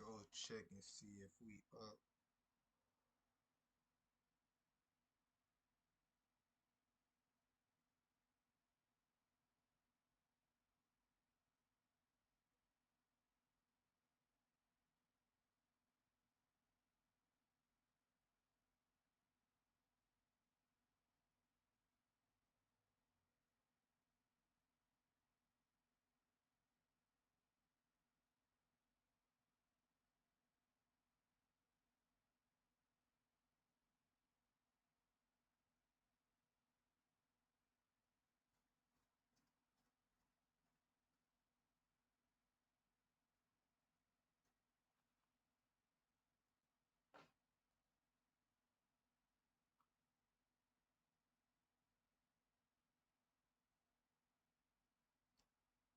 go check and see if we up.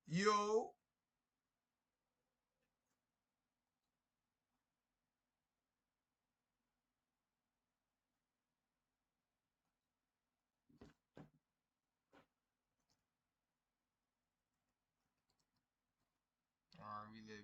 Yo. Alright, we lit.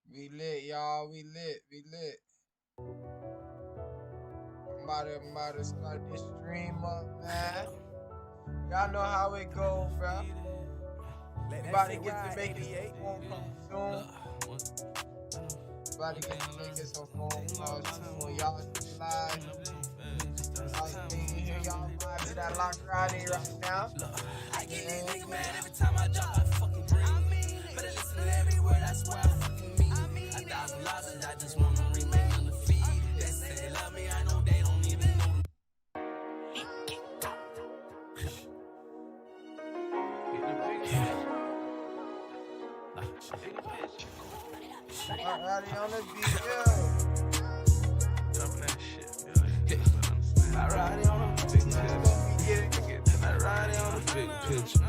We lit, y'all. We lit. I'm about to start this stream up, man. Y'all know how it go, bro. We about to get to making some phone calls soon. About to get to making some phone calls soon. Y'all see live. Like, you hear y'all live to that Lock Friday right now. I get these niggas mad every time I drop. I fucking breathe. Better listen to every word, that's why I fucking mean. 1,000 losses, I just wanna remain on the feed. They say they love me, I know they don't even know. Already on the beat, I ride it on a big picture. I ride it on a big picture.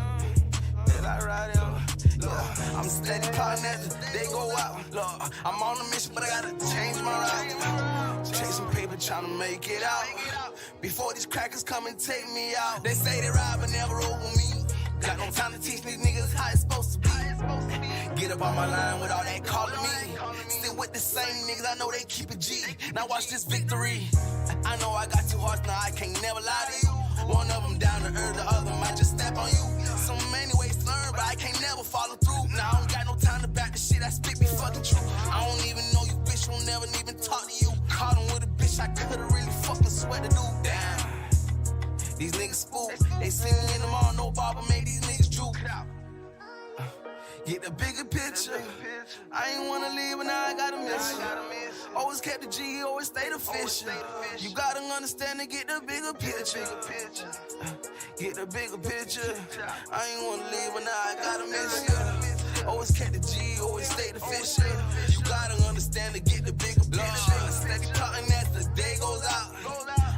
And I ride it on. Look, I'm steady plotting as the day go out. Look, I'm on a mission, but I gotta change my route. Chasing paper, trying to make it out. Before these crackers come and take me out. They say they ride, but never over me. Got no time to teach these niggas how it's supposed to be. Get up on my line with all that calling me. Still with the same niggas, I know they keep it G. Now watch this victory. I know I got 2 hearts, now I can't never lie to you. One of them down to earth, the other might just step on you. So many ways to learn, but I can't never follow through. Now I don't got no time to back the shit I spit be fucking true. I don't even know you, bitch, won't never even talk to you. Caught him with a bitch, I could've really fucking sweat to do. Damn, these niggas spook. They see me in the mall, no barber, made these niggas juke. Get the bigger picture. I ain't wanna leave, but now I gotta miss you. Always kept the G, always stayed official. You gotta understand to get the bigger picture. Get the bigger picture. I ain't wanna leave, but now I gotta miss you. Always kept the G, always stayed official. You gotta understand to get the bigger picture. Steady plotting as the day goes out.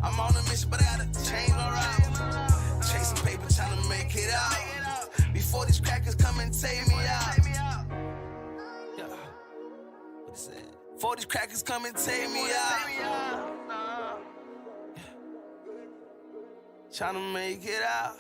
I'm on a mission, but I gotta change my route. Chasing paper, trying to make it out. Before these crackers come and take me out. Yeah. What is that? Before these crackers come and take me out. Trying to make it out.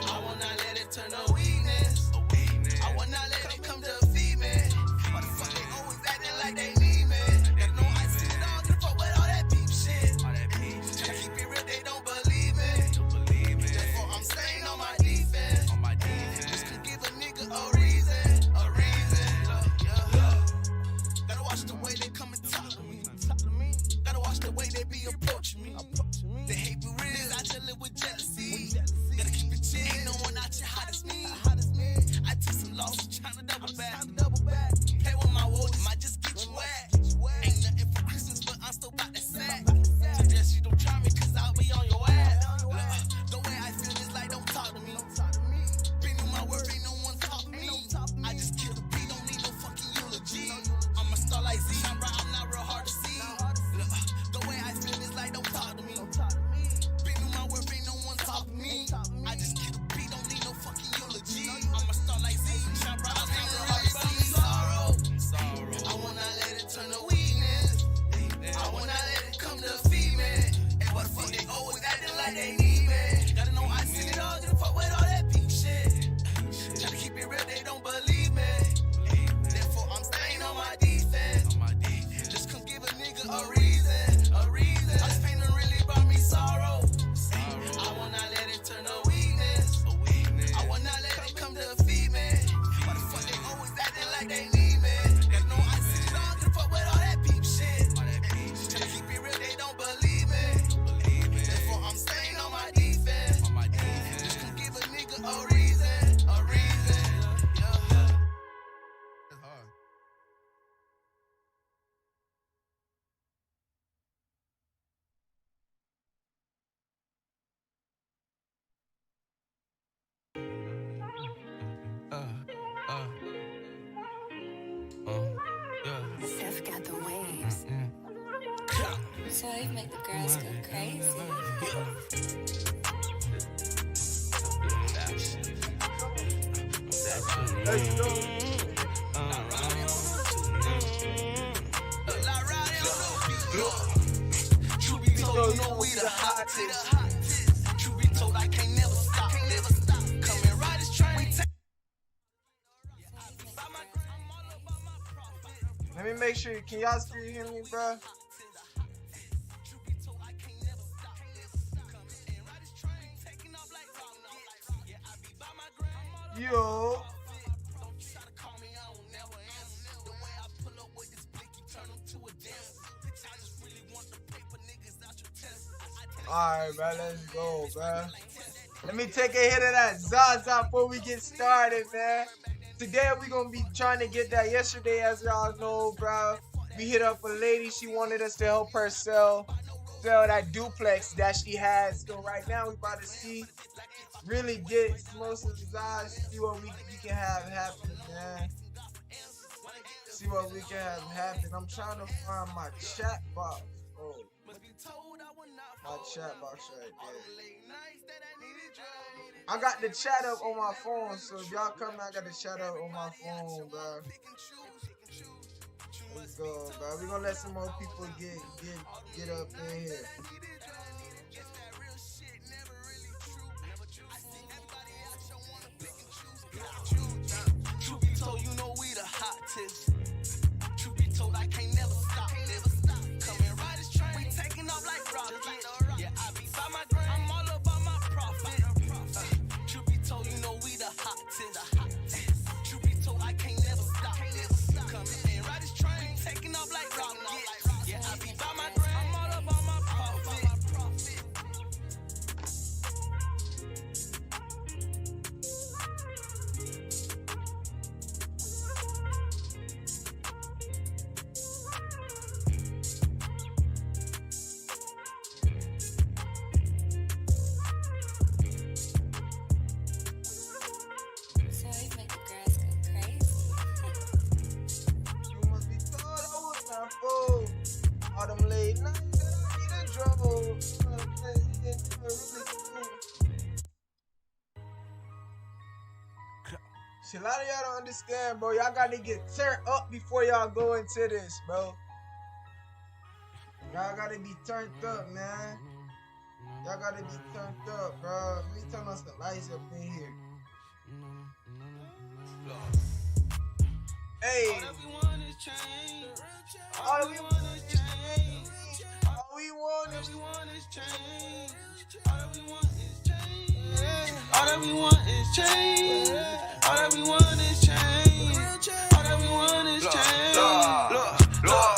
I wanna let like they need me. Gotta know I seen it all, get a fuck with all that pink shit. Try to keep it real, they don't believe me. Therefore, I'm staying on my defense. Just come give a nigga a reason. All this pain done really brought me sorrow. I will not let it turn to weakness. I will not let it come defeat me. Why the fuck they always acting like they need me? Gotta know I seen it all, get a fuck with all that peep shit. Try to keep it real, they don't believe me. Therefore, I'm staying on my defense. Just come give a nigga a reason. Yeah. That's hard. Steph got the waves. So you make the girls go crazy. Let's go. Truth be told, you know we the hottest. Truth be told, I can't never stop. Come and ride this train. We take. Let me make sure. Can y'all still hear me, bro? Yo. Alright, bro, let's go, bro. Let me take a hit of that Zaza before we get started, man. Today we gonna be trying to get that. Yesterday, as y'all know, bro, we hit up a lady. She wanted us to help her sell that duplex that she has. So right now we about to really get most of the guys, see what we can have happen, man. See what we can have happen. I'm trying to find my chat box. Oh, my chat box right there. I got the chat up on my phone, so if y'all come, I got the chat up on my phone, bro. Let's go, bro. We gonna let some more people get up in here. Truth be told, you know we the hottest. Truth be told, I can't never stop. Come and ride this train. We taking off like rockets. Yeah, I be by my grind. I'm all about my profit. Truth be told, you know we the hottest. Truth be told, I can't never stop. Come and ride this train. We taking off like rockets. Yeah, I be by my grind. I'm all about my profit. So you make the girls go crazy. You must be told I was not full. All them late nights that I need a trouble. See, a lot of y'all don't understand, bro. Y'all gotta get turned up before y'all go into this, bro. Y'all gotta be turned up, man. Y'all gotta be turned up, bro. Let me turn on some lights up in here. Hey. All we want is change. All we want is change. All that we want is change. All that we want is change. All that we want is change. All that we want is change. Look,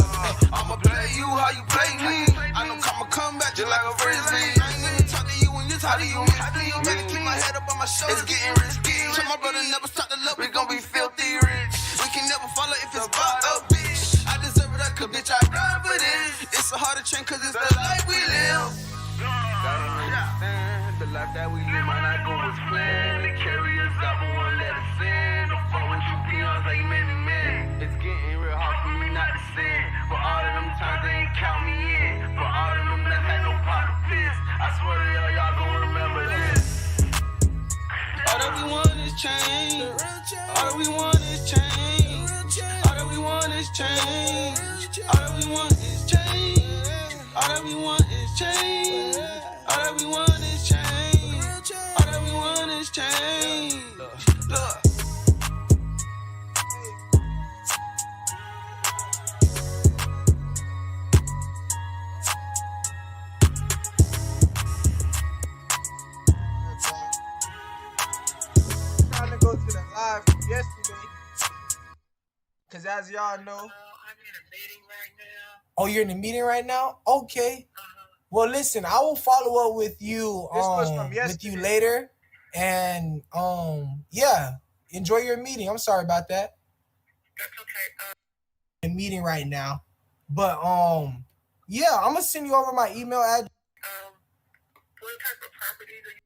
I'ma play you how you play me. I know I'ma come back just like a frisbee. I ain't even talk to you when you talk to you. You better keep my head up on my shoulders. It's getting risky. So my brother never stop to love. We gon' be filthy rich. We can never follow if it's about a bitch. I deserve it, cause bitch, I grind for this. It's a harder chain cause it's the life we live. Gotta understand the life that we live might not go as planned. They carry us out, but won't let us in. Don't fuck with you, peons like many men. It's getting real hard for me not to sin. For all of them times they ain't count me in. For all of them that had no pot to piss. I swear to y'all gon' remember this. All that we want is change. All that we want is change. All that we want is change. All that we want is change. All that we want is change. All that we want is as y'all know. I'm in a meeting right now. Oh, you're in a meeting right now? Okay. Well, listen, I will follow up with you later. And yeah, enjoy your meeting. I'm sorry about that. That's okay. In a meeting right now. But yeah, I'm gonna send you over my email address. What type of properties are you?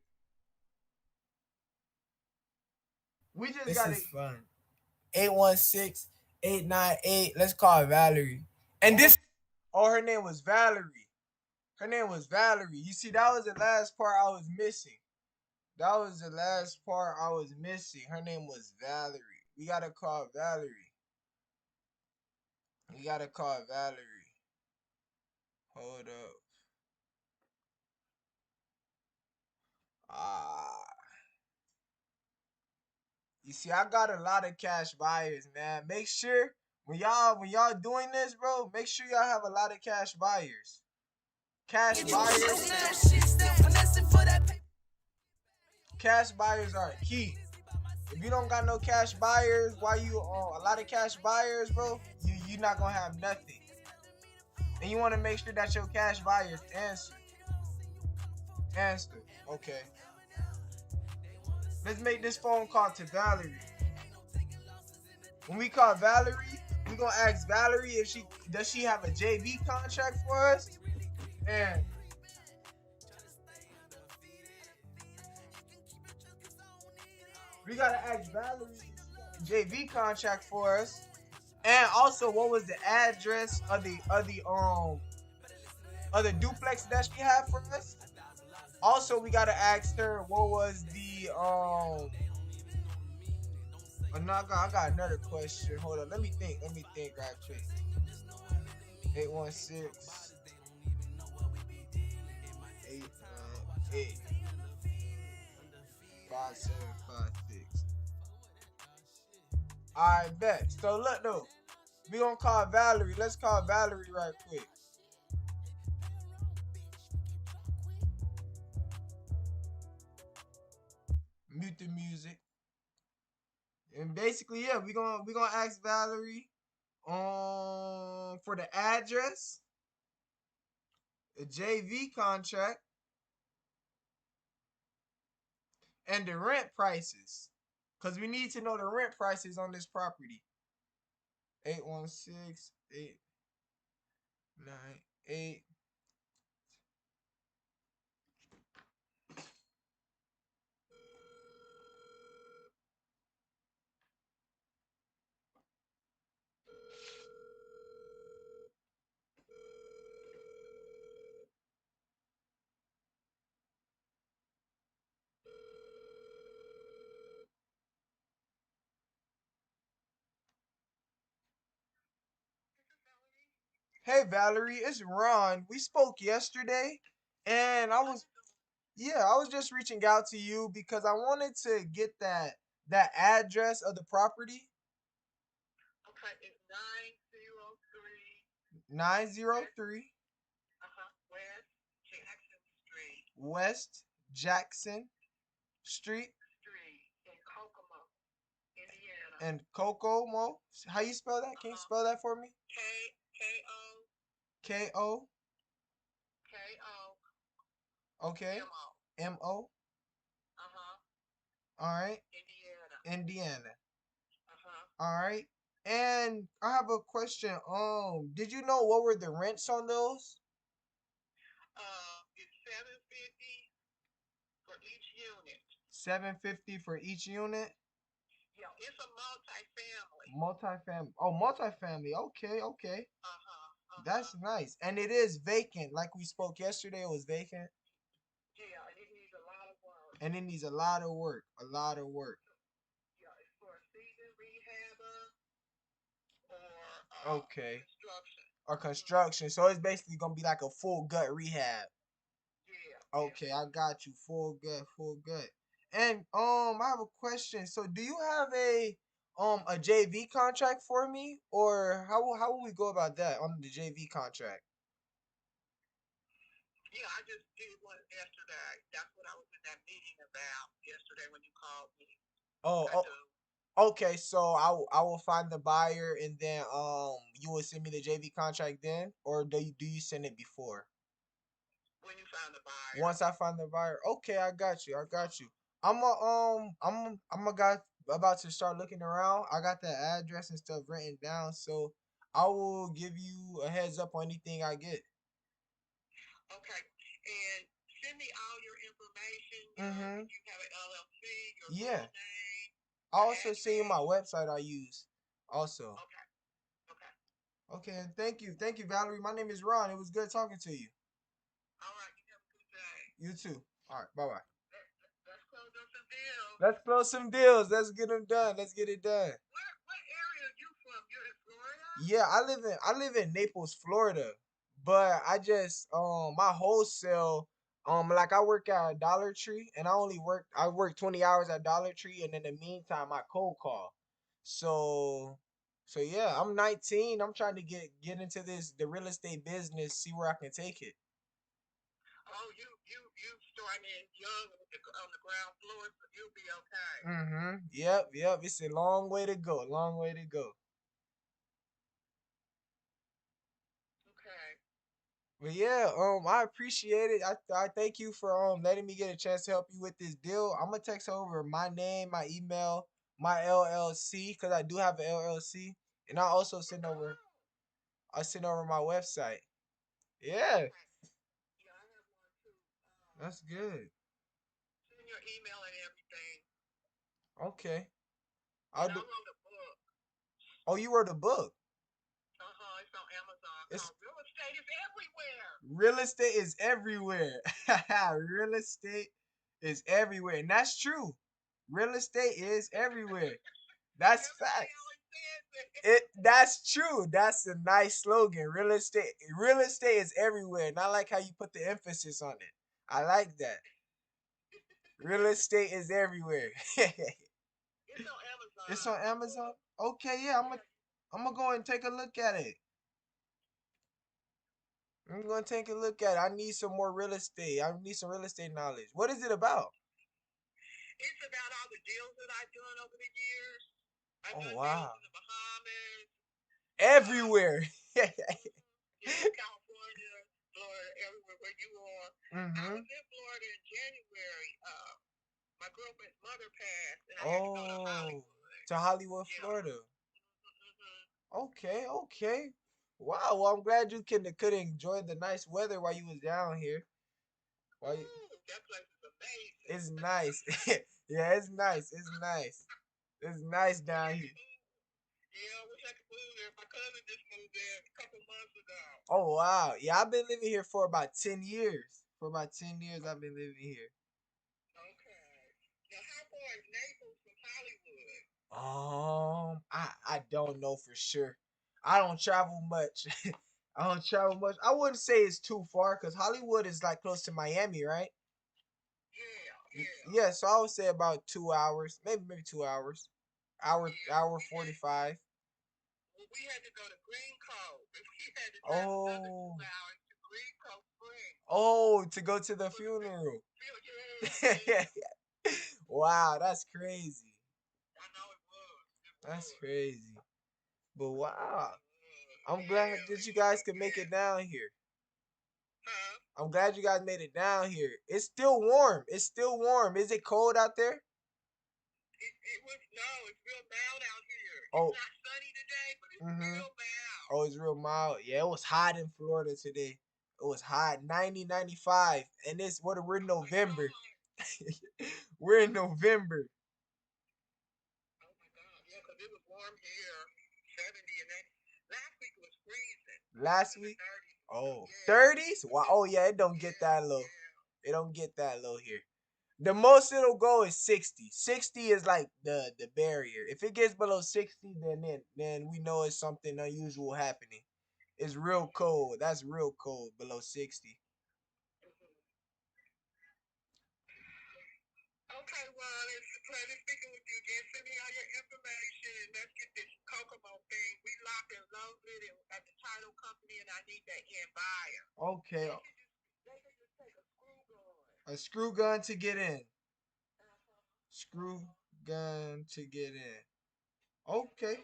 We just got it fun. 816-898. Let's call it Valerie. And this her name was Valerie. Her name was Valerie. You see, that was the last part I was missing. That was the last part I was missing. Her name was Valerie. We gotta call Valerie. We gotta call Valerie. Hold up. You see, I got a lot of cash buyers, man. Make sure when y'all doing this, bro, make sure y'all have a lot of cash buyers. Cash buyers are key. If you don't got no cash buyers, why you a lot of cash buyers, bro? You not gonna have nothing. And you want to make sure that your cash buyers answer. Okay. Let's make this phone call to Valerie. When we call Valerie, we gonna ask Valerie if does she have a JV contract for us? And we gotta ask Valerie JV contract for us. And also, what was the address of the duplex that she had for us? Also, we gotta ask her what was the no, I got another question. Hold on, let me think right quick. 816 898 5756. Alright, bet. So look though, we gonna call Valerie. Let's call Valerie right quick. Mute the music. And basically, yeah, we gonna ask Valerie for the address, the JV contract, and the rent prices. Cause we need to know the rent prices on this property. 816-898. Hey Valerie, it's Ron. We spoke yesterday, and I was just reaching out to you because I wanted to get that address of the property. Okay, it's 903. 903 West Jackson Street. West Jackson Street. In Kokomo, Indiana. And Kokomo. How you spell that? Can you spell that for me? K-O. Okay. M-O. All right. Indiana. All right. And I have a question. Did you know what were the rents on those? It's $750 for each unit. $750 for each unit? Yeah, it's a multi-family. Oh, multi-family. Okay. That's nice. And it is vacant. Like we spoke yesterday, it was vacant. Yeah, it needs a lot of work. And it needs a lot of work. Yeah, it's for a seasoned rehabber or construction. Or construction. So it's basically gonna be like a full gut rehab. Yeah. Okay, I got you. Full gut. And I have a question. So do you have a JV contract for me, or how will we go about that on the JV contract? Yeah, I just did one yesterday. That's what I was in that meeting about yesterday when you called me. Oh, Okay, so I will find the buyer and then you will send me the JV contract then, or do you send it before? when you find the buyer. Once I find the buyer, okay, I got you. I got you. I'm a guy about to start looking around. I got the address and stuff written down, so I will give you a heads up on anything I get. Okay. And send me all your information. Mhm. You have an LLC, your Yeah. full name, I your also send you my address. website I use. Also. Okay. Okay. Okay, and thank you. Thank you, Valerie. My name is Ron. It was good talking to you. All right. You have a good day. You too. All right, bye bye. Let's close up some deals. Let's close some deals. Let's get them done. Let's get it done. What area are you from? You're in Florida? Yeah, I live in Naples, Florida. But I just my wholesale like I work at Dollar Tree and I work 20 hours at Dollar Tree and in the meantime I cold call. So yeah, I'm 19. I'm trying to get into the real estate business, see where I can take it. Oh, you starting young on the ground floor, so you'll be okay. Yep. It's a long way to go. Long way to go. Okay. But yeah, I appreciate it. I thank you for letting me get a chance to help you with this deal. I'm gonna text over my name, my email, my LLC, because I do have an LLC, and I send over my website. Yeah, Okay. Yeah, I have one too. that's good. Send your email and everything. Okay, And I'll I do. wrote a book. Oh, you wrote a book. It's on Amazon It's called Real Estate is Everywhere. real estate is everywhere. Real estate is everywhere, and that's true. Real estate is everywhere. That's Everybody facts. always says that. That's true. That's a nice slogan. Real estate is everywhere. And I like how you put the emphasis on it. I like that. Real estate is everywhere. It's on It's Amazon. on Amazon. Okay, yeah, Yeah. I'm gonna go and take a look at it. I'm gonna take a look at it. I need some more real estate. I need some real estate knowledge. What is it about? It's about all the deals that I've done over the years. I've Oh done deals wow. in the Bahamas, Everywhere. yeah, California, Florida, everywhere where you are. I Mhm. was in Florida in January. My girlfriend's mother passed, and I had to go to Oh, Hollywood. to Hollywood, Yeah. Florida. Mm-hmm. Okay. Wow. Well, I'm glad you could enjoy the nice weather while you was down here. While you, Ooh, that place is amazing. it's nice. Yeah, it's nice. It's nice. It's nice Wish down I here. could move. Yeah, I wish I could move there. My cousin just moved there a couple months ago. Oh wow. Yeah, I've been living here for about 10 years. For about 10 years, I've been living here. Okay. Now, how far is Naples from Hollywood? I don't know for sure. I don't travel much. I don't travel much. I wouldn't say it's too far because Hollywood is like close to Miami, right? Yeah, yeah, Yeah, so I would say about 2 hours, maybe 2 hours, yeah. hour 45. We had to go to Green Cove. And we had to drive another Oh, 2 hours to Green Cove Springs to go to the for the big funeral. field. Yeah, yeah. Wow, that's crazy. I know it was. It That's was. crazy. But wow, It was. I'm glad Yeah, that it you was guys so could make it bad. down here. Huh? I'm glad you guys made it down here. It's still warm. It's still warm. Is it cold out there? It was, no, it's real mild out here. It's Oh, not sunny today, but it's mm-hmm. real mild. Oh, it's real mild. Yeah, it was hot in Florida today. It was hot, 90, 95. And we're in Oh my November. God. We're in November. Oh my God. Yeah, because it was warm here, 70, and then last week it was freezing. It was Last in the week, 30s. oh, Yeah. 30s? Wow. Oh, yeah, it don't get Yeah, that low. yeah. It don't get that low here. The most it'll go is 60. 60 is like the barrier. If it gets below 60, then we know it's something unusual happening. It's real cold. That's real cold below 60. Mm-hmm. Okay, Ron, it's a pleasure speaking with you again. Send me all your information and let's get this Kokomo thing. We locked and loaded and at the title company, and I need that end buyer. Okay, They can just take a screw gun. a screw gun to get in. Uh-huh. Screw gun to get in. Okay.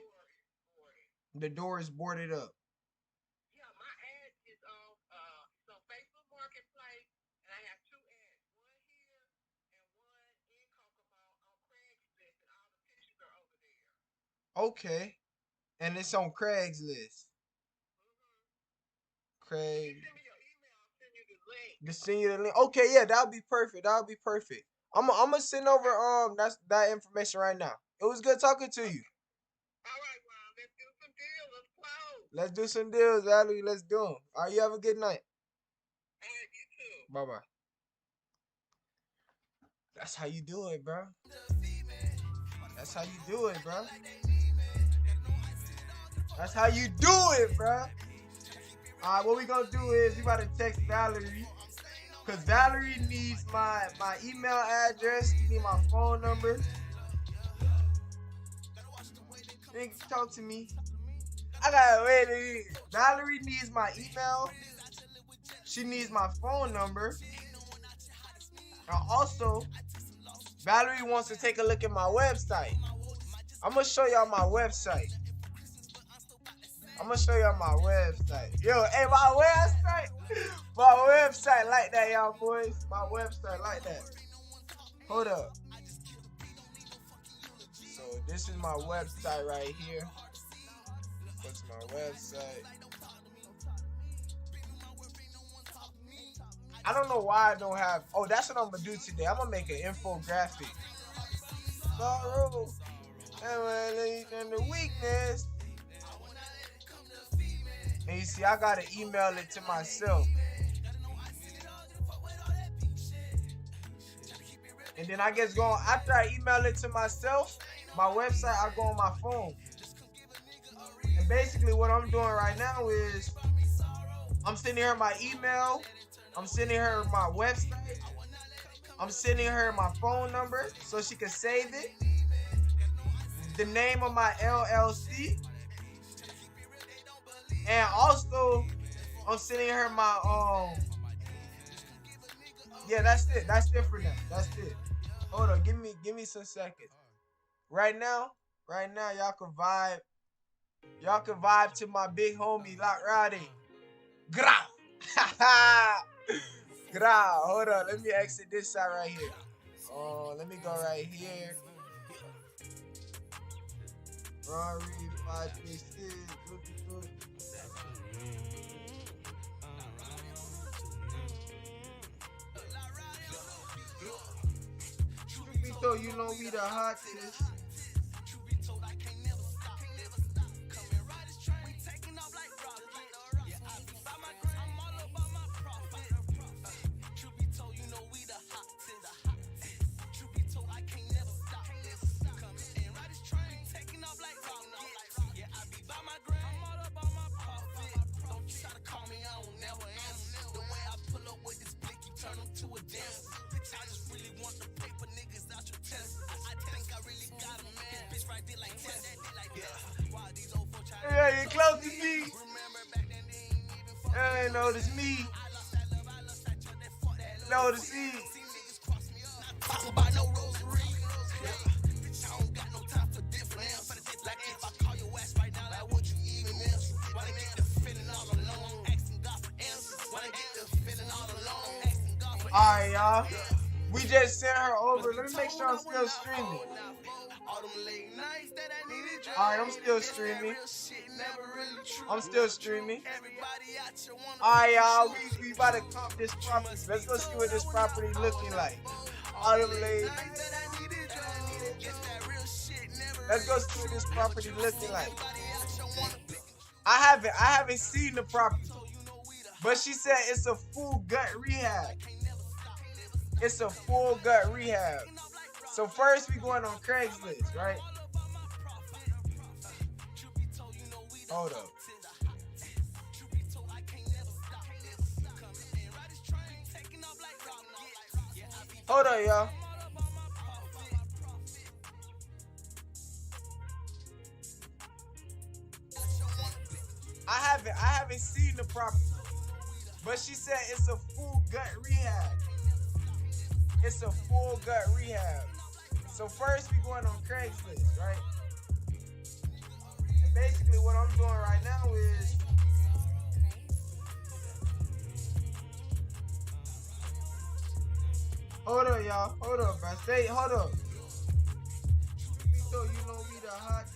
The door is boarded up. Yeah, my ad is on so Facebook Marketplace, and I have 2 ads, one here and one in Kokomo on Craigslist, and all the pictures are over there. Okay. And it's on Craigslist. Craig. Send me your email, I'll send you the link. To send you the link. Okay, yeah, that'll be perfect. That'll be perfect. I'm gonna send over that information right now. It was good talking to you. All right, well, let's do some deals. Let's close. Let's do some deals, Valerie. Let's do them. All right, you have a good night. All right, you too. Bye bye. That's how you do it, bro. That's how you do it, bro. That's how you do it, bro. All right, what we gonna do is we about to text Valerie, cause Valerie needs my email address. She need my phone number. Nigga, talk to me. I gotta wait a minute. Valerie needs my email. She needs my phone number. And also, Valerie wants to take a look at my website. I'm gonna show y'all my website. Yo, hey, my website like that, y'all boys. My website like that. Hold up. So this is my website right here. That's my website. I don't know why I don't have. Oh, that's what I'm gonna do today. I'm gonna make an infographic. Sorrow and the weakness. And you see, I gotta email it to myself. And then I guess after I email it to myself, my website, I go on my phone. And basically what I'm doing right now is I'm sending her my email, I'm sending her my website, I'm sending her my phone number so she can save it, the name of my LLC, and also I'm sending her my yeah, that's it for now. That's it. Hold on, give me some seconds. Right now, y'all can vibe. Y'all can vibe to my big homie, Lock Roddy. Gra! Gra! Hold on, let me exit this side right here. Let me go right here. Rory 536. So you know we the hottest. Yeah, you close to me. Ain't notice me. Notice me. Talk about no rosary. I don't got no time for difference. Like if I call your ass right now, like what you even miss? Why they get the feeling all alone? Asking God for answers. Why they get the feeling all alone? Asking God for answers. Alright, y'all. We just sent her over. Let me make sure I'm still streaming. Alright, I'm still streaming. Alright, y'all. We about to comp this property. Let's go see what this property looking like. All them ladies. Let's go see what this property looking like. I haven't seen the property, but she said it's a full gut rehab. It's a full gut rehab. So first we going on Craigslist, right? Hold up. Hold up, y'all. I haven't seen the property, but she said it's a full gut rehab. It's a full gut rehab. So first we going on Craigslist, right? basically what I'm doing right now is hold up, y'all. Hold up, bro. Hold up. So you know me the hottest.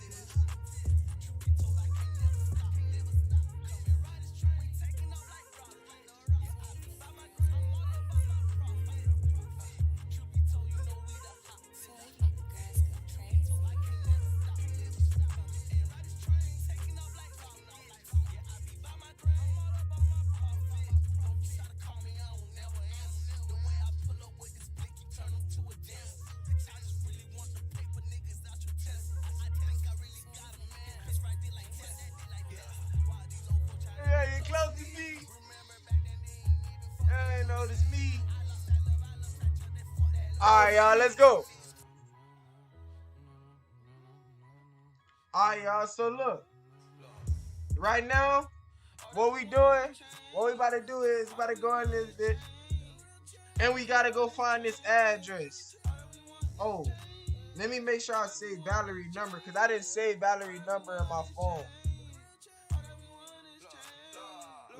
Yeah, you close to me. I ain't know this me. Alright, y'all, let's go. Alright, y'all, so look. Right now, what we doing, what we about to do is we about to go in this bit. And we gotta go find this address. Oh, let me make sure I save Valerie's number, because I didn't save Valerie's number in my phone.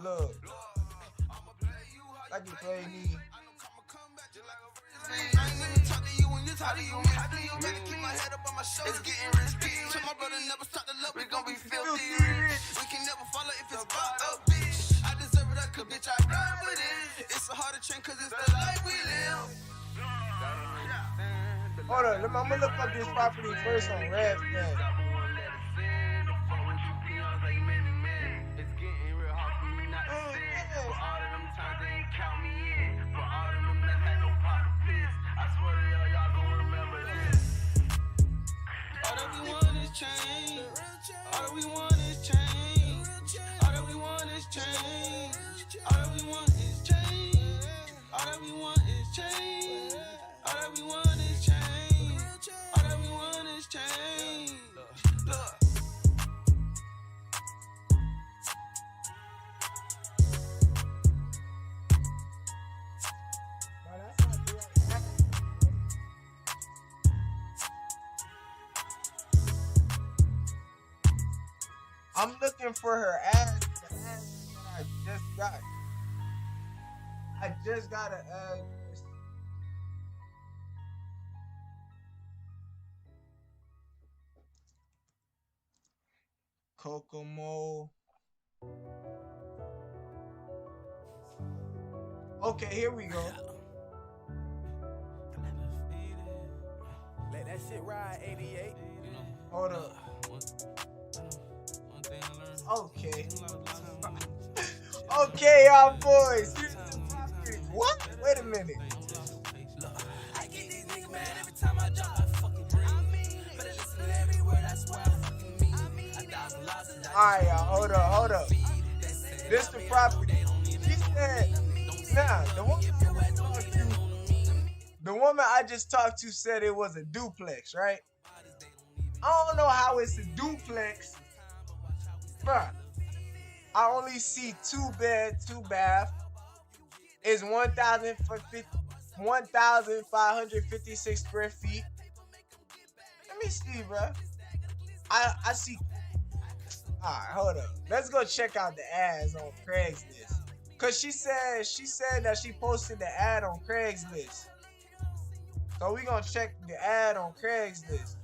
Look. Like you play me. I ain't even talk to you when you talk to you. Better keep my head up on my shoulders. It's getting risky. So my brother never start to love. We gon' be filthy rich. We can never follow if it's about a bitch. I deserve it, I could, bitch, I ride with it. It's a harder train cause it's the life we live. Hold on, I'm gonna look up this property first on Red Flag. All that we want is change. All that we want is change. All that we want is change. All that we want is change. All that we want is change. All that we want is change. All that we want is change. Look. I'm looking for her ass. The ass that I just got. I just got an address. Kokomo. Okay, here we go. Let that shit ride, 88. Hold up. Okay. Okay, y'all boys. Here's the property. What? Wait a minute. I get these niggas mad every time I drop. I fucking bring. Better listen to every word, I swear I fucking mean. 1,000 losses. Alright, y'all. Hold up. This the property. She said, nah, the woman I just talked to said it was a duplex, right? I don't know how it's a duplex. Bruh, I only see 2 bed, 2 bath. It's 1,556 square feet. Let me see, bruh. I see. Alright, hold up. Let's go check out the ads on Craigslist. Cause she said that she posted the ad on Craigslist. So we gonna check the ad on Craigslist.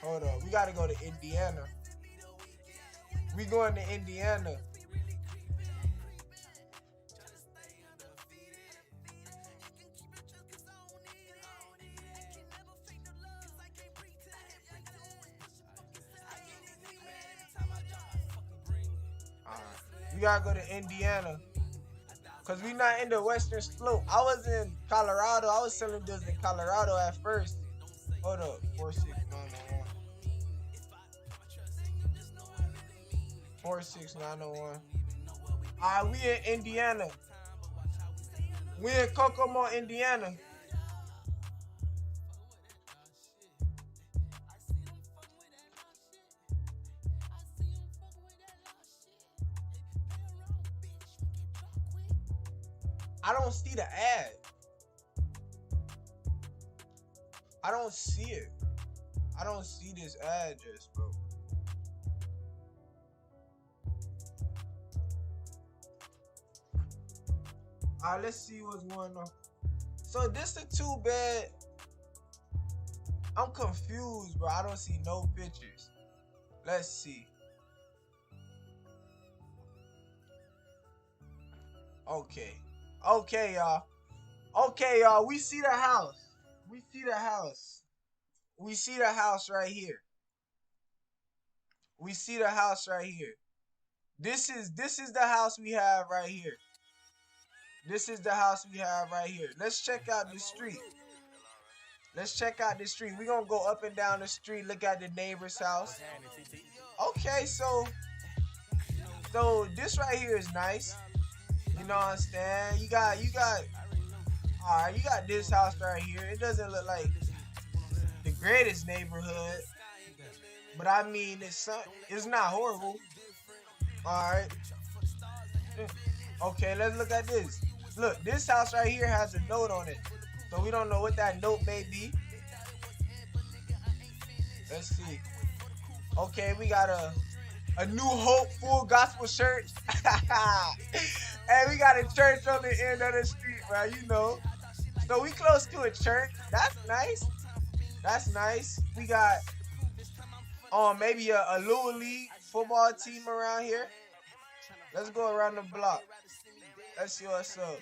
Hold up, we gotta go to Indiana. We going to Indiana. We gotta go to Indiana. Cause we not in the Western Slope. I was in Colorado. I was selling this in Colorado at first. Hold up, 46901. 46901. Alright, we in Indiana. We in Kokomo, Indiana. I don't see the ad. I don't see it. I don't see this address, bro. Alright, let's see what's going on. So this a 2-bed. I'm confused, bro. I don't see no pictures. Let's see. Okay. Okay, y'all. Okay, y'all. We see the house. We see the house. We see the house right here. We see the house right here. This is the house we have right here. This is the house we have right here. Let's check out the street. Let's check out the street. We're gonna go up and down the street, look at the neighbor's house. Okay, so this right here is nice. You know what I'm saying? You got alright, you got this house right here. It doesn't look like the greatest neighborhood, but I mean it's not horrible. Alright. Okay, let's look at this. Look, this house right here has a note on it. So we don't know what that note may be. Let's see. Okay, we got a New Hope Full Gospel Church. Hey, we got a church on the end of the street, bro. You know. So we close to a church. That's nice. That's nice. We got maybe a Little League football team around here. Let's go around the block. Let's see what's up.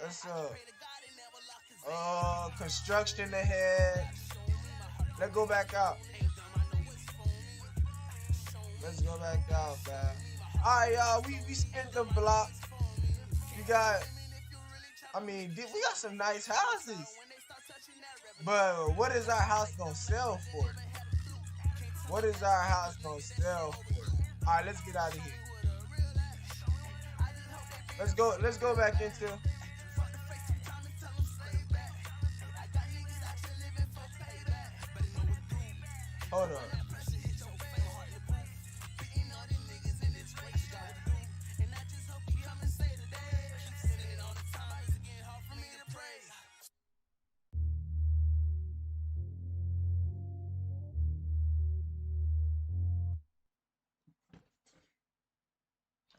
What's up? Construction ahead. Let's go back out. Let's go back out, man. Alright, y'all. We spent the block. We got some nice houses. But what is our house gonna sell for? What is our house gonna sell for? Alright, let's get out of here. Let's go back into. Hold on.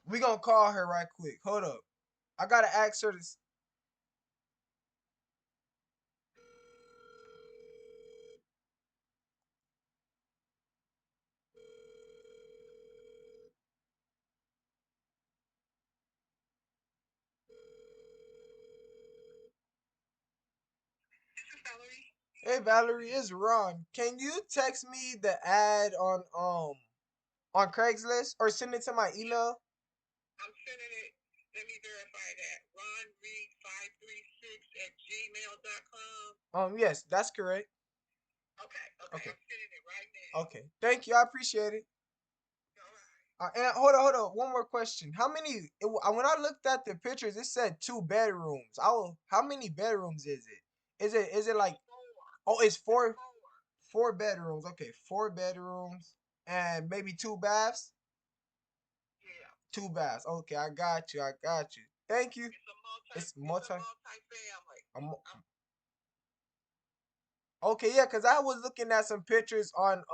We gonna call her right quick. Hold up. I gotta ask her this. Hey Valerie, it's Ron. Can you text me the ad on Craigslist or send it to my email? I'm sending it. Let me verify that. RonReed536@gmail.com. Yes, that's correct. Okay. I'm sending it right now. Okay. Thank you. I appreciate it. And hold on. One more question. How many? When I looked at the pictures, it said 2 bedrooms. How many bedrooms is it? Is it like? Oh, it's 4 bedrooms. Okay, 4 bedrooms and maybe 2 baths. Yeah. 2 baths. Okay, I got you. Thank you. It's multi-family. Okay, yeah, cause I was looking at some pictures on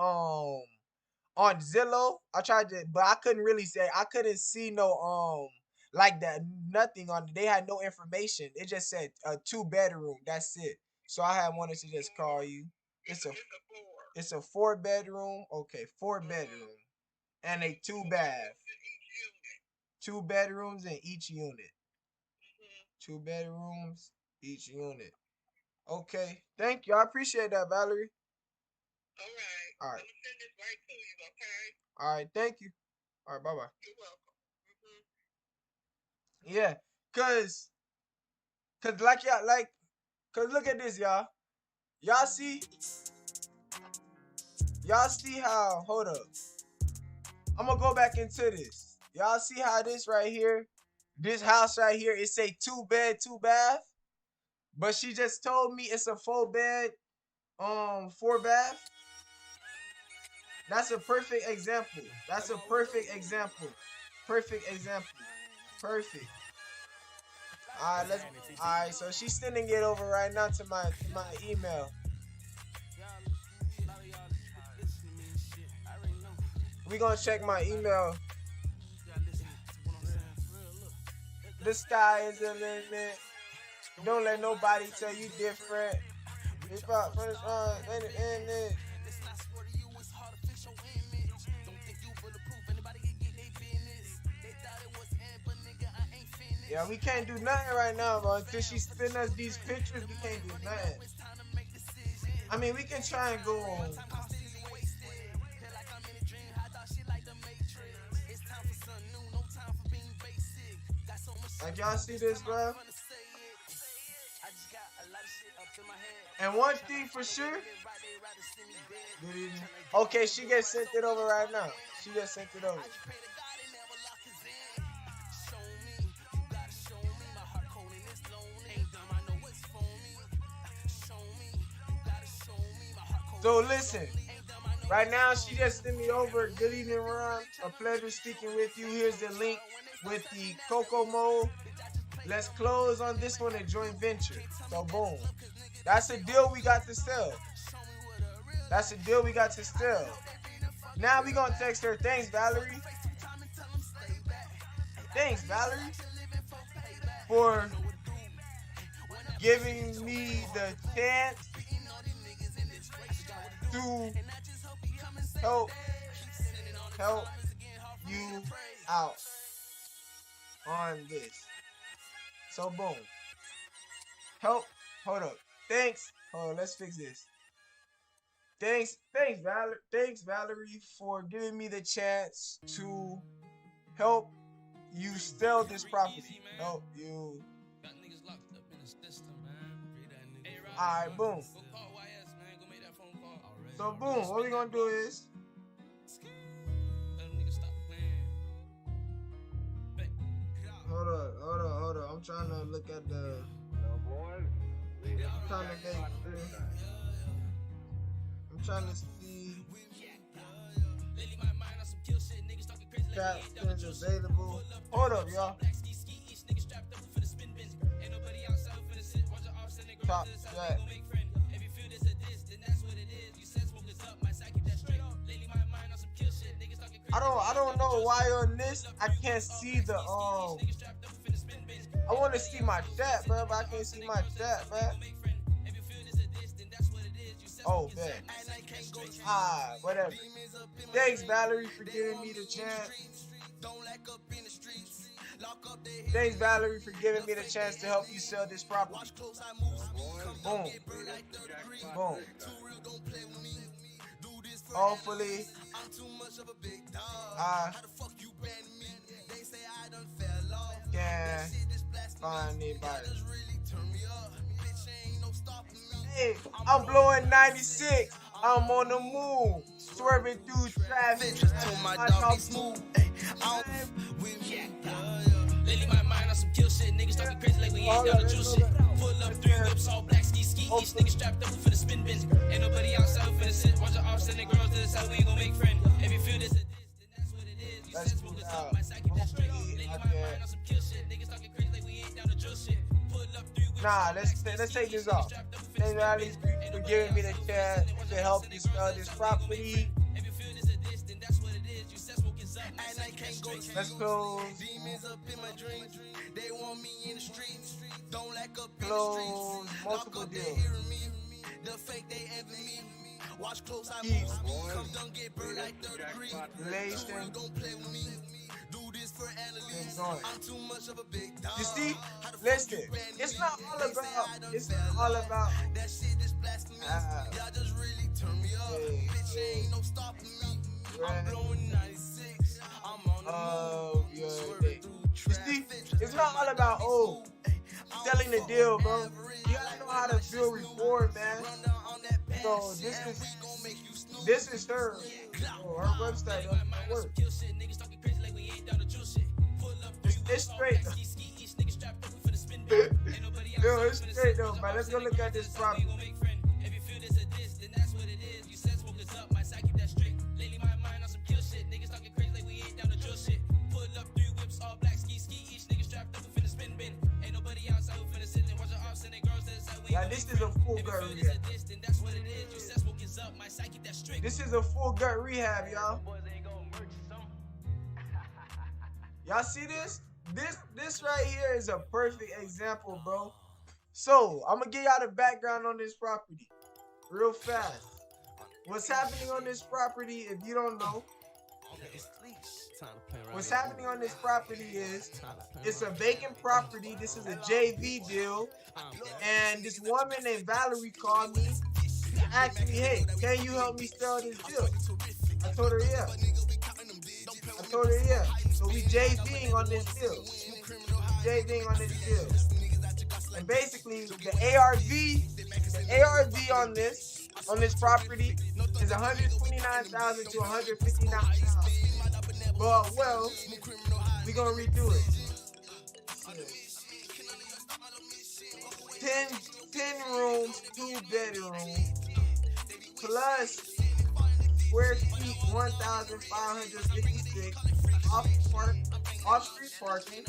Zillow. I tried to, but I couldn't see no like that, nothing on it. They had no information. It just said a 2 bedroom. That's it. So I had wanted to just call you. It's a 4 bedroom. Okay, 4 bedroom and a 2 bath. 2 bedrooms in each unit. 2 bedrooms each unit. Okay, thank you. I appreciate that, Valerie. All right. All right. I'm gonna send this right to you, okay? All right, thank you. All right, bye bye. You're welcome. Yeah, cause look at this, y'all. Y'all see how? Hold up. I'm gonna go back into this. Y'all see how this right here, this house right here, it say 2 bed, 2 bath, but she just told me it's a 4 bed, 4 bath. That's a perfect example. Perfect. Alright, so she's sending it over right now to my email. We gonna check my email. The sky is the limit. Don't let nobody tell you different. It's about first one, and it. Yeah, we can't do nothing right now, bro. Until she send us these pictures, we can't do nothing. I mean, we can try and go on. Like, y'all see this, bro? And one thing for sure. Okay, she just sent it over right now. She just sent it over. So listen, right now she just sent me over. Good evening, Ron. A pleasure speaking with you. Here's the link with the Coco Mode. Let's close on this one, a joint venture. So boom, that's a deal we got to sell. That's a deal we got to sell. Now we gonna text her. Thanks, Valerie. Thanks, Valerie, for giving me the chance to help you out on this. So boom. Hold up. Thanks. Hold on, let's fix this. Thanks Valerie for giving me the chance to help you sell this property. Help you. Alright, boom. So boom, what we gonna do is hold up. I'm trying to look at the I'm trying to see that's available. Hold up, y'all. Top that. I don't know why on this I can't see the I want to see my chat, bro, but I can't see my chat, bro. Oh, man. Whatever. Thanks, Valerie, for giving me the chance. Thanks, Valerie, for giving me the chance to help you sell this property. Boom. Boom. Hopefully, I can find anybody. Hey, I'm blowing 96. I'm on the move, swerving through traffic. My dog smooth. Lately my mind on some kill shit. Niggas talking crazy like we ain't down to juice shit. Pull up 3 whips, all black ski. Each nigga strapped up for the spin bin. Ain't nobody outside for the sit. Watch the off sending girls to the side. We ain't gon' make friends. If you feel this, then that's what it is. You said smoke is up. My psychic that's straight. Lately my mind on some kill shit. Niggas talking crazy like we ain't down to juice shit. Pull up 3 whips. Nah, let's take this off. Thanks, Valerie, for giving me the chance to help you sell this property. Let's close. Close multiple deals. Keep relation. You see, listen, it's not all about you see, it's not all about selling the deal, bro. You gotta know how to build rapport, man. So this is her. Her website doesn't work. It's straight. Yo, it's straight though, man. Let's go look at this property. Pull up 3 whips, all black ski. Each nigga strapped up for the spin bin. Ain't nobody this is a full gut rehab. This is a full gut rehab, y'all. Y'all see this? This right here is a perfect example, bro. So, I'm gonna give y'all the background on this property real fast. What's happening on this property, if you don't know, what's happening on this property is it's a vacant property. This is a JV deal. And this woman named Valerie called me to ask me, hey, can you help me sell this deal? I told her, yeah. So we JVing on this deal. And basically, the ARV on this property is $129,000 to $159,000. But well, we gonna redo it. 10 rooms, 2 bedrooms, plus square feet 1,556 off-street parking.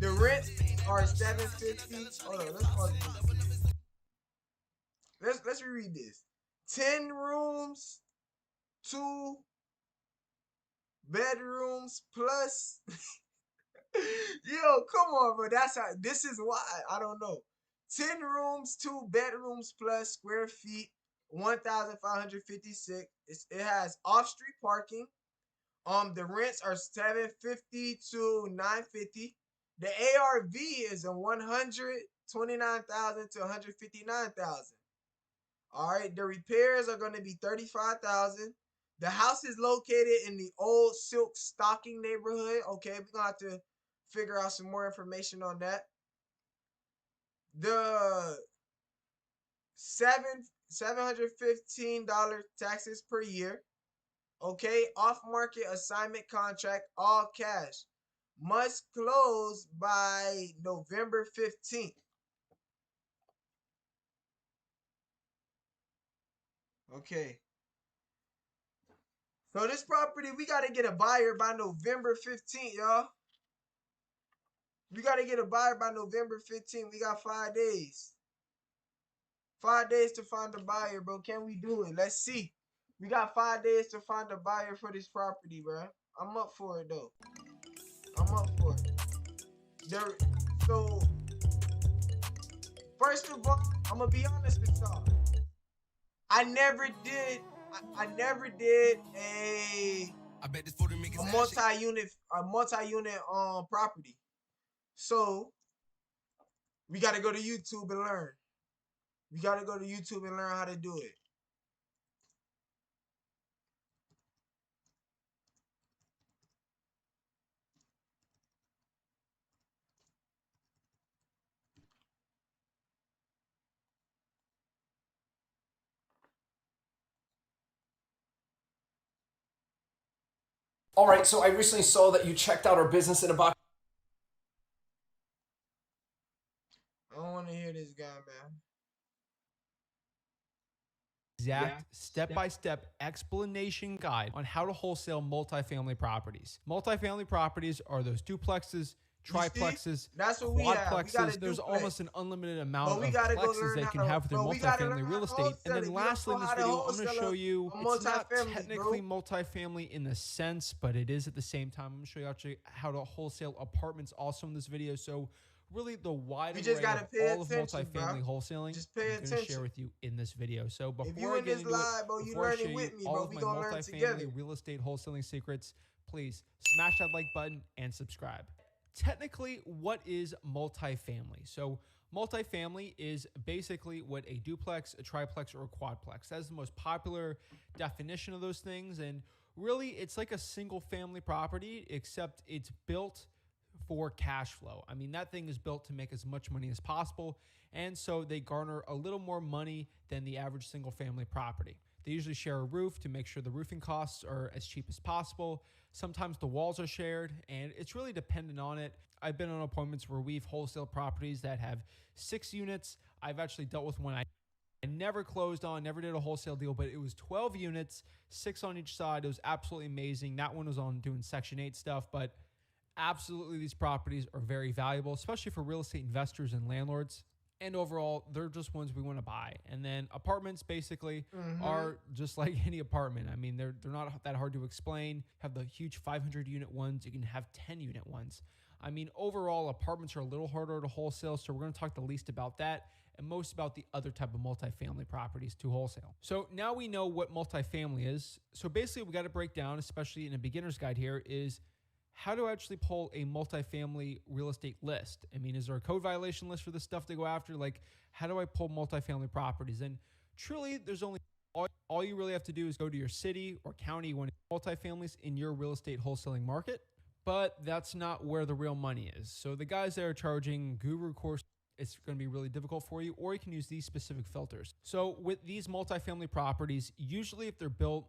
The rents are $750. Hold on, let's reread this. 10 rooms, 2 bedrooms plus. Yo, come on, bro. That's how. This is why I don't know. 10 rooms, 2 bedrooms plus square feet 1,556. It has off-street parking. The rents are $750 to $950. The ARV is a $129,000 to $159,000. All right, the repairs are going to be $35,000. The house is located in the Old Silk Stocking neighborhood. Okay, we're gonna have to figure out some more information on that. The $715 taxes per year. Okay, off-market assignment contract, all cash. Must close by November 15th. Okay. So this property, we got to get a buyer by November 15th, y'all. We got to get a buyer by November 15th. We got 5 days. 5 days to find a buyer, bro. Can we do it? Let's see. We got 5 days to find a buyer for this property, bro. I'm up for it, though. I'm up for it. So, first of all, I'm going to be honest with y'all. I never did a multi-unit property. So we gotta go to YouTube and learn. How to do it. All right, so I recently saw that you checked out our business in a box. I don't want to hear this guy, man. Exact step-by-step explanation guide on how to wholesale multifamily properties. Multifamily properties are those duplexes, triplexes, that's what we have. quadplexes. There's almost an unlimited amount of plexes they can have with their multifamily real estate. And then lastly in this video, I'm going to show you, it's not technically multifamily in the sense, but it is at the same time. I'm going to show you actually how to wholesale apartments also in this video. So really the wide array of all of multifamily wholesaling I'm going to share with you in this video. So before I get into it, before I show you all of my multifamily real estate wholesaling secrets, please smash that like button and subscribe. Technically, what is multifamily? So multifamily is basically what a duplex, a triplex, or a quadplex. That's the most popular definition of those things. And really, it's like a single family property, except it's built for cash flow. I mean, that thing is built to make as much money as possible. And so they garner a little more money than the average single family property. They usually share a roof to make sure the roofing costs are as cheap as possible. Sometimes the walls are shared, and it's really dependent on it. I've been on appointments where we've wholesaled properties that have 6 units. I've actually dealt with one I never closed on, never did a wholesale deal, but it was 12 units, 6 on each side. It was absolutely amazing. That one was on doing Section 8 stuff, but absolutely these properties are very valuable, especially for real estate investors and landlords. And overall, they're just ones we want to buy. And then apartments basically are just like any apartment. I mean, they're not that hard to explain. Have the huge 500 unit ones. You can have 10 unit ones. I mean, overall, apartments are a little harder to wholesale, so we're going to talk the least about that and most about the other type of multifamily properties to wholesale. So now we know what multifamily is. So basically, we got to break down, especially in a beginner's guide here, is how to actually pull a multifamily real estate list. I mean, is there a code violation list for this stuff to go after? Like, how do I pull multifamily properties? And truly, there's only all you really have to do is go to your city or county when multifamilies in your real estate wholesaling market. But that's not where the real money is. So the guys that are charging guru course, it's going to be really difficult for you, or you can use these specific filters. So with these multifamily properties, usually if they're built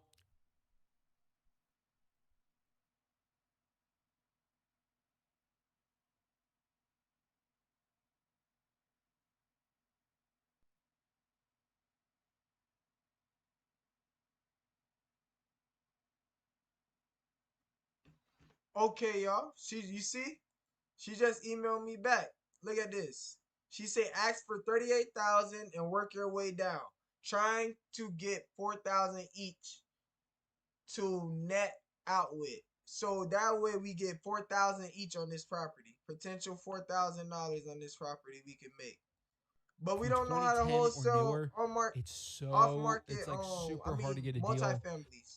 Okay, y'all. You see? She just emailed me back. Look at this. She said ask for 38,000 and work your way down. Trying to get 4,000 each to net out with. So that way we get 4,000 each on this property. Potential $4,000 on this property we can make. But we don't know how to wholesale off market. It's like super hard to get a deal.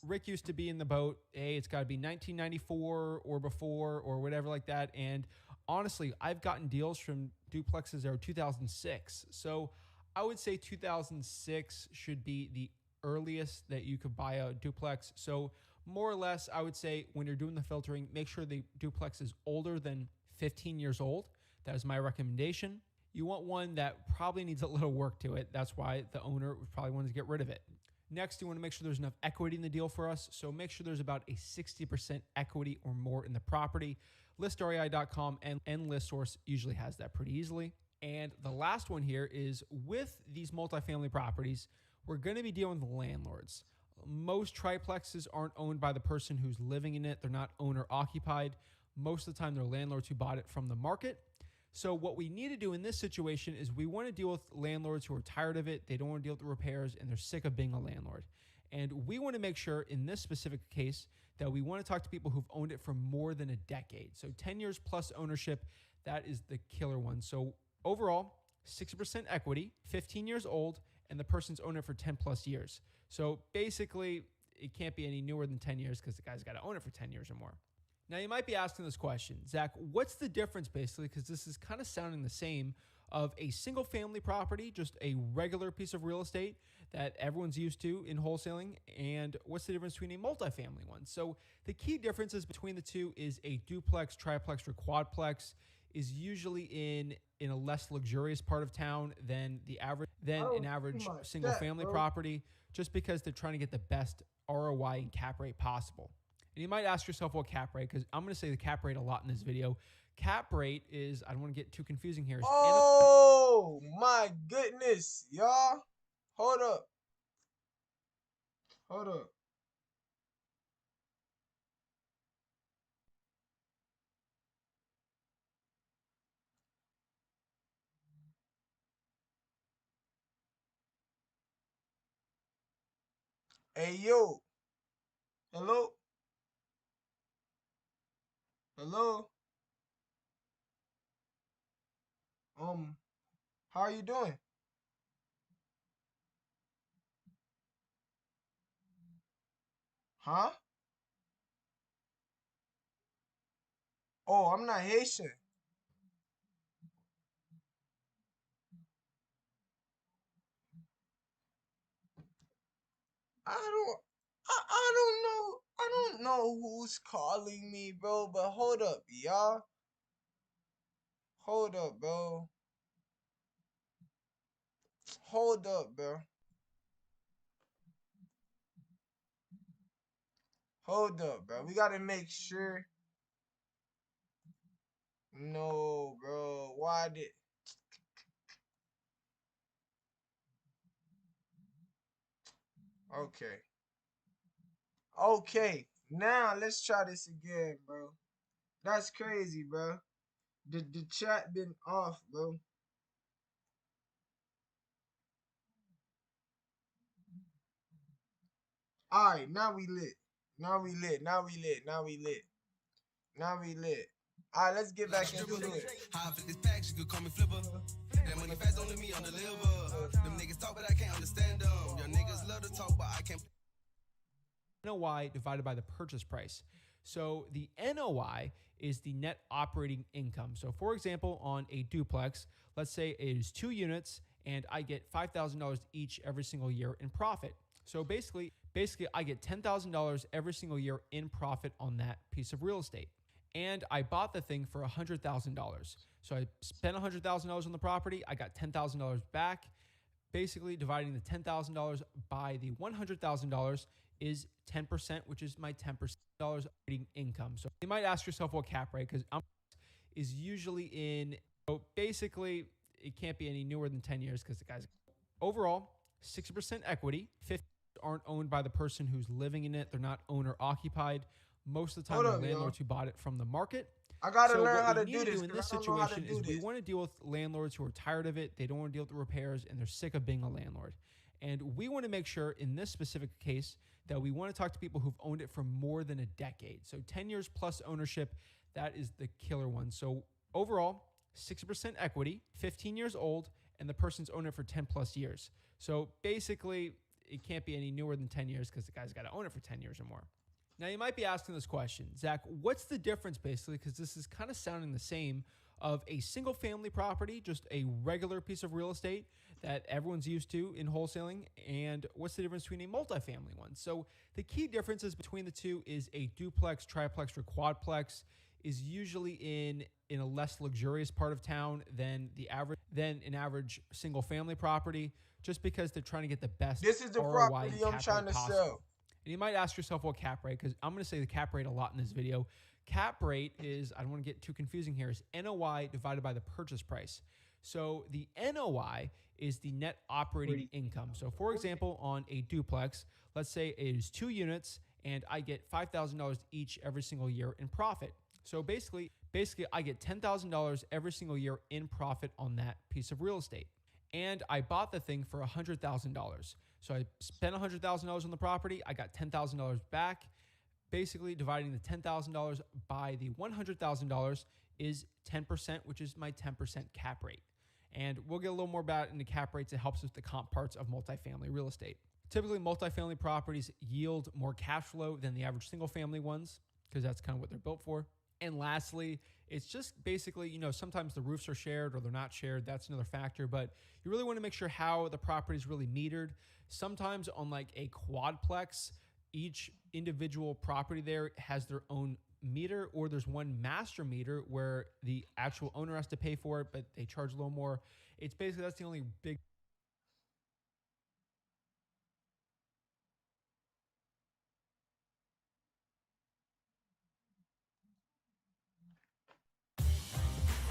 Rick used to be in the boat. Hey, it's got to be 1994 or before or whatever like that. And honestly, I've gotten deals from duplexes that are 2006. So I would say 2006 should be the earliest that you could buy a duplex. So more or less, I would say when you're doing the filtering, make sure the duplex is older than 15 years old. That is my recommendation. You want one that probably needs a little work to it. That's why the owner probably wanted to get rid of it. Next, you want to make sure there's enough equity in the deal for us. So make sure there's about a 60% equity or more in the property. ListREI.com and ListSource usually has that pretty easily. And the last one here is with these multifamily properties, we're going to be dealing with landlords. Most triplexes aren't owned by the person who's living in it. They're not owner occupied. Most of the time, they're landlords who bought it from the market. So what we need to do in this situation is we want to deal with landlords who are tired of it. They don't want to deal with the repairs and they're sick of being a landlord. And we want to make sure in this specific case that we want to talk to people who've owned it for more than a decade. So 10 years plus ownership, that is the killer one. So overall, 60% equity, 15 years old, and the person's owned it for 10 plus years. So basically, it can't be any newer than 10 years because the guy's got to own it for 10 years or more. Now, you might be asking this question, Zach, what's the difference basically? Because this is kind of sounding the same of a single family property, just a regular piece of real estate that everyone's used to in wholesaling. And what's the difference between a multifamily one? So the key differences between the two is a duplex, triplex, or quadplex is usually in a less luxurious part of town than an average single family property, just because they're trying to get the best ROI and cap rate possible. And you might ask yourself what cap rate, because I'm going to say the cap rate a lot in this video. Cap rate is, I don't want to get too confusing here. Oh my goodness, y'all. Hold up. Hey, yo. Hello? How are you doing? Huh? Oh, I'm not Haitian. I don't know. I don't know who's calling me, bro, but hold up, y'all. Hold up, bro. Hold up, bro. Hold up, bro. We gotta make sure. No, bro. Why did... Okay. Okay. Now let's try this again, bro. That's crazy, bro. The chat been off, bro. All right, now we lit. Now we lit. All right, let's get back into it. How I fit this pack, you could call me Flipper. That money fast, only me on the liver. Them niggas talk, but I can't understand them. Your niggas love to talk, but I can't. NOI divided by the purchase price. So the NOI is the net operating income. So for example, on a duplex, let's say it is 2 units and I get $5,000 each every single year in profit. So basically I get $10,000 every single year in profit on that piece of real estate. And I bought the thing for $100,000. So I spent $100,000 on the property. I got $10,000 back. Basically dividing the $10,000 by the $100,000 is 10%, which is my 10% operating income. So you might ask yourself what cap rate, because is usually in, so basically it can't be any newer than 10 years because the guys, overall, 60% equity, 50% aren't owned by the person who's living in it. They're not owner occupied. Most of the time, the landlords who bought it from the market. I gotta learn how to do this. In this situation is we want to deal with landlords who are tired of it. They don't want to deal with the repairs and they're sick of being a landlord. And we want to make sure in this specific case that we want to talk to people who've owned it for more than a decade. So 10 years plus ownership, that is the killer one. So overall, 60% equity, 15 years old, and the person's owned it for 10 plus years. So basically, it can't be any newer than 10 years because the guy's got to own it for 10 years or more. Now, you might be asking this question, Zach, what's the difference basically? Because this is kind of sounding the same of a single family property, just a regular piece of real estate that everyone's used to in wholesaling. And what's the difference between a multifamily one? So the key differences between the two is a duplex, triplex, or quadplex is usually in a less luxurious part of town than an average single family property, just because they're trying to get the best. This is the ROI property I'm trying to sell. And you might ask yourself what cap rate, because I'm going to say the cap rate a lot in this video. Cap rate is, I don't want to get too confusing here, is NOI divided by the purchase price. So the NOI is the net operating income. So for example, on a duplex, let's say it is 2 units and I get $5,000 each every single year in profit. So basically I get $10,000 every single year in profit on that piece of real estate. And I bought the thing for $100,000. So I spent $100,000 on the property. I got $10,000 back. Basically dividing the $10,000 by the $100,000 is 10%, which is my 10% cap rate. And we'll get a little more about it in the cap rates. It helps with the comp parts of multifamily real estate. Typically, multifamily properties yield more cash flow than the average single family ones, because that's kind of what they're built for. And lastly, it's just basically, sometimes the roofs are shared or they're not shared. That's another factor, but you really want to make sure how the property is really metered. Sometimes on like a quadplex, each individual property there has their own meter, or there's one master meter where the actual owner has to pay for it, but they charge a little more. It's basically, that's the only big.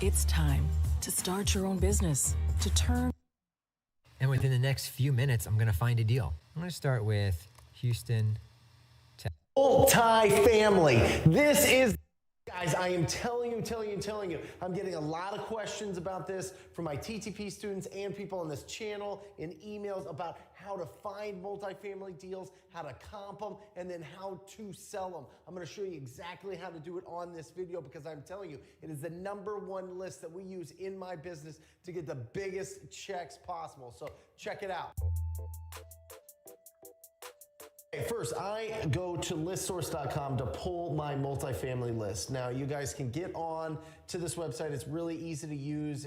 It's time to start your own business, to turn. And within the next few minutes, I'm going to find a deal. I'm going to start with Houston. Multifamily. This is, guys, I am telling you, I'm getting a lot of questions about this from my TTP students and people on this channel in emails about how to find multifamily deals, how to comp them, and then how to sell them. I'm going to show you exactly how to do it on this video, because I'm telling you, it is the #1 list that we use in my business to get the biggest checks possible. So check it out. First, I go to listsource.com to pull my multifamily list. Now, you guys can get on to this website. It's really easy to use.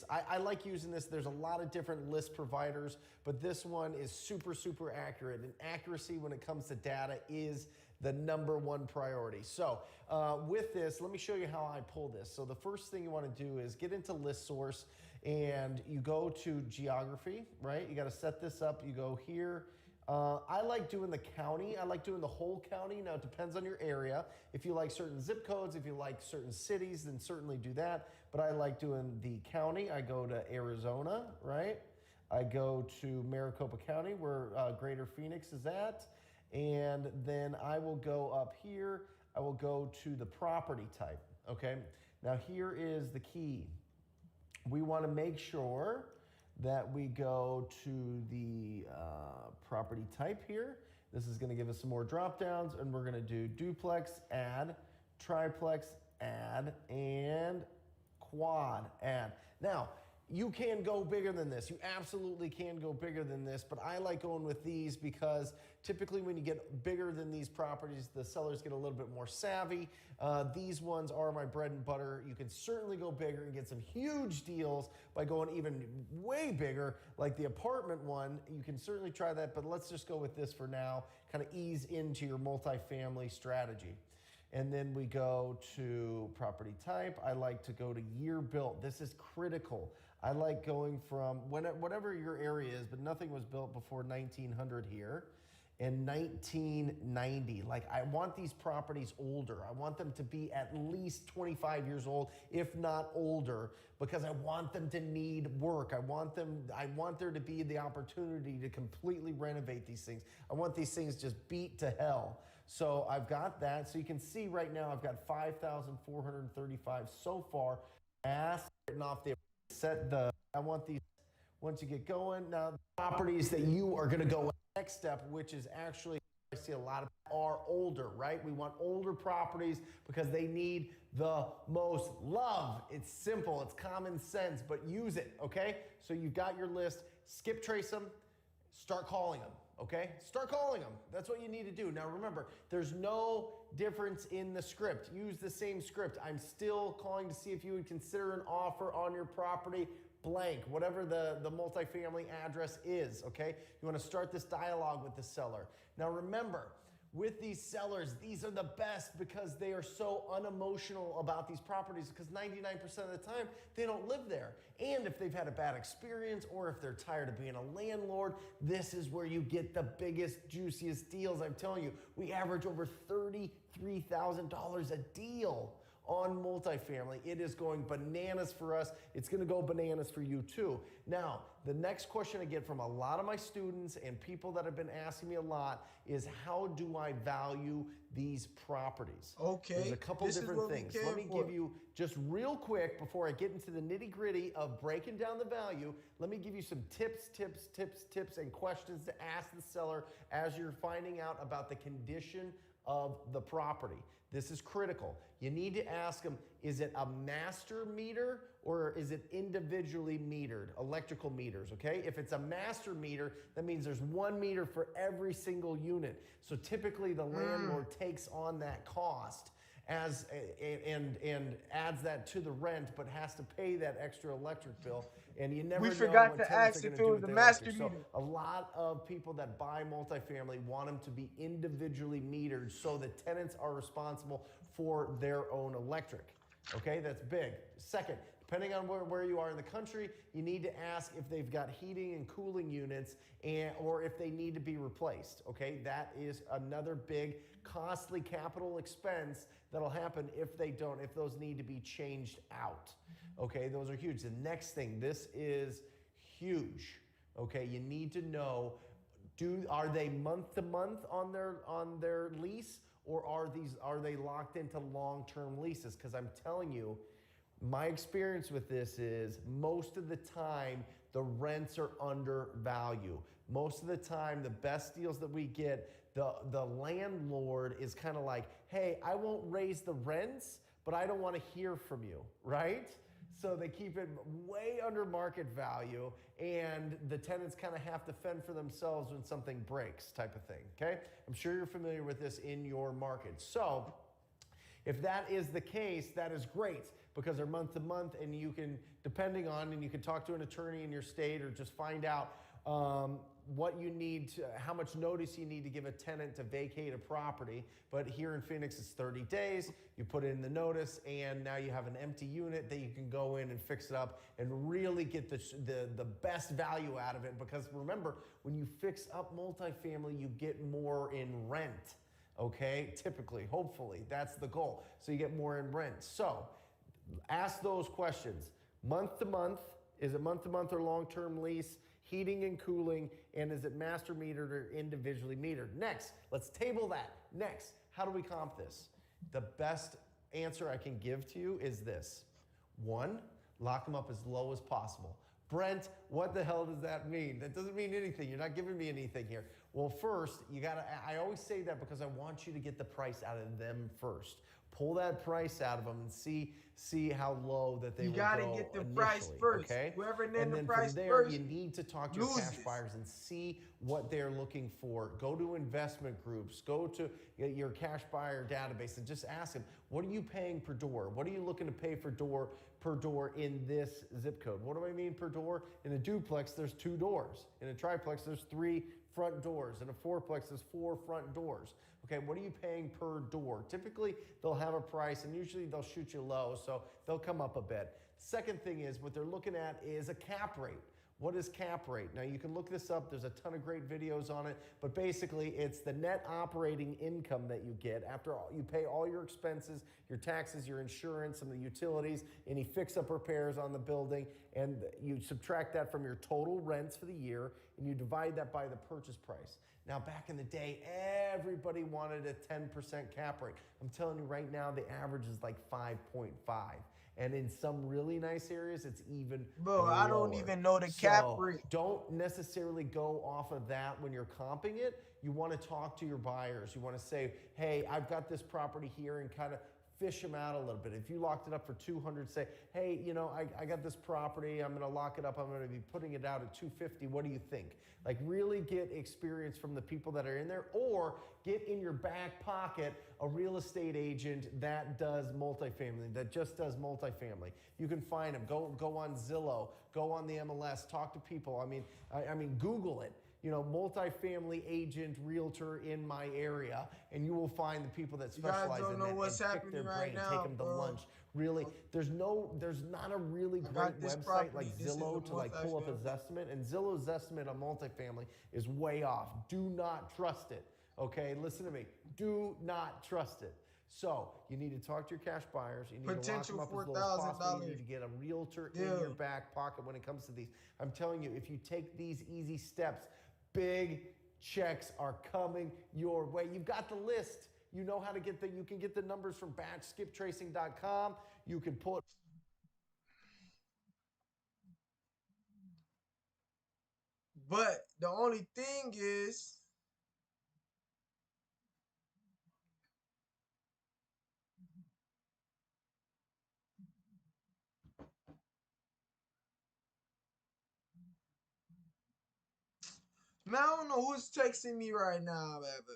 I like using this. There's a lot of different list providers, but this one is super, super accurate. And accuracy when it comes to data is the #1 priority. So with this, let me show you how I pull this. So the first thing you want to do is get into ListSource, and you go to geography, right? You got to set this up. You go here. I like doing the county. I like doing the whole county. Now, it depends on your area. If you like certain zip codes, if you like certain cities, then certainly do that. But I like doing the county. I go to Arizona, right? I go to Maricopa County, where Greater Phoenix is at. And then I will go up here. I will go to the property type, okay? Now, here is the key. We want to make sure that we go to the property type here, This is going to give us some more drop downs, and we're going to do duplex, add, triplex, add, and quad, add. Now, you can go bigger than this. You absolutely can go bigger than this, but I like going with these because typically when you get bigger than these properties, the sellers get a little bit more savvy. These ones are my bread and butter. You can certainly go bigger and get some huge deals by going even way bigger, like the apartment one. You can certainly try that, but let's just go with this for now, kind of ease into your multifamily strategy. And then we go to property type. I like to go to year built. This is critical. I like going from whatever your area is, but nothing was built before 1900 here. In 1990, like I want these properties older. I want them to be at least 25 years old, if not older, because I want them to need work. I want there to be the opportunity to completely renovate these things. I want these things just beat to hell. So I've got that. So you can see right now I've got 5,435 so far. Written off there. I want these, once you get going, now the properties that you are going to go next step, which is actually, I see a lot of are older, right? We want older properties because they need the most love. It's simple, it's common sense, but use it, okay? So you've got your list, skip trace them, start calling them. Okay, start calling them. That's what you need to do. Now remember, there's no difference in the script. Use the same script. I'm still calling to see if you would consider an offer on your property blank, whatever the multifamily address is, okay? You want to start this dialogue with the seller. Now remember, with these sellers, these are the best because they are so unemotional about these properties because 99% of the time, they don't live there. And if they've had a bad experience or if they're tired of being a landlord, this is where you get the biggest, juiciest deals. I'm telling you, we average over $33,000 a deal on multifamily. It is going bananas for us. It's going to go bananas for you too. Now, the next question I get from a lot of my students and people that have been asking me a lot is how do I value these properties? Okay. There's a couple different things. Let me give you just real quick before I get into the nitty gritty of breaking down the value. Let me give you some tips and questions to ask the seller as you're finding out about the condition of the property. This is critical. You need to ask them, is it a master meter or is it individually metered, electrical meters, okay? If it's a master meter, that means there's 1 meter for every single unit. So typically the landlord takes on that cost as and adds that to the rent, but has to pay that extra electric bill. And you never know forgot what to ask if it was a master meter. So a lot of people that buy multifamily want them to be individually metered so the tenants are responsible for their own electric. Okay, that's big. Second, depending on where you are in the country, you need to ask if they've got heating and cooling units or if they need to be replaced. Okay, that is another big costly capital expense that'll happen if they don't, if those need to be changed out. Okay, those are huge. The next thing, this is huge. Okay, you need to know, are they month to month on their lease, or are they locked into long-term leases? Because I'm telling you, my experience with this is most of the time the rents are undervalued. Most of the time, the best deals that we get, the landlord is kind of like, hey, I won't raise the rents, but I don't want to hear from you, right? So they keep it way under market value, and the tenants kind of have to fend for themselves when something breaks, type of thing, okay? I'm sure you're familiar with this in your market. So if that is the case, that is great because they're month to month, and you can, depending on, and you can talk to an attorney in your state or just find out what you need to, how much notice you need to give a tenant to vacate a property. But here in Phoenix, it's 30 days. You put in the notice, and now you have an empty unit that you can go in and fix it up and really get the best value out of it. Because remember, when you fix up multifamily, you get more in rent. Okay, typically, hopefully, that's the goal. So you get more in rent. So ask those questions. Month to month, is it month to month or long-term lease? Heating and cooling, and is it master metered or individually metered? Next, let's table that. Next, how do we comp this? The best answer I can give to you is this. 1, lock them up as low as possible. Brent, what the hell does that mean? That doesn't mean anything. You're not giving me anything here. Well, first, I always say that because I want you to get the price out of them first. Pull that price out of them and see how low that they will go. You gotta get the price first. Okay? Whoever and then then price from there, first, you need to talk to your cash buyers and see what they're looking for. Go to investment groups. Go to your cash buyer database and just ask them, what are you paying per door? What are you looking to pay per door in this zip code? What do I mean per door? In a duplex, there's 2 doors. In a triplex, there's 3 front doors. In a fourplex, there's 4 front doors. Okay, what are you paying per door? Typically, they'll have a price, and usually they'll shoot you low, so they'll come up a bit. Second thing is, what they're looking at is a cap rate. What is cap rate? Now, you can look this up. There's a ton of great videos on it, but basically, it's the net operating income that you get after you pay all your expenses, your taxes, your insurance, some of the utilities, any fix-up repairs on the building, and you subtract that from your total rents for the year, and you divide that by the purchase price. Now, back in the day, everybody wanted a 10% cap rate. I'm telling you right now, the average is like 5.5. And in some really nice areas, it's even lower. I don't even know the cap rate. Don't necessarily go off of that when you're comping it. You want to talk to your buyers. You want to say, hey, I've got this property here, and kind of fish them out a little bit. If you locked it up for 200, say, hey, you know, I got this property. I'm going to lock it up. I'm going to be putting it out at 250. What do you think? Like, really get experience from the people that are in there, or get in your back pocket a real estate agent that does multifamily, that just does multifamily. You can find them. Go on Zillow. Go on the MLS. Talk to people. I mean, Google it. You know, multifamily agent, realtor in my area, and you will find the people that specialize in that and pick their brain, take them to lunch. Really, there's not a really great website like Zillow to like pull up his estimate, and Zillow's estimate on multifamily is way off. Do not trust it. Okay, listen to me. Do not trust it. So you need to talk to your cash buyers. You need to lock them up as low as possible. You need to get a realtor in your back pocket when it comes to these. I'm telling you, if you take these easy steps, big checks are coming your way. You've got the list. You know how to get you can get the numbers from batchskiptracing.com. You can put. But the only thing is, man, I don't know who's texting me right now, man, but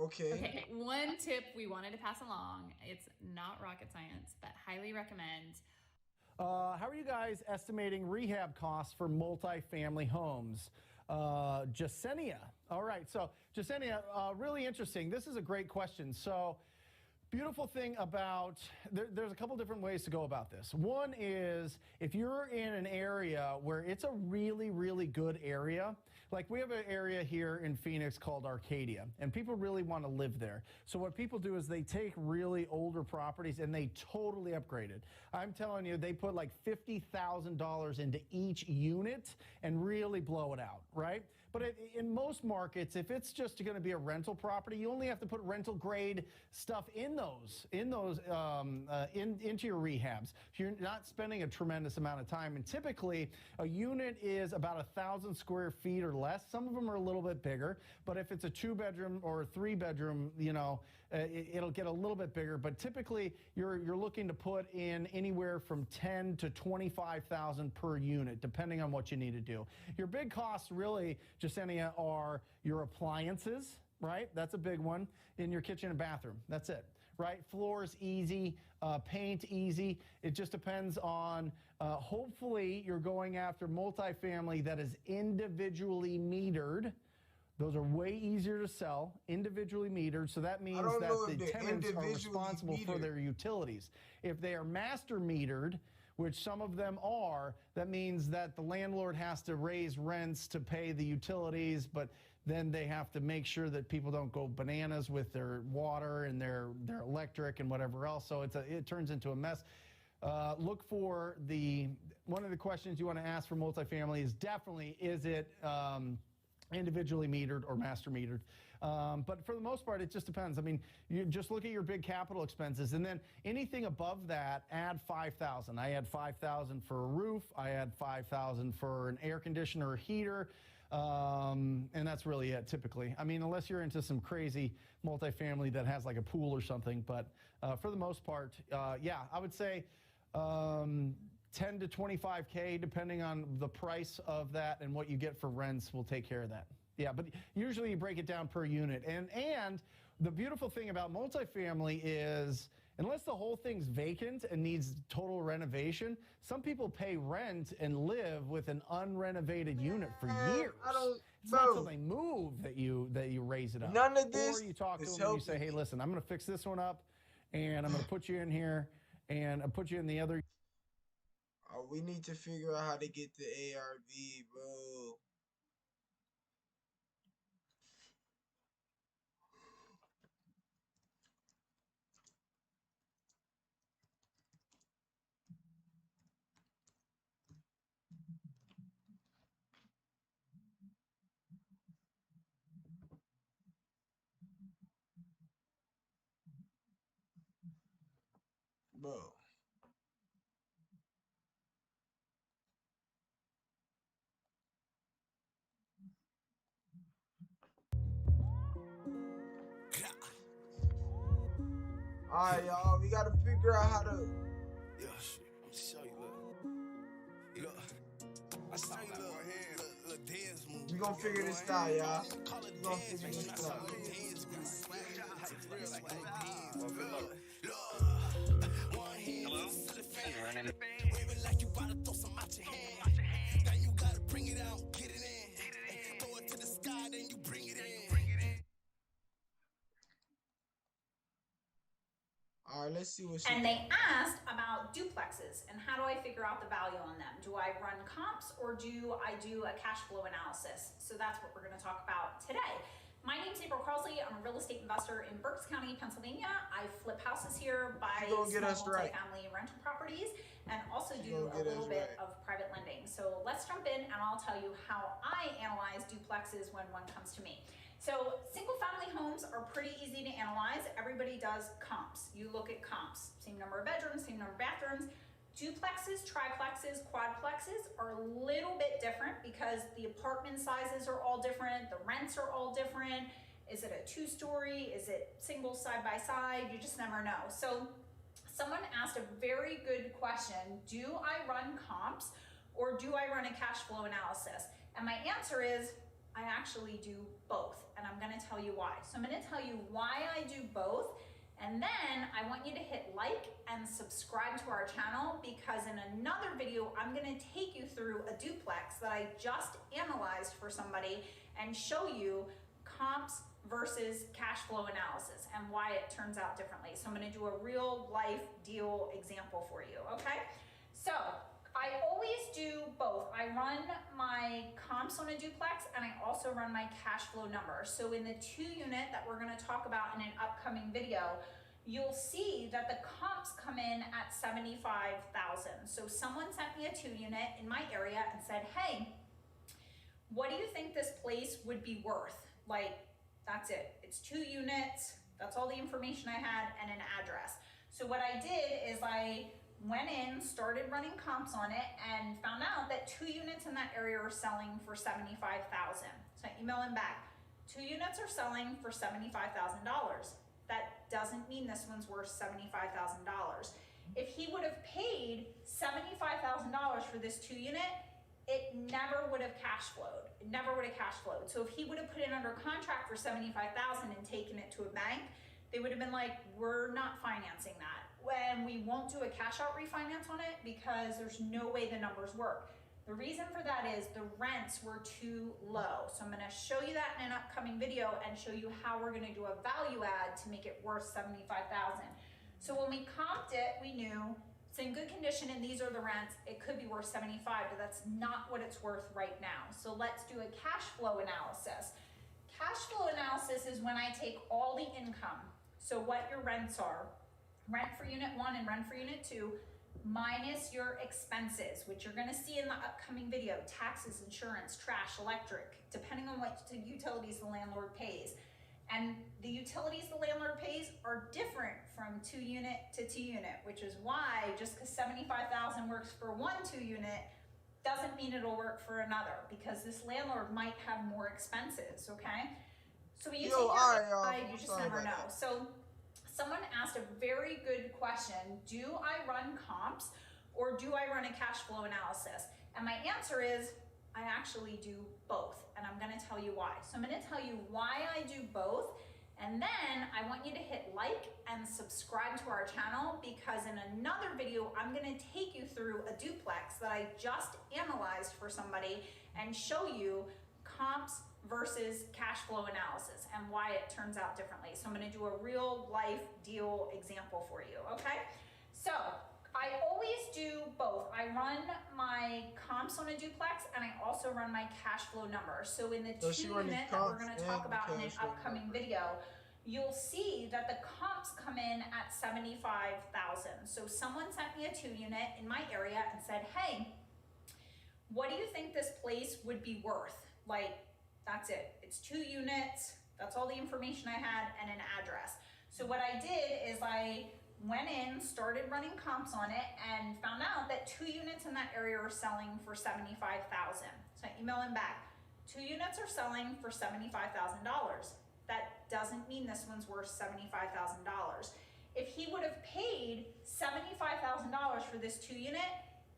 Okay, one tip we wanted to pass along. It's not rocket science, but highly recommend. How are you guys estimating rehab costs for multifamily homes? Jasenia. All right, so Jasenia, really interesting. This is a great question. So, beautiful thing about, there's a couple different ways to go about this. One is, if you're in an area where it's a really, really good area, like we have an area here in Phoenix called Arcadia, and people really want to live there. So what people do is they take really older properties and they totally upgrade it. I'm telling you, they put like $50,000 into each unit and really blow it out, right? But in most markets, if it's just going to be a rental property, you only have to put rental grade stuff into your rehabs. You're not spending a tremendous amount of time. And typically, a unit is about 1,000 square feet or less. Some of them are a little bit bigger. But if it's a 2-bedroom or a 3-bedroom, you know, it'll get a little bit bigger. But typically, you're looking to put in anywhere from $10,000 to $25,000 per unit, depending on what you need to do. Your big costs really, Jasenia, are your appliances, right? That's a big one. In your kitchen and bathroom. That's it, right? Floors easy, paint easy. It just depends on, hopefully you're going after multifamily that is individually metered Those are way easier to sell, individually metered. So that means that the tenants are responsible for their utilities. If they are master metered, which some of them are, that means that the landlord has to raise rents to pay the utilities, but then they have to make sure that people don't go bananas with their water and their electric and whatever else. So it turns into a mess. Look for one of the questions you want to ask for multifamily is definitely, is it individually metered or master metered? But for the most part, it just depends. I mean, you just look at your big capital expenses, and then anything above that, add $5,000. I add $5,000 for a roof. I add $5,000 for an air conditioner or heater. And that's really it, typically. I mean, unless you're into some crazy multifamily that has like a pool or something. But for the most part, yeah, I would say 10 to 25K, depending on the price of that and what you get for rents, will take care of that. Yeah, but usually you break it down per unit. And the beautiful thing about multifamily is, unless the whole thing's vacant and needs total renovation, some people pay rent and live with an unrenovated unit for years. It's not until they move that you raise it up. None of this. Or you talk to them and you say, hey, listen, I'm going to fix this one up, and I'm going to put you in here, and I'll put you in the other. Oh, we need to figure out how to get the ARV, bro. Bro. Alright, y'all, we gotta figure out how to. Yeah, shit. I'm show you, look. I saw you little dance move. We gonna figure this out, y'all. We gonna figure this out. Waving like you about to throw some out your hand. Then you gotta bring it out, get it in. Throw it to the sky, then you bring it in. Alright, let's see what she. And they asked about duplexes and how do I figure out the value on them? Do I run comps or do I do a cash flow analysis? So that's what we're going to talk about today. My name's April Carlsley. I'm a real estate investor in Berks County, Pennsylvania. I flip houses here, buy small multifamily rental properties, and also do a little bit of private lending. So let's jump in and I'll tell you how I analyze duplexes when one comes to me. So single family homes are pretty easy to analyze. Everybody does comps. You look at comps, same number of bedrooms, same number of bathrooms. Duplexes, triplexes, quadplexes are a little bit different because the apartment sizes are all different, the rents are all different. Is it a two-story? Is it single side by side? You just never know. So someone asked a very good question. Do I run comps or do I run a cash flow analysis? And my answer is, I actually do both, and I'm gonna tell you why. So I'm gonna tell you why I do both, and then I want you to hit like and subscribe to our channel, because in another video, I'm gonna take you through a duplex that I just analyzed for somebody and show you comps versus cash flow analysis and why it turns out differently. So I'm gonna do a real life deal example for you, okay? So I always do both. I run my comps on a duplex and I also run my cash flow number. So in the 2-unit that we're gonna talk about in an upcoming video, you'll see that the comps come in at $75,000. So someone sent me a 2-unit in my area and said, hey, what do you think this place would be worth? Like, that's it. It's 2 units. That's all the information I had and an address. So what I did is I went in, started running comps on it, and found out that 2 units in that area are selling for $75,000. So I emailed him back. 2 units are selling for $75,000. That doesn't mean this one's worth $75,000. If he would have paid $75,000 for this 2-unit, it never would have cash flowed. It never would have cash flowed. So if he would have put it under contract for $75,000 and taken it to a bank, they would have been like, we're not financing that. When we won't do a cash out refinance on it because there's no way the numbers work. The reason for that is the rents were too low. So I'm gonna show you that in an upcoming video and show you how we're gonna do a value add to make it worth $75,000. So when we comped it, we knew it's in good condition and these are the rents. It could be worth 75, but that's not what it's worth right now. So let's do a cash flow analysis. Cash flow analysis is when I take all the income, so what your rents are, rent for unit 1 and rent for unit 2, minus your expenses, which you're gonna see in the upcoming video, taxes, insurance, trash, electric, depending on what utilities the landlord pays. And the utilities the landlord pays are different from 2 unit to 2 unit, which is why just because 75,000 works for 1 2 unit doesn't mean it'll work for another, because this landlord might have more expenses, okay? So when you take your side, you just never know. So someone asked a very good question, do I run comps or do I run a cash flow analysis? And my answer is, I actually do both, and I'm gonna tell you why. So I'm gonna tell you why I do both, and then I want you to hit like and subscribe to our channel, because in another video, I'm gonna take you through a duplex that I just analyzed for somebody and show you comps versus cash flow analysis and why it turns out differently. So I'm gonna do a real life deal example for you, okay? So I always do both. I run my comps on a duplex and I also run my cash flow numbers. So in the 2 unit that we're gonna talk about in an upcoming video, you'll see that the comps come in at 75,000. So someone sent me a 2 unit in my area and said, hey, what do you think this place would be worth? Like, that's it. It's 2 units. That's all the information I had and an address. So what I did is I went in, started running comps on it, and found out that 2 units in that area are selling for $75,000. So I emailed him back. 2 units are selling for $75,000. That doesn't mean this one's worth $75,000. If he would have paid $75,000 for this 2 unit,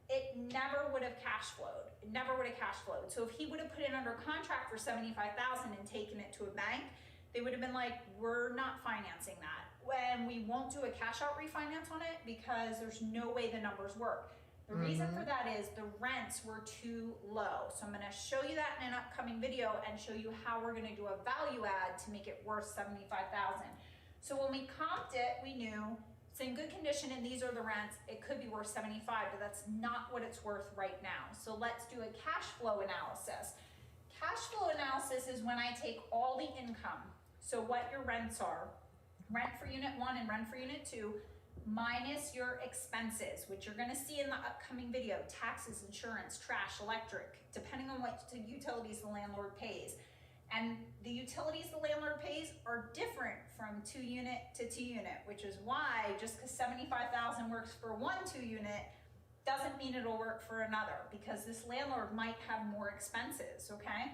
it never would have cash flowed. It never would have cash flowed. So if he would have put it under contract for $75,000 and taken it to a bank, they would have been like, we're not financing that. When we won't do a cash out refinance on it because there's no way the numbers work. The reason for that is the rents were too low. So I'm gonna show you that in an upcoming video and show you how we're gonna do a value add to make it worth $75,000. So when we comped it, we knew it's in good condition and these are the rents. It could be worth 75, but that's not what it's worth right now. So let's do a cash flow analysis. Cash flow analysis is when I take all the income, so what your rents are, rent for unit 1 and rent for unit 2, minus your expenses, which you're gonna see in the upcoming video, taxes, insurance, trash, electric, depending on what utilities the landlord pays. And the utilities the landlord pays are different from 2 unit to 2 unit, which is why just because 75,000 works for 1 2 unit doesn't mean it'll work for another, because this landlord might have more expenses, okay?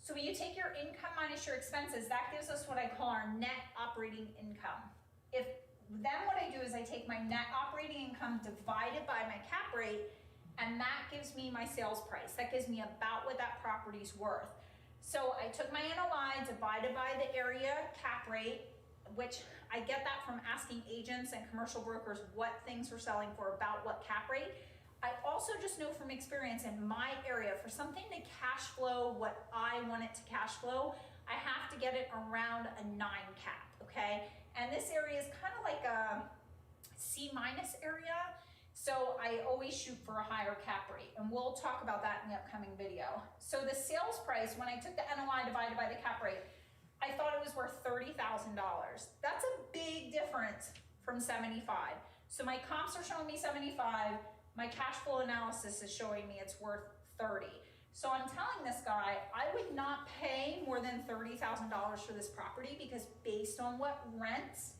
So when you take your income minus your expenses, that gives us what I call our net operating income. Then what I do is I take my net operating income divided by my cap rate, and that gives me my sales price. That gives me about what that property's worth. So I took my NOI divided by the area cap rate, which I get that from asking agents and commercial brokers what things are selling for about what cap rate. I also just know from experience in my area, for something to cash flow what I want it to cash flow, I have to get it around a 9 cap, okay? And this area is kind of like a C- area. So I always shoot for a higher cap rate, and we'll talk about that in the upcoming video. So the sales price, when I took the NOI divided by the cap rate, I thought it was worth $30,000. That's a big difference from 75. So my comps are showing me 75, my cash flow analysis is showing me it's worth 30. So I'm telling this guy, I would not pay more than $30,000 for this property, because based on what rents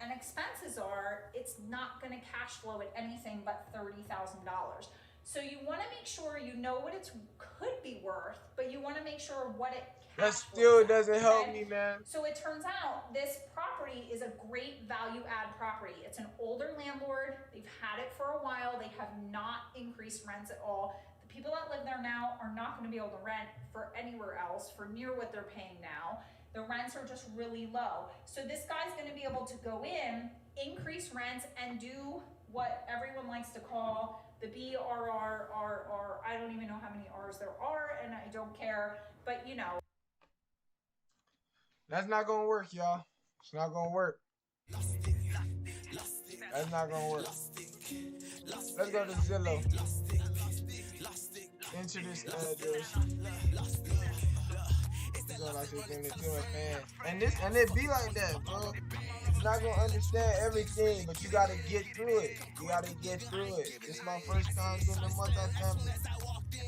and expenses are, it's not gonna cash flow at anything but $30,000. So you wanna make sure you know what it could be worth, but you wanna make sure what it that still doesn't help me, man. So it turns out this property is a great value add property. It's an older landlord. They've had it for a while. They have not increased rents at all. The people that live there now are not going to be able to rent for anywhere else for near what they're paying now. The rents are just really low. So this guy's going to be able to go in, increase rents, and do what everyone likes to call the BRRRR. I don't even know how many R's there are, and I don't care. But you know, that's not gonna work, y'all. It's not gonna work. That's not gonna work. Let's go to Zillow. Enter this address. And it be like that, bro. You're not gonna understand everything, but you gotta get through it. You gotta get through it. It's my first time doing the multifamily.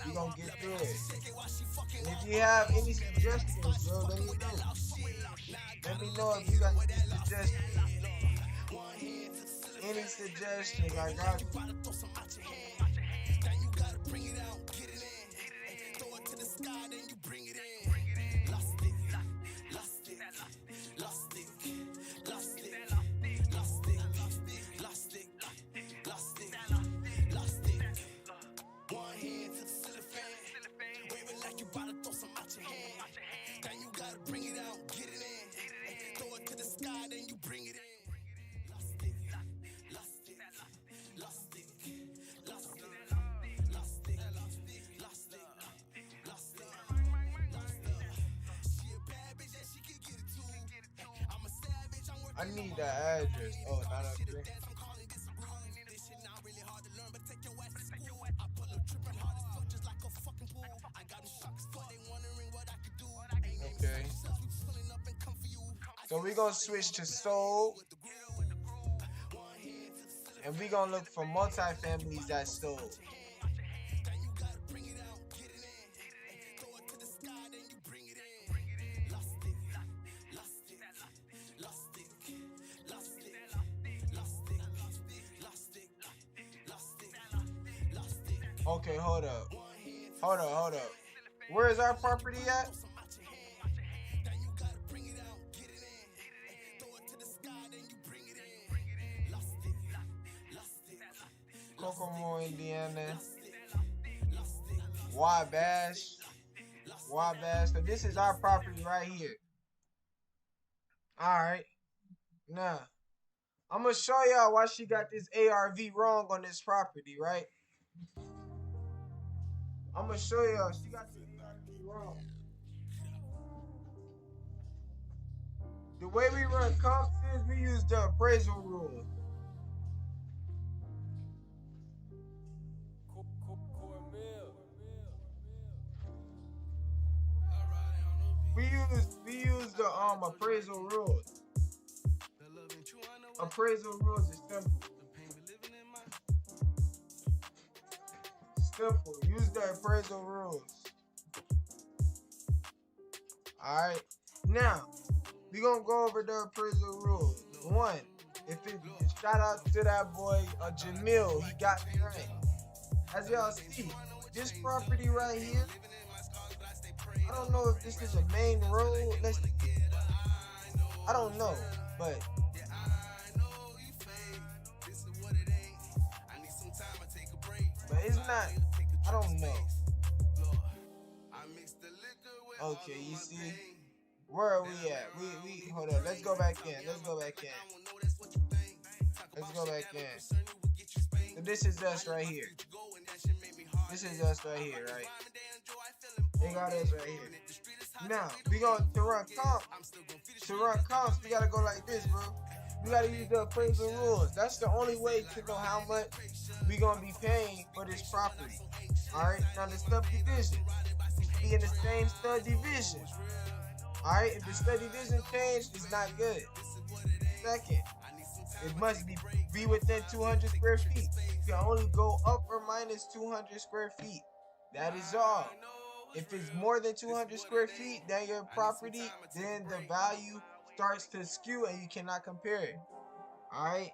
You gonna get through it. And if you have any suggestions, bro, let me know. Let me know if you got any suggestions. Any suggestions, I got you. I need that address. Oh, not up there. Okay. So we're gonna switch to sold. And we're gonna look for multifamilies that sold. Okay, hold up. Where is our property at? Kokomo, Indiana. Wabash. So this is our property right here. Alright. Now, I'm gonna show y'all why she got this ARV wrong on this property, right? I'm gonna show y'all she got the ARV wrong. The way we run comps is we use the appraisal rule. We use the appraisal rules. Appraisal rules is simple. Simple. Use the appraisal rules. Alright. Now, we're gonna go over the appraisal rules. One, shout out to that boy Jamil, he got me right. As y'all see, this property right here, I don't know if this is a main road. I don't know, but it's not. I don't know. Okay, you see, where are we at? We hold on. Let's go back in. So this is us right here. Right? They got us right here. Now, we going to run comps. To run comps, we gotta go like this, bro. We gotta use the appraisal rules. That's the only way to know how much we gonna be paying for this property. Alright, now the subdivision. Be in the same subdivision. Alright, if the subdivision change, it's not good. Second, it must be within 200 square feet. You can only go up or minus 200 square feet. That is all. If it's more than 200 square feet, then your property, then the value starts to skew and you cannot compare it. Alright?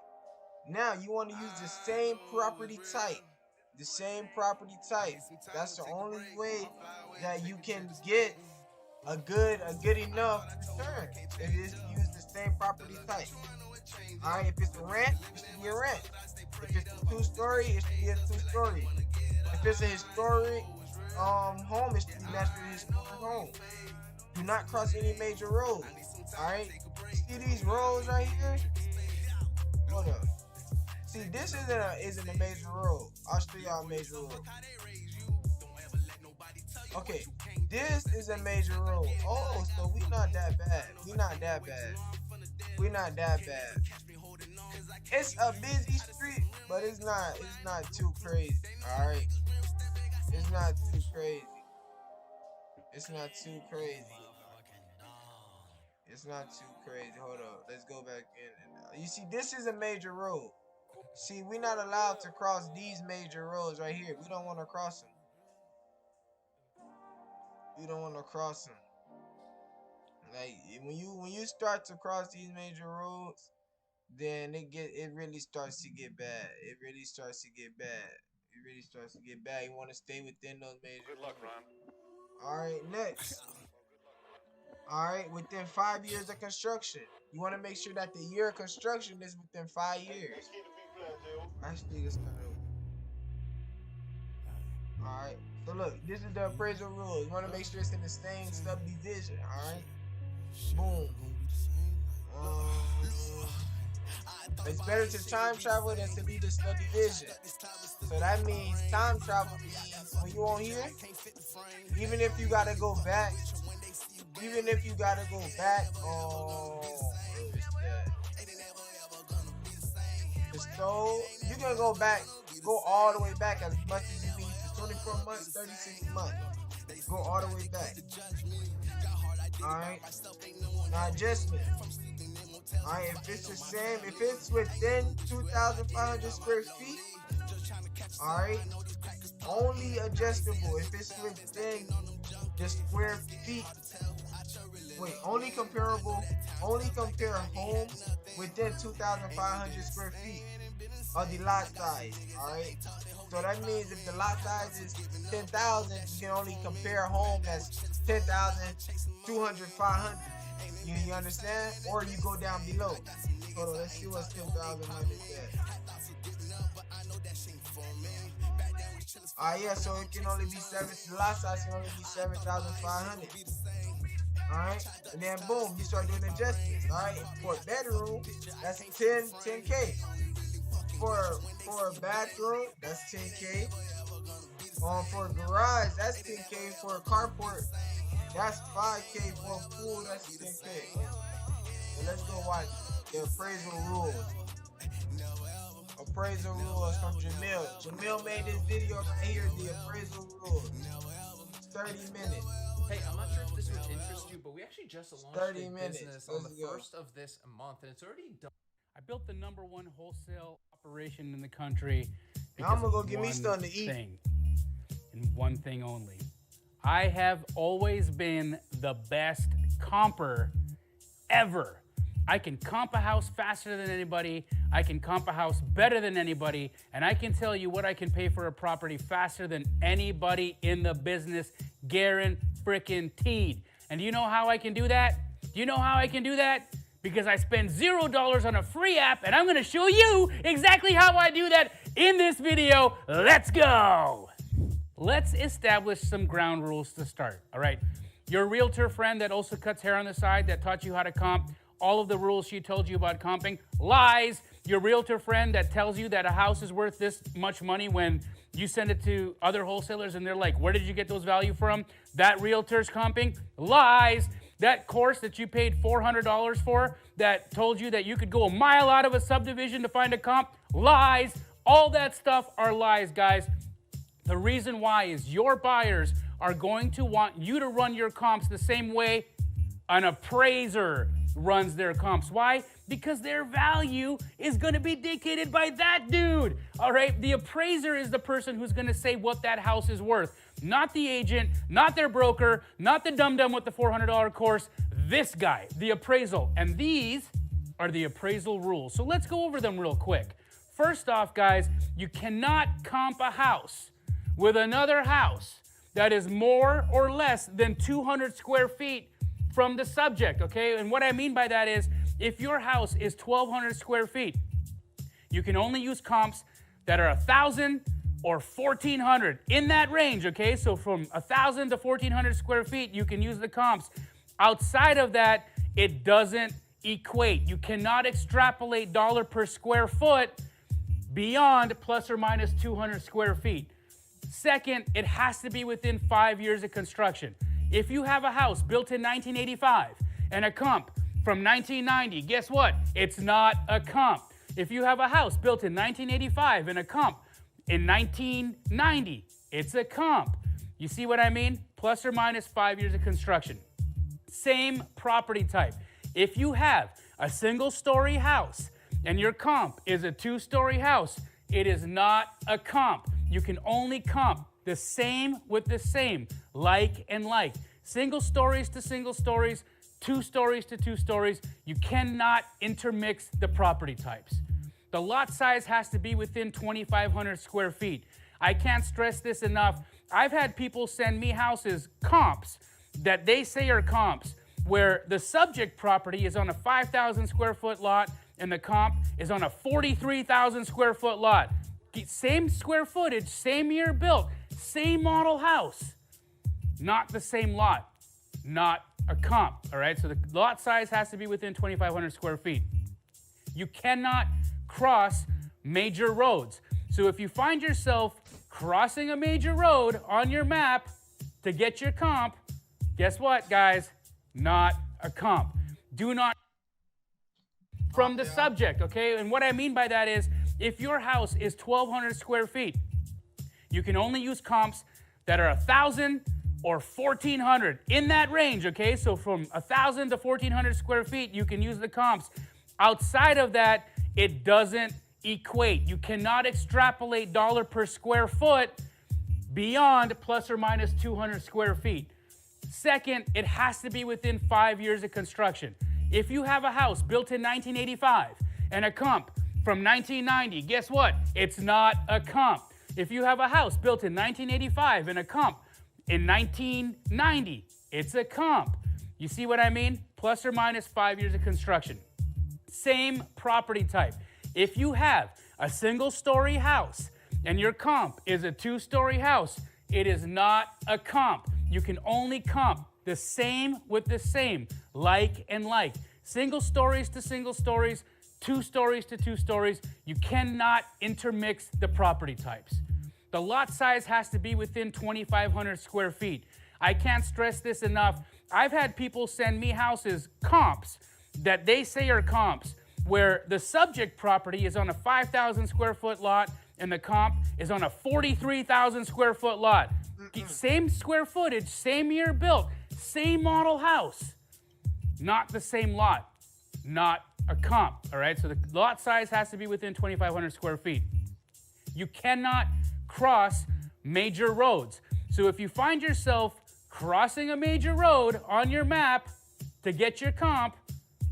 Now you want to use the same property type. That's the only way that you can get a good enough return. If you use the same property type. Alright, if it's a rent, it should be a rent. If it's a 2-story, it should be a 2-story. If it's a historic home, it should be naturally historic home. Do not cross any major roads. Alright? See these roads right here? Hold up. See, this isn't a major rule. I'll show y'all a major rule. Okay, this is a major rule. Oh, so we not that bad. We not that bad. It's a busy street, but it's not too crazy. All right, it's not too crazy. It's not too crazy. Hold up, let's go back in. You see, this is a major road. See, we're not allowed to cross these major roads right here. We don't want to cross them. Like when you start to cross these major roads, then it really starts to get bad. You want to stay within those major. Good luck, Ron. All right, next. All right, within 5 years of construction, you want to make sure that the year of construction is within 5 years. Actually, it's not. All right. So look, this is the appraisal rules. You want to make sure it's in the same subdivision. All right. Boom. It's better to time travel than to be the subdivision. So that means time travel means when you on here, even if you gotta go back. So you can go all the way back as much as you need to. 24 months, 36 months. Go all the way back. Alright. Now adjustment. Alright, if it's the same, if it's within 2,500 square feet, alright, only adjustable. If it's within the square feet, only compare homes within 2,500 square feet of the lot size, alright? So that means if the lot size is 10,000, you can only compare a home that's 10,200, 500. You understand? Or you go down below. Hold on, let's see what's 10,000 minus that. Yeah, so it can only be the lot size can only be 7,500. Alright, and then boom, you start doing adjustments. Alright, for a bedroom, that's 10K. For a bathroom, that's 10K. For a garage, that's 10K. For a carport, that's 5K. For a pool, that's 10K. So let's go watch the appraisal rules. Appraisal rules from Jamil. Jamil made this video right here, the appraisal rules. 30 minutes. Hey, I'm not sure if this would interest you, but we actually just launched a business on the 1st of this month, and it's already done. I built the #1 wholesale operation in the country. Now I'm gonna go get me something to eat. And one thing only. I have always been the best comper ever. I can comp a house faster than anybody. I can comp a house better than anybody. And I can tell you what I can pay for a property faster than anybody in the business. Guaranteed. And do you know how I can do that? Because I spend $0 on a free app, and I'm gonna show you exactly how I do that in this video. Let's go. Let's establish some ground rules to start, all right? Your realtor friend that also cuts hair on the side that taught you how to comp, all of the rules she told you about comping, lies. Your realtor friend that tells you that a house is worth this much money when you send it to other wholesalers and they're like, where did you get those value from? That realtor's comping, lies. That course that you paid $400 for that told you that you could go a mile out of a subdivision to find a comp, lies. All that stuff are lies, guys. The reason why is your buyers are going to want you to run your comps the same way an appraiser runs their comps. Why? Because their value is going to be dictated by that dude. All right? The appraiser is the person who's going to say what that house is worth. Not the agent, not their broker, not the dum-dum with the $400 course. This guy, the appraisal. And these are the appraisal rules. So let's go over them real quick. First off, guys, you cannot comp a house with another house that is more or less than 200 square feet from the subject, okay? And what I mean by that is, if your house is 1,200 square feet, you can only use comps that are 1,000 or 1,400, in that range, okay? So from 1,000 to 1,400 square feet, you can use the comps. Outside of that, it doesn't equate. You cannot extrapolate dollar per square foot beyond plus or minus 200 square feet. Second, it has to be within 5 years of construction. If you have a house built in 1985 and a comp from 1990, guess what? It's not a comp. If you have a house built in 1985 and a comp in 1990, it's a comp. You see what I mean? Plus or minus 5 years of construction. Same property type. If you have a single-story house and your comp is a two-story house, it is not a comp. You can only comp the same with the same, like and like. Single stories to single stories, two stories to two stories. You cannot intermix the property types. The lot size has to be within 2,500 square feet. I can't stress this enough. I've had people send me houses, comps, that they say are comps, where the subject property is on a 5,000 square foot lot and the comp is on a 43,000 square foot lot. Same square footage, same year built, same model house. Not the same lot, not a comp, all right? So the lot size has to be within 2,500 square feet. You cannot cross major roads. So if you find yourself crossing a major road on your map to get your comp, guess what, guys? Not a comp. Do not from the subject, okay? And what I mean by that is, if your house is 1,200 square feet, you can only use comps that are 1,000 or 1,400, in that range, okay? So from 1,000 to 1,400 square feet, you can use the comps. Outside of that, it doesn't equate. You cannot extrapolate dollar per square foot beyond plus or minus 200 square feet. Second, it has to be within 5 years of construction. If you have a house built in 1985 and a comp from 1990, guess what? It's not a comp. If you have a house built in 1985 and a comp in 1990, it's a comp. You see what I mean? Plus or minus 5 years of construction. Same property type. If you have a single-story house and your comp is a two-story house, it is not a comp. You can only comp the same with the same, like and like. Single stories to single stories, two stories to two stories. You cannot intermix the property types. The lot size has to be within 2,500 square feet. I can't stress this enough. I've had people send me houses, comps, that they say are comps, where the subject property is on a 5,000 square foot lot and the comp is on a 43,000 square foot lot. Same square footage, same year built, same model house. Not the same lot, not a comp, all right? So the lot size has to be within 2,500 square feet. You cannot cross major roads. So if you find yourself crossing a major road on your map to get your comp,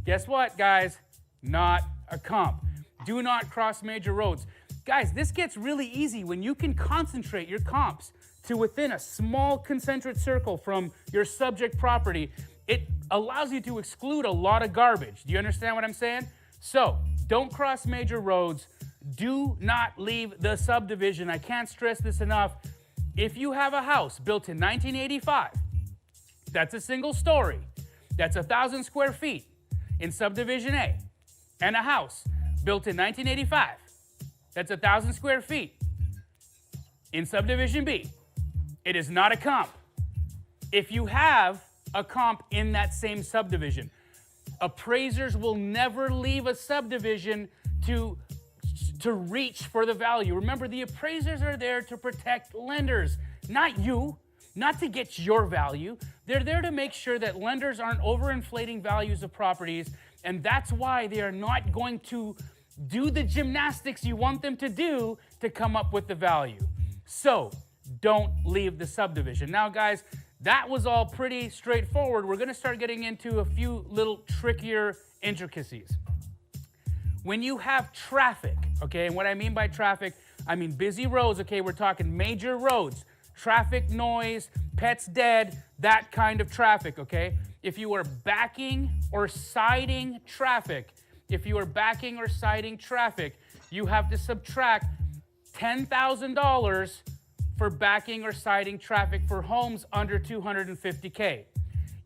guess what, guys? Not a comp. Do not cross major roads. Guys, this gets really easy when you can concentrate your comps to within a small concentric circle from your subject property. It allows you to exclude a lot of garbage. Do you understand what I'm saying? So, don't cross major roads. Do not leave the subdivision. I can't stress this enough. If you have a house built in 1985, that's a single story, that's 1,000 square feet in subdivision A, and a house built in 1985, that's 1,000 square feet in subdivision B, it is not a comp. If you have a comp in that same subdivision, appraisers will never leave a subdivision to reach for the value. Remember, the appraisers are there to protect lenders, not you, not to get your value. They're there to make sure that lenders aren't overinflating values of properties, and that's why they are not going to do the gymnastics you want them to do to come up with the value. So, don't leave the subdivision. Now, guys, that was all pretty straightforward. We're going to start getting into a few little trickier intricacies. When you have traffic, okay, and what I mean by traffic, I mean busy roads, okay, we're talking major roads, traffic noise, pets dead, that kind of traffic, okay? If you are backing or siding traffic, you have to subtract $10,000 for backing or siding traffic for homes under 250K.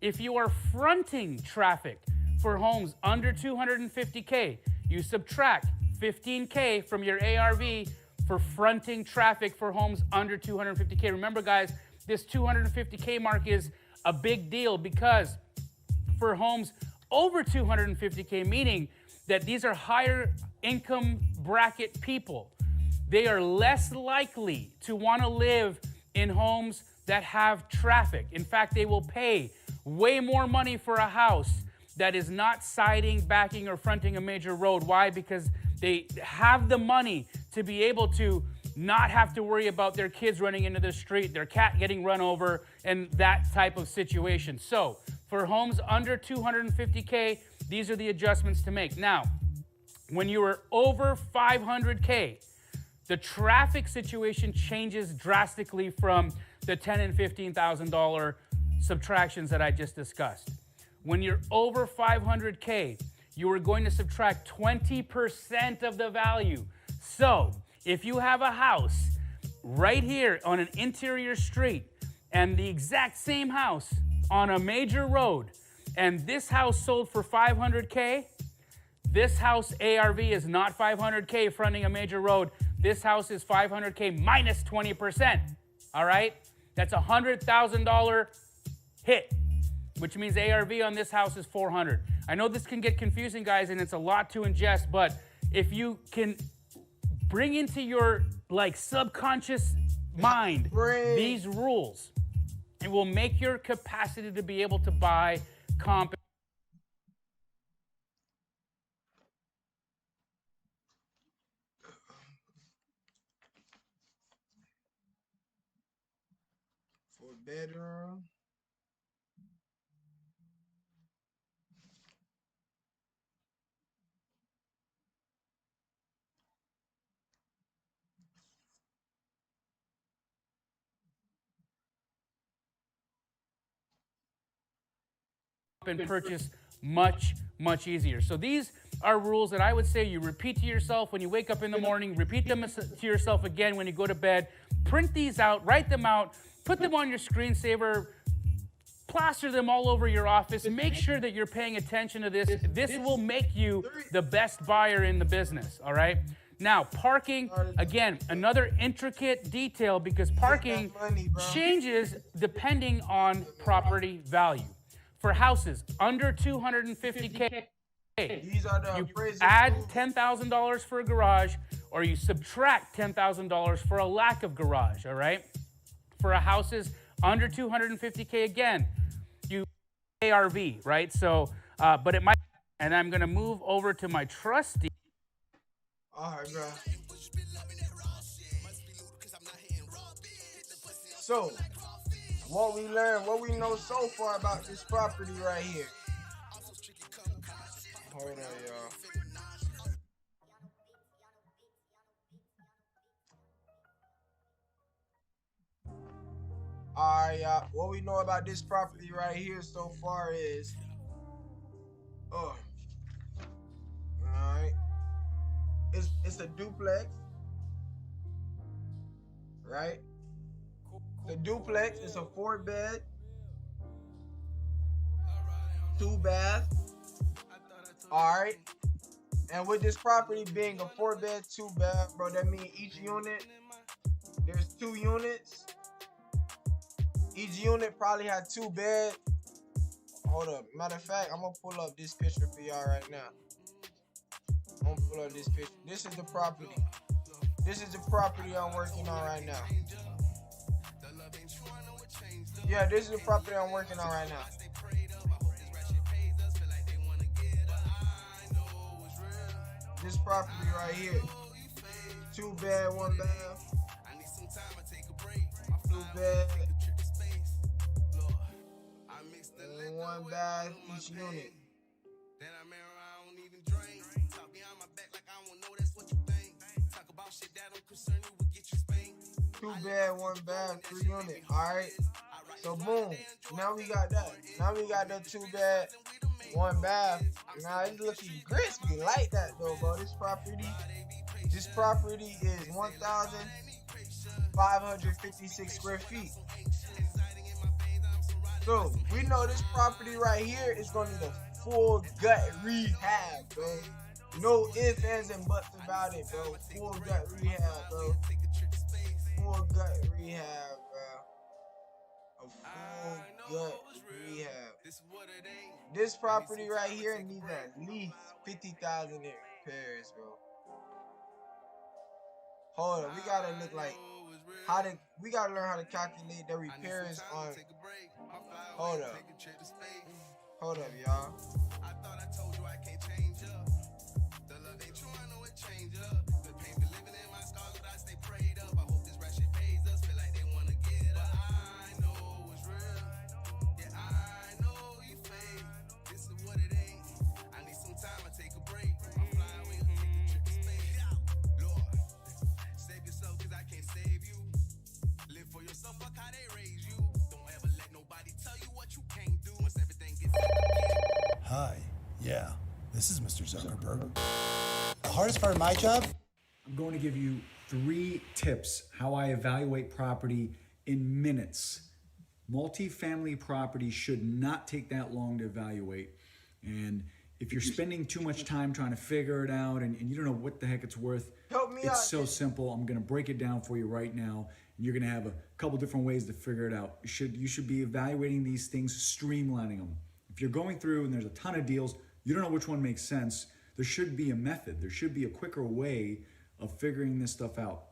If you are fronting traffic for homes under 250K, you subtract $15K from your ARV for fronting traffic for homes under 250K. Remember, guys, this 250K mark is a big deal because for homes over 250K, meaning that these are higher income bracket people, they are less likely to want to live in homes that have traffic. In fact, they will pay way more money for a house that is not siding, backing, or fronting a major road. Why? Because they have the money to be able to not have to worry about their kids running into the street, their cat getting run over, and that type of situation. So for homes under 250K, these are the adjustments to make. Now, when you are over 500K, the traffic situation changes drastically from the $10,000 and $15,000 subtractions that I just discussed. When you're over 500K, you are going to subtract 20% of the value. So if you have a house right here on an interior street and the exact same house on a major road, and this house sold for 500K, this house ARV is not 500K fronting a major road. This house is 500K minus 20%, all right? That's a $100,000 hit, which means ARV on this house is 400. I know this can get confusing, guys, and it's a lot to ingest, but if you can bring into your subconscious mind these rules, it will make your capacity to be able to buy comp. Bedroom. And purchase much easier. So these are rules that I would say you repeat to yourself when you wake up in the morning, repeat them to yourself again when you go to bed. Print these out, write them out, put them on your screensaver, plaster them all over your office. Make sure that you're paying attention to this. This will make you the best buyer in the business, all right? Now, parking, again, another intricate detail because parking changes depending on property value. For houses under 250K, you add $10,000 for a garage or you subtract $10,000 for a lack of garage, all right? For a houses under 250K, again, you ARV, right? So, but it might, and I'm gonna move over to my trusty. All right, bro. So, what we learned, what we know so far about this property right here. Hold on, y'all. All right, y'all. What we know about this property right here so far is, all right, it's a duplex, right? The duplex is a 4-bed, 2-bath. All right. And with this property being a 4-bed, 2-bath, bro, that means each unit, there's 2 units. Each unit probably had 2 beds. Hold up. Matter of fact, I'm going to pull up this picture for y'all right now. I'm going to pull up this picture. This is the property. This is the property I'm working on right now. Yeah, this is the property I'm working on right now. This property right here. 2-bed, 1-bath. 2-bed. 1-bath each unit. 2-bed, 1-bath, 3 unit. All right. So boom. Now we got that. Now we got that 2-bed, 1-bath. Now it's looking crispy like that though, bro. This property is 1,556 square feet. So we know this property right here is gonna need a full gut rehab, bro. No ifs, ands, and buts about it, bro. Full gut rehab, bro. Full gut rehab, bro. A full gut rehab. This property right here needs at least 50,000 in repairs, bro. Hold up, we gotta look like we gotta learn how to calculate the repairs on. Hold up, y'all. I thought I told you I can't change up. The love ain't true, I know it change up. The pain been living in my scars, but I stay prayed up. I hope this rap shit pays us. Feel like they wanna get up. I know it's real. Yeah, I know you fake. This is what it ain't. I need some time to take a break. I'm flying, we gon' take a trip to space. Lord, save yourself, cause I can't save you. Live for yourself, fuck how they raise you. Don't ever let nobody tell you what you can't do. Once everything gets Hi, yeah, this is Mr. Zuckerberg. The hardest part of my job? I'm going to give you 3 tips how I evaluate property in minutes. Multifamily property should not take that long to evaluate. And if you're spending too much time trying to figure it out and you don't know what the heck it's worth, it's so simple. I'm going to break it down for you right now. And you're going to have a couple different ways to figure it out. You should be evaluating these things, streamlining them. If you're going through and there's a ton of deals, you don't know which one makes sense, there should be a method. There should be a quicker way of figuring this stuff out.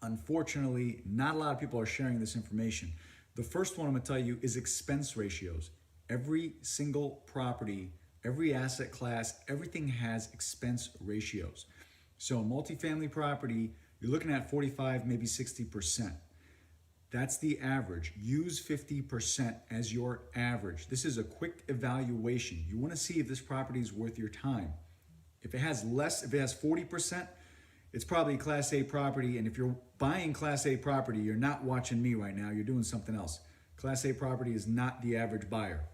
Unfortunately, not a lot of people are sharing this information. The first one I'm gonna tell you is expense ratios. Every single property, every asset class, everything has expense ratios. So multifamily property, you're looking at 45, maybe 60%. That's the average. Use 50% as your average. This is a quick evaluation. You want to see if this property is worth your time. If it has 40%, it's probably a Class A property. And if you're buying Class A property, you're not watching me right now. You're doing something else. Class A property is not the average buyer.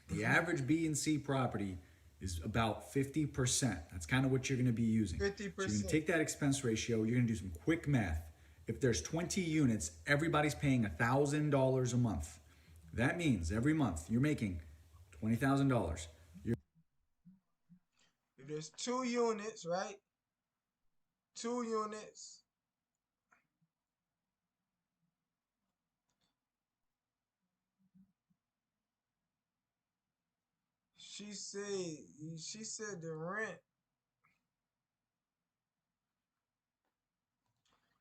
The average B and C property is about 50%. That's kind of what you're going to be using. 50%. So you're going to take that expense ratio. You're going to do some quick math. If there's 20 units, everybody's paying $1,000 a month. That means every month you're making $20,000. If there's 2 units, right? 2 units. She said the rent.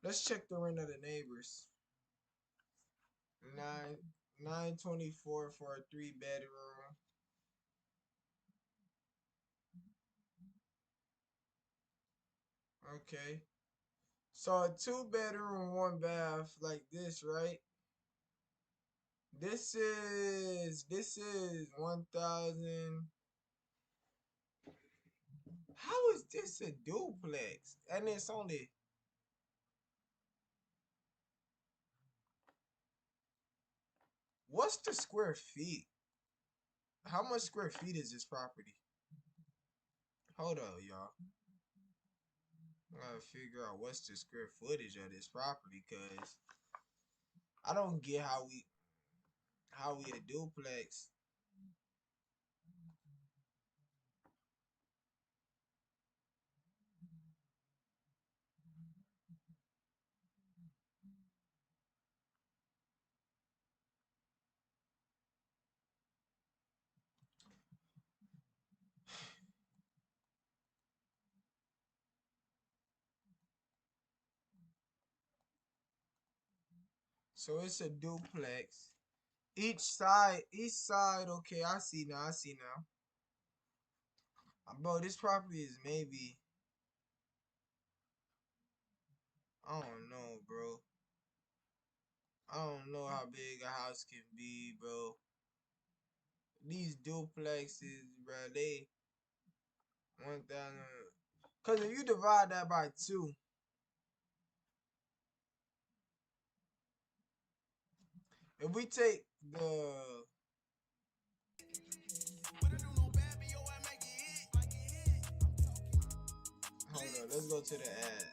Let's check the rent of the neighbors. $924 for a 3-bedroom. Okay. So a 2-bedroom, 1 bath like this, right? This is 1,000. How is this a duplex? And it's only what's the square feet? How much square feet is this property? Hold up, y'all. I gotta figure out what's the square footage of this property, cause I don't get how we a duplex. So it's a duplex. Each side, okay, I see now. Bro, this property is maybe, I don't know, bro. I don't know how big a house can be, bro. These duplexes, bro, they 1,000. Cause if you divide that by 2, if we take the hold on, let's go to the ad.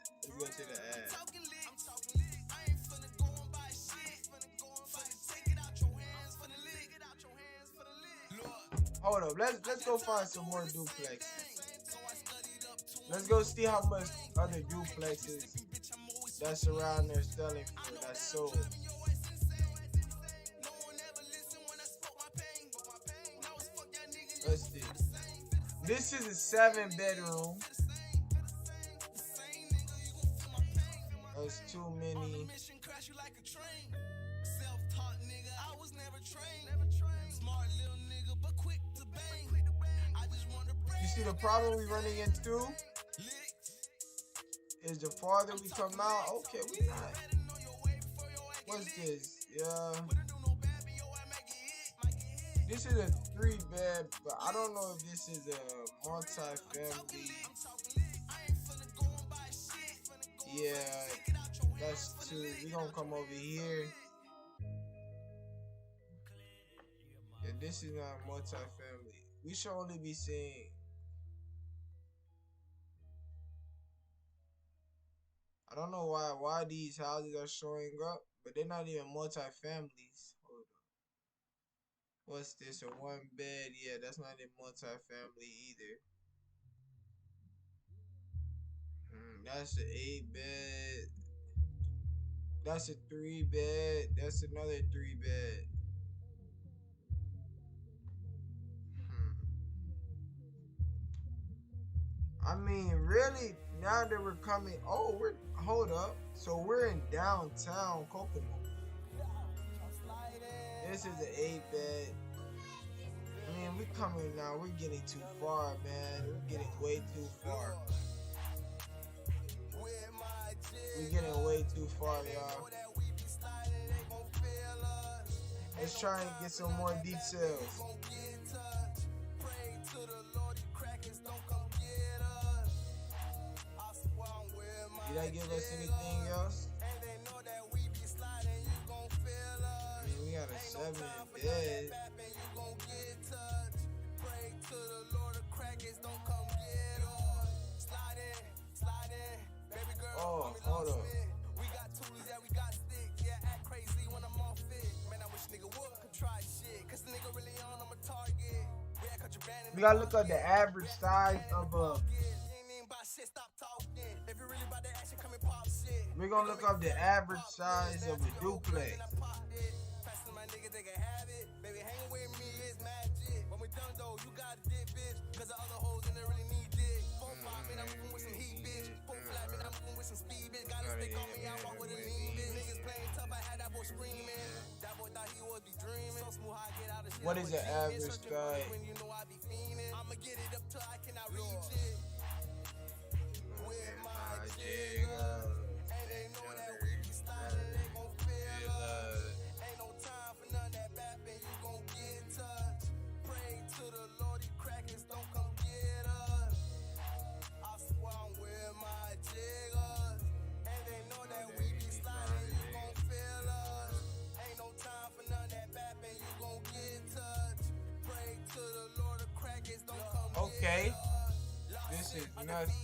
Hold up, let's go find some more duplexes. Let's go see how much other duplexes that's around there selling for, that's sold. Let's see. This is a 7-bedroom. That's too many. You see the problem we running into is the farther we come out. Okay, we not. What's this? Yeah. This is a 3-bed, but I don't know if this is a multi-family. Yeah, that's 2. We gonna come over here. Yeah, this is not multi-family. We should only be seeing. I don't know why these houses are showing up, but they're not even multi-families. Hold on. What's this? A 1-bed? Yeah, that's not a multi-family either. That's an 8-bed. That's a 3-bed. That's another 3-bed. I mean, really, now that we're coming, hold up. So we're in downtown Kokomo. This is an 8-bed. I mean, we coming now. We're getting too far, man. We're getting way too far. We're getting way too far, y'all. Let's try and get some more details. Did I give us anything else? I mean, we got a 7-bed. Oh, hold on. We gotta look up the average size of a. We're gonna look up the average size of a duplex. What is the average guy? Okay, this is nothing.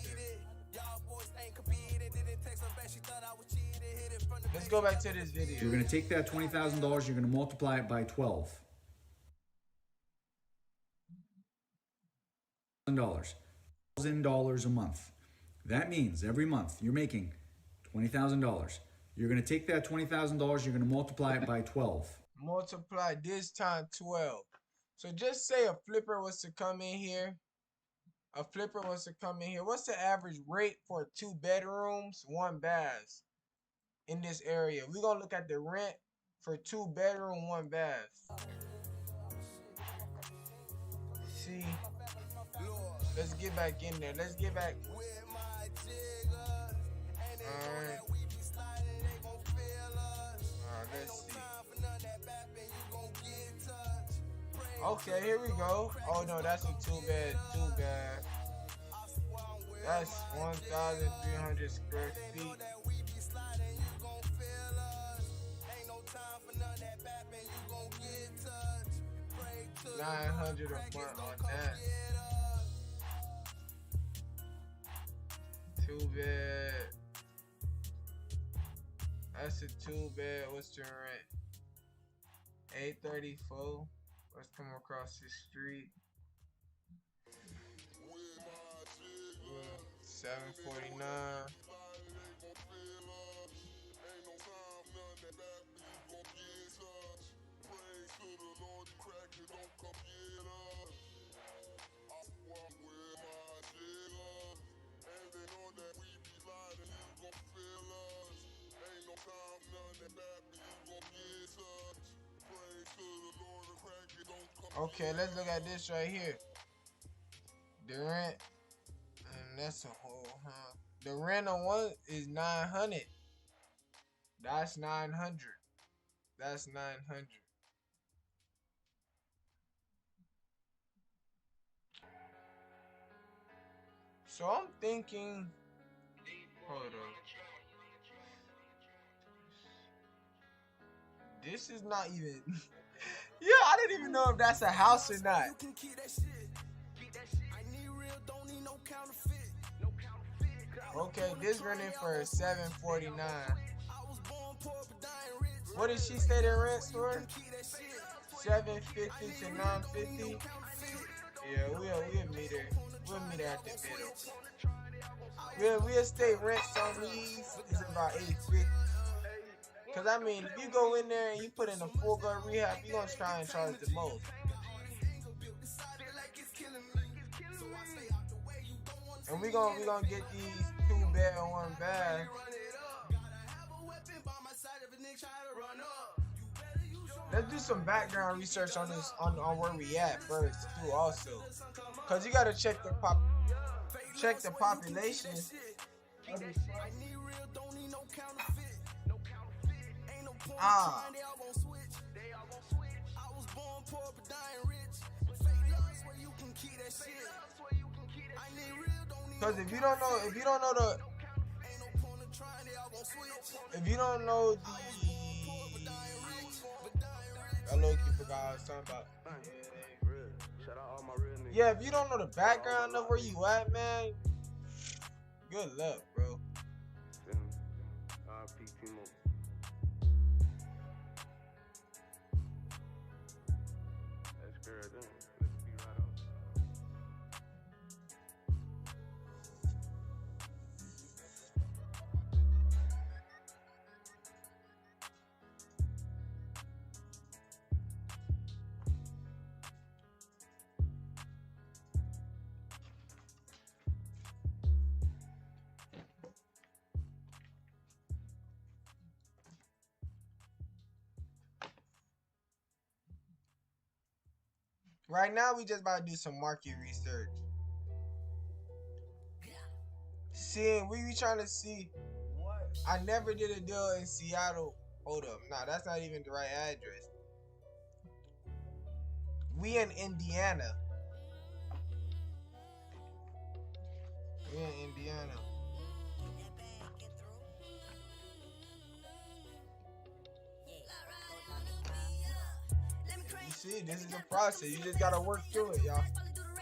Let's go back to this video. You're going to take that $20,000, you're going to multiply it by 12. $1,000 a month. That means every month you're making $20,000. You're going to take that $20,000, you're going to multiply it by 12. Multiply this time 12. So just say a flipper was to come in here. A flipper wants to come in here. What's the average rate for 2 bedrooms, 1 bath in this area? We're going to look at the rent for 2 bedroom, 1 bath. See, let's get back in there. Let's get back. Alright, let's see. Okay, here we go. Oh no, that's a 2-bed, 2-bath. That's 1,300 square feet. 900 a month on that. 2-bed. That's a 2-bed. What's the rent? 834. Let's come across the street. $749. Okay, let's look at this right here. The rent, and that's a whole, huh? The rent on one is 900. That's 900. That's 900. So I'm thinking, hold on. This is not even. Yeah, I didn't even know if that's a house or not. Okay, this renting for $749. What did she say the rent's for? $750 to $950. Yeah, we'll meet her. We'll meet her at the middle. Real estate rents on these is about $850. Cause I mean, if you go in there and you put in a full guard rehab, you gonna try and charge the most. And we gonna get these 2-bed and 1-bath. Let's do some background research on this, on where we at first too, also. Cause you gotta check the population. Cause if you don't know the I low-key forgot I was talking about. Yeah, if you don't know the background of where you at, man, good luck, bro. Right now, we just about to do some market research. Seeing, we trying to see what. I never did a deal in Seattle. Hold up. Nah, that's not even the right address. We in Indiana. We in Indiana. See, this is a process. You just gotta work through it, y'all.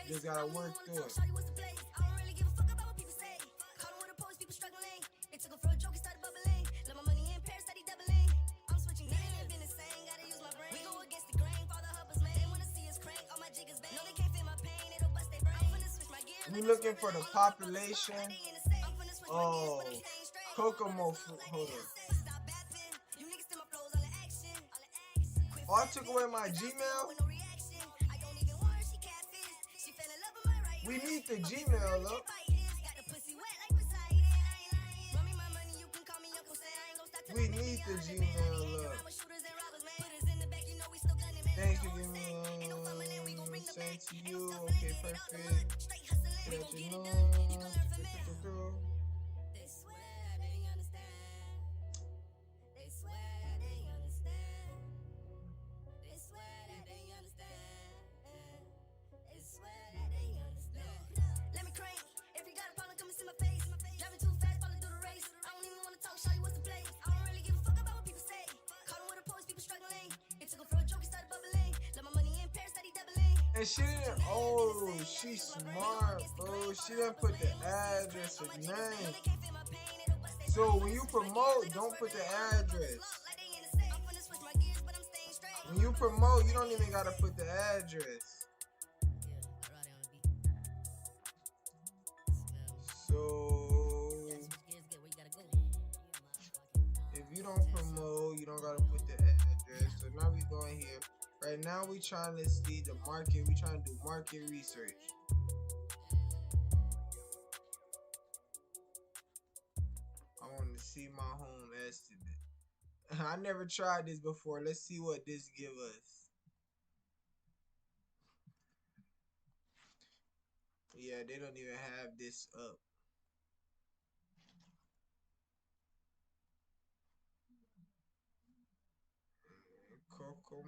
You just gotta work through it. We looking for the population. Oh, Kokomo. Hold on. Oh, I took away my Gmail. We need the Gmail, look. We need the Gmail, look. Thanks for giving me sent to you. Okay, perfect. Let you know. And she didn't, oh, she's smart, bro. She didn't put the address or name. So when you promote, don't put the address. When you promote, you don't even gotta put the address. So don't promote. You don't gotta put the address. So now we going here. Right now we trying to see the market. We trying to do market research. I want to see my home estimate. I never tried this before. Let's see what this give us. Yeah, they don't even have this up. Kokomo.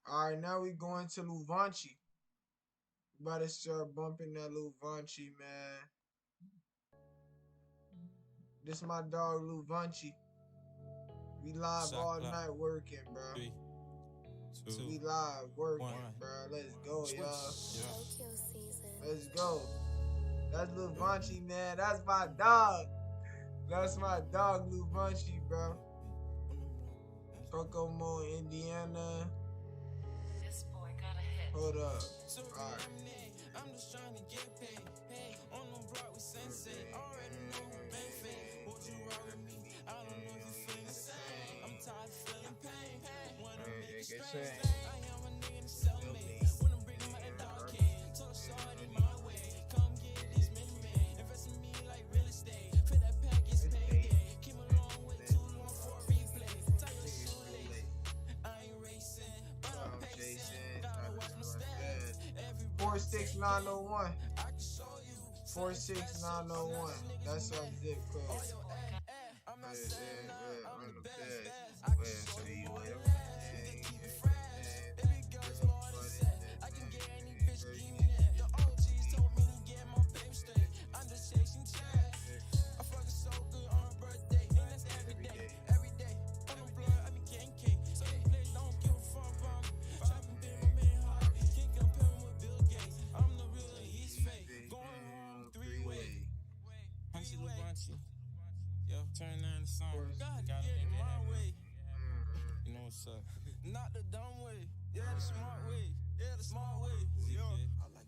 Alright, now we going to Luvanchi. Better start bumping that Luvanchi, man. This my dog Luvanchi. We live all night working, bro. 3, 2, we live working, 1. bro. Let's go, y'all. Let's go. That's Luvanchi, man. That's my dog. That's my dog, Luvanchi, bro. Kokomo, Indiana. This boy got a hit. Hold up. Alright. I'm just trying to get paid. Hey, on the block with Sensei. Already know who been fake. Would you roll with me? I don't know if you feel the same. I'm tired of feeling pain. Wanna make it strange. I am a nigga in the cellmate. Wanna bring him out the dark cave. Told shorty my way. Come get this mini man. Invest in me like real estate. For that package payday. Came a long way, too long for a replay. Tie your shoelace. I ain't racing, but I'm pacing. Gotta watch my stats. 46901. 46901. That's our zip code. Yo, turn on the song. Gotta get it my way. You know what's up? Not the dumb way. Yeah, the smart way. Yeah, the smart way. Yo,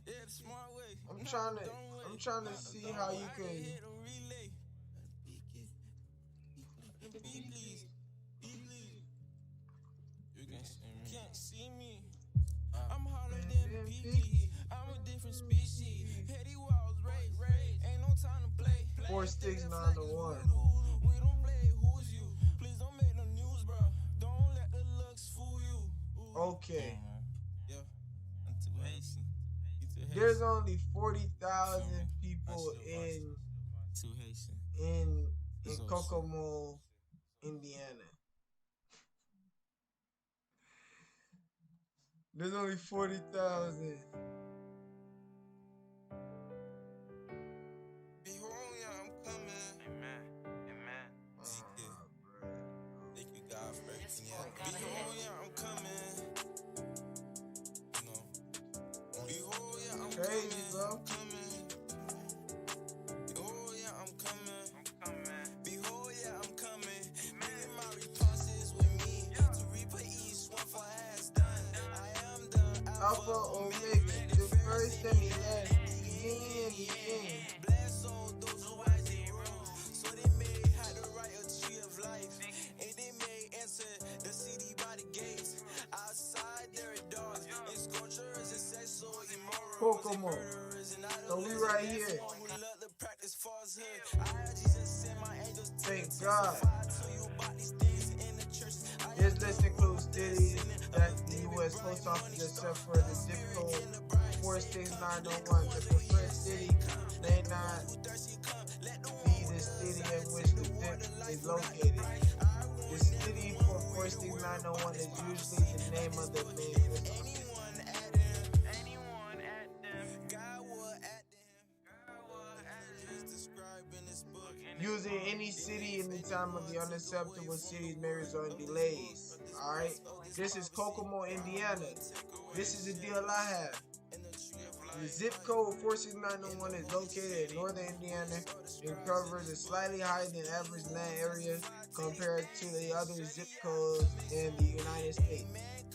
yeah, the smart way. I'm trying to see how you can. You can't see me. I'm hotter than PP. I'm a different species. Petty walls, race. Ain't no time to play. 46901. We don't play who's you. Please don't make no news, bro. Don't let the looks fool you. Okay. Yeah, I'm too hasty. There's only 40,000 people in Kokomo, Indiana. There's only 40,000. Crazy, bro. Behold, yeah, I'm coming. Behold, yeah, I'm coming. Bringing my repulses with me to repay each one for has done. I am the Alpha Omega, the first and the last, beginning and the end. Bless all those who rise and rose, so they may have the right of tree of life, and they may enter the city by the gates. Outside there are dogs, and scorchers and sexual immoral. Kokomo. So we right here. Thank God. This list includes cities that the U.S. Post Office has set for the zip code 46901. The preferred city may not be the city in which the zip is located. The city for 46901 is usually the name of the main post office. Using any city in the time of the unacceptable cities may result in delays. Alright? This is Kokomo, Indiana. This is the deal I have. The zip code 46901 is located in northern Indiana and covers a slightly higher than average land area compared to the other zip codes in the United States.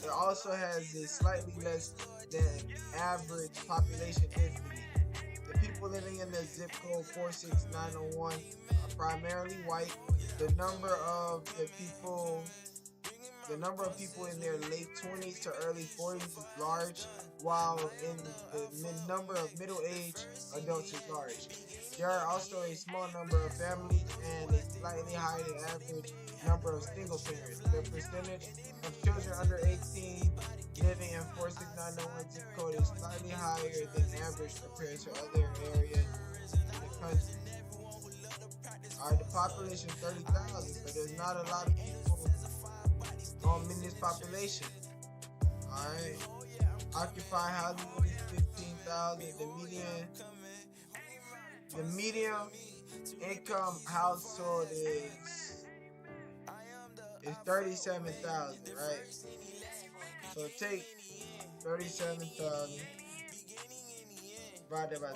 It also has a slightly less than average population density. The people living in the zip code 46901 are primarily white. The number of people in their late 20s to early 40s is large, while in the number of middle-aged adults is large. There are also a small number of families and a slightly higher than average number of single parents. The percentage of children under 18 living in 46901 zip code is slightly higher than average compared to other areas in the country. Alright, the population is 30,000, so there's not a lot of people in this population. Alright. Occupied housing is 15,000. The median income household is 37,000, right? So take 37,000 divided by 12.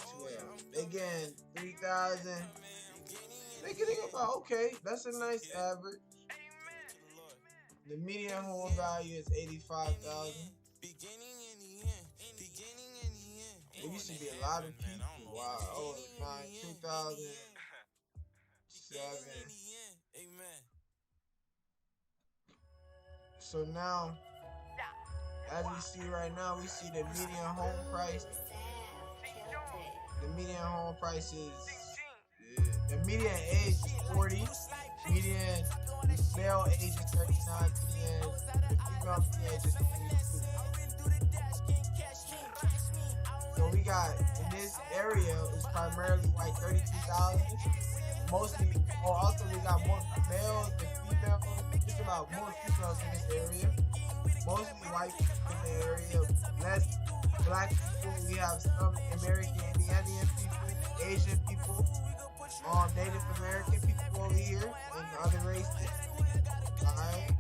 They getting 3,000. They getting about, okay, that's a nice average. The median home value is 85,000. There used to be a lot of people. Wow. Oh, 2007. So now, as we see right now, we see the median home price. The median home price is, the median age is 40. Median male age is 39. Median female age is 22. So we got, in this area, it's primarily white, 32,000. Mostly, also we got more males than females. Just about more females in this area. Mostly white people in the area. Less black people. We have some American Indian people, Asian people, Native American people over here, and other races. Alright.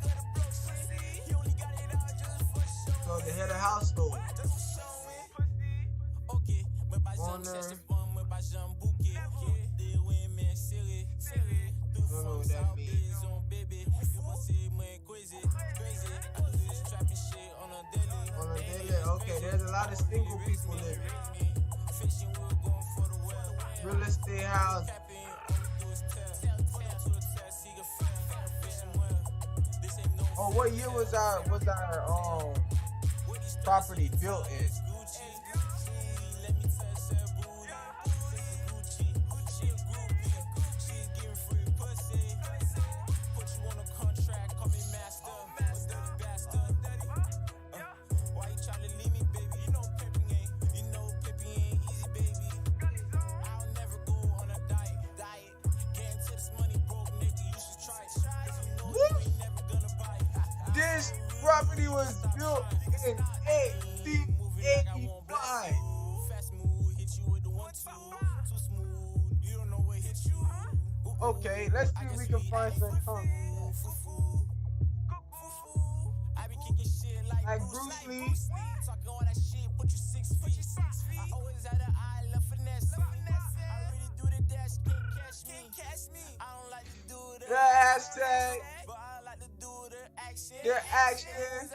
So the head of household. Owner. I don't know what that means. On a daily, okay, there's a lot of single people living. Real estate house. Oh, what year was our property built in? This property was built in 1885. Okay, let's see if we can find some comments. Like Bruce Lee. The hashtag. Their actions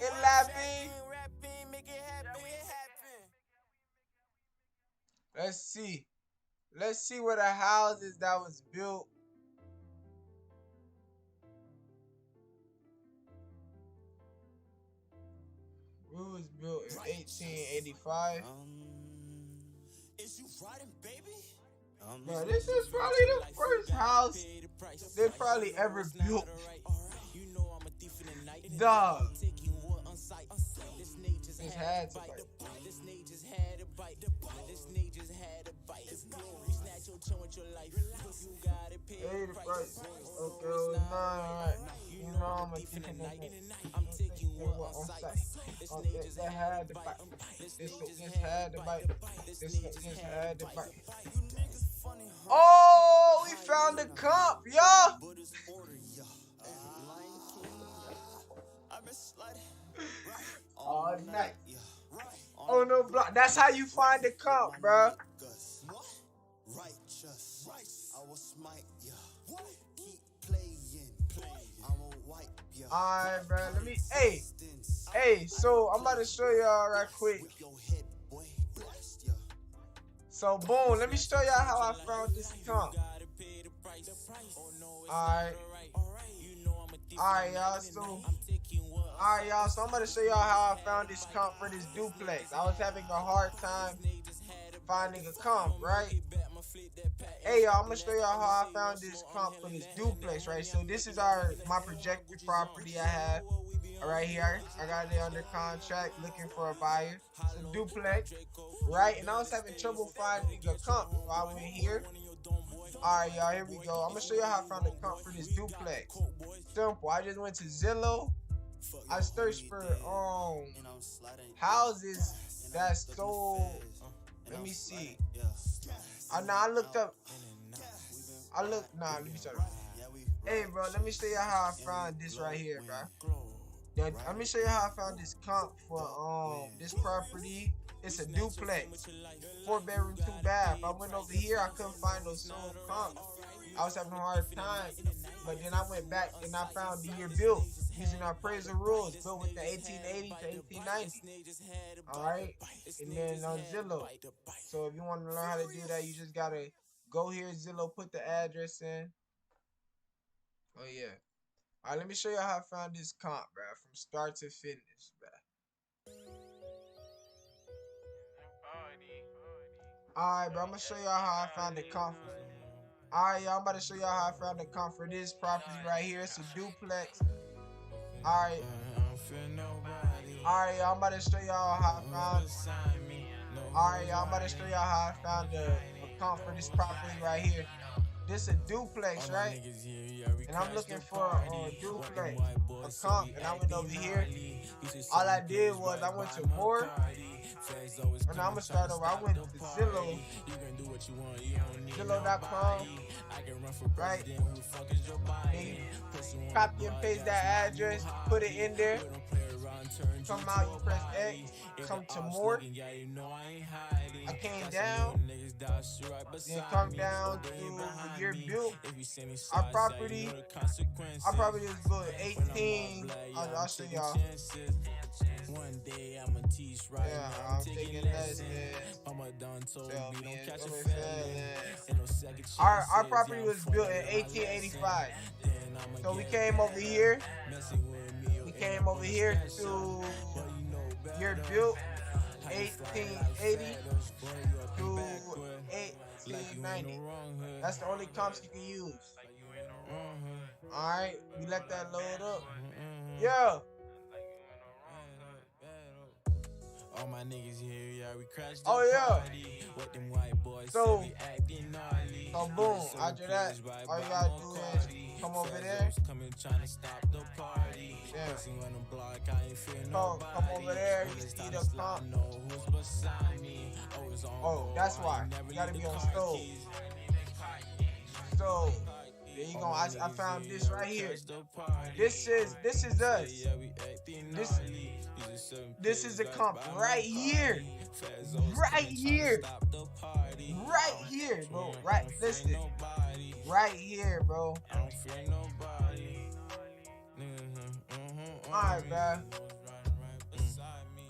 and laughing. Let's see where the houses that was built. It was built in 1885. Bro, this is probably the first house they probably ever built. Dog. Just had to bite. Hey, the price. Okay, it was 9, alright. You know I'm gonna take it on site. Okay, that had to bite. This just had to bite. This just had to bite. Oh, we found the comp, y'all. All night. Oh no block. That's how you find the comp, bro. Alright, bro. Let me. Hey. So I'm about to show y'all right quick. So boom. Let me show y'all how I found this comp. Alright, y'all. So I'm about to show y'all how I found this comp for this duplex. I was having a hard time finding a comp, right? Hey, y'all, I'm gonna show y'all how I found this comp for this duplex, right? So this is my projected property I have right here. I got it under contract, looking for a buyer. It's a duplex, right? And I was having trouble finding a comp, so I went here. Alright, y'all, here we go. I'm gonna show y'all how I found the comp for this duplex. Simple. I just went to Zillow. I searched for houses that's sold. Let me see. I looked up. Let me show you. Hey, bro, let me show you how I found this right here, bro. Let me show you how I found this comp for this property. It's a duplex, 4-bedroom, 2-bath. I went over here, I couldn't find those sold comps. I was having a hard time, but then I went back and I found the year built using our appraisal rules, built with the 1880 to 1890. All right, and then on Zillow. So if you want to learn how to do that, you just gotta go here, Zillow, put the address in. Oh yeah. All right, let me show you how I found this comp, bro, from start to finish, bro. Alright, bro, I'm gonna show y'all how I found the comp. Alright, y'all, I'm about to show y'all how I found the comp for this property right here. It's a duplex. Alright. Alright, y'all, I'm about to show y'all how I found. Alright, y'all, I'm about to show y'all how I found the comp for this property right here. This a duplex, right? And I'm looking for a duplex, a comp, and I went over here. All I did was I went to more. And now I'm gonna start over. I went to Zillow, Zillow.com, right? And copy and paste that address, put it in there. Come out, you press X, come to more. I came down, then come down to year built. Our property was built at 18. I'll show y'all. One day I'ma teach right. Yeah, I'm taking lessons. Our property was built in 1885. So we came over here. We came over here to year built 1880 to 1890. That's the only comps you can use. Alright, we let that load up. Yeah. All my niggas here, yeah, we crashed. Oh yeah. What them white boys so boom, after that, all you gotta do is come over there. Yeah. Come over there, you see the comp. Oh, that's why. You gotta be on stove. So there you go. I found this right here. This is us. This is the comp right here. Right here. Right here, bro. Right, listen. Right here, bro. Alright, bro.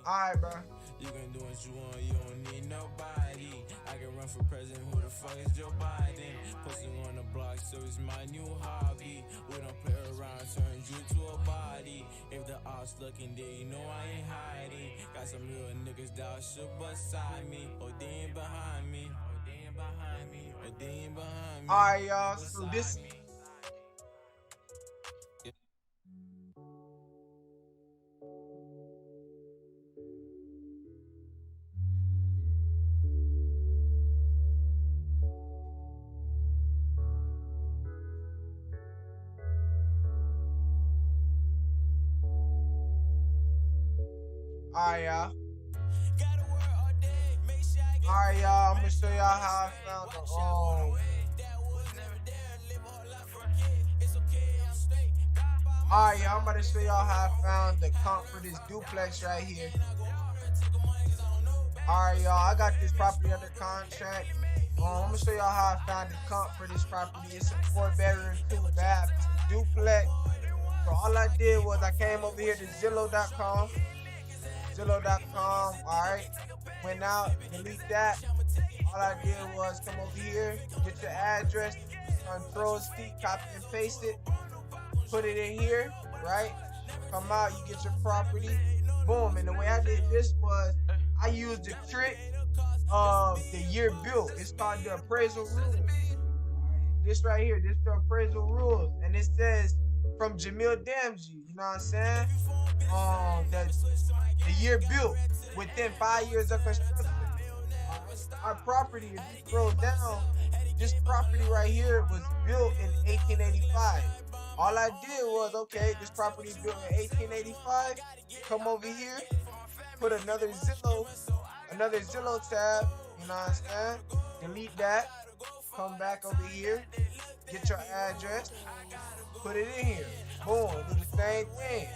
Alright, bro. You can do what you want, you don't need nobody. I can run for president, who the fuck is Joe Biden? Posting on the block, so it's my new hobby. We don't play around, turn you to a body. If the ops looking there, you know I ain't hiding. Got some real niggas that should beside me. Oh, they ain't behind me. Oh, they ain't behind me. Oh, they ain't behind me. Alright, y'all, so this... Alright, y'all. Alright, y'all. I'm gonna show y'all how I found the Alright, y'all. I'm about to show y'all how I found the comp for this duplex right here. Alright, y'all, I got this property under contract. I'm gonna show y'all how I found the comp for this property. It's a 4-bedroom, 2-bath, duplex. So all I did was I came over here to Zillow.com. Zillow.com, alright. Went out, delete that. All I did was come over here, get your address, Control-C, copy and paste it, put it in here, right? Come out, you get your property, boom. And the way I did this was I used the trick of the year built. It's called the appraisal rules. This right here, this is the appraisal rules. And it says from Jamil Damji, you know what I'm saying? The year built within 5 years of construction. Our property, if you scroll down, this property right here was built in 1885. All I did was, okay, this property built in 1885. Come over here, put another Zillow tab, you know what I'm saying? Delete that, come back over here, get your address, put it in here. Boom, do the same thing.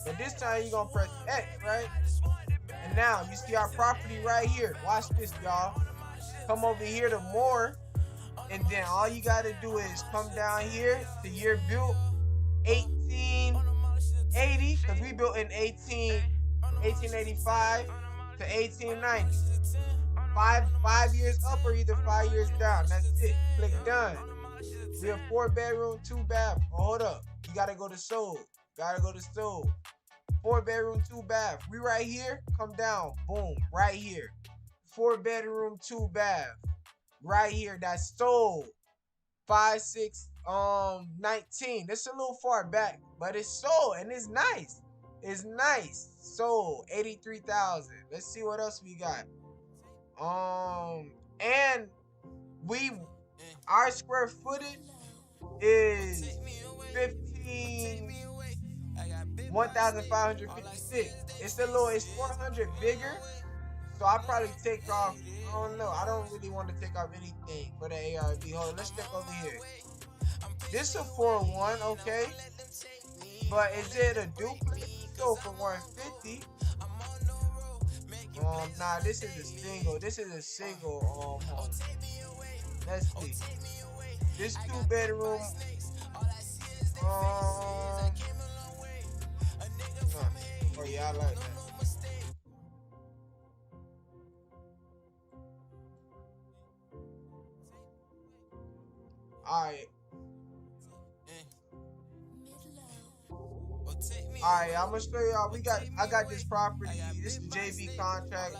But this time you're gonna press X, right? And now you see our property right here. Watch this, y'all. Come over here to more, and then all you gotta do is come down here to year built 1880, because we built in 1885 to 1890. Five years up or either 5 years down. That's it. Click done. We have 4-bedroom, 2-bath. Oh, hold up. You gotta go to sold. 4-bedroom, 2-bath. We right here. Come down. Boom. Right here. 4-bedroom, 2-bath. Right here. That's sold. 5/6/19. It's a little far back, but it's sold and it's nice. It's nice. Sold 83,000. Let's see what else we got. And our square footage is 1,556. It's 400 bigger. So I probably take off, I don't know. I don't really want to take off anything for the ARV. Hold on, let's check over here. This is a 4-1, okay. But is it a duplex? Go for 150. Nah, this is a single. Let's see. This 2-bedroom. Oh yeah, I like that. Alright, I'm gonna show y'all. I got this property. This is JV contract.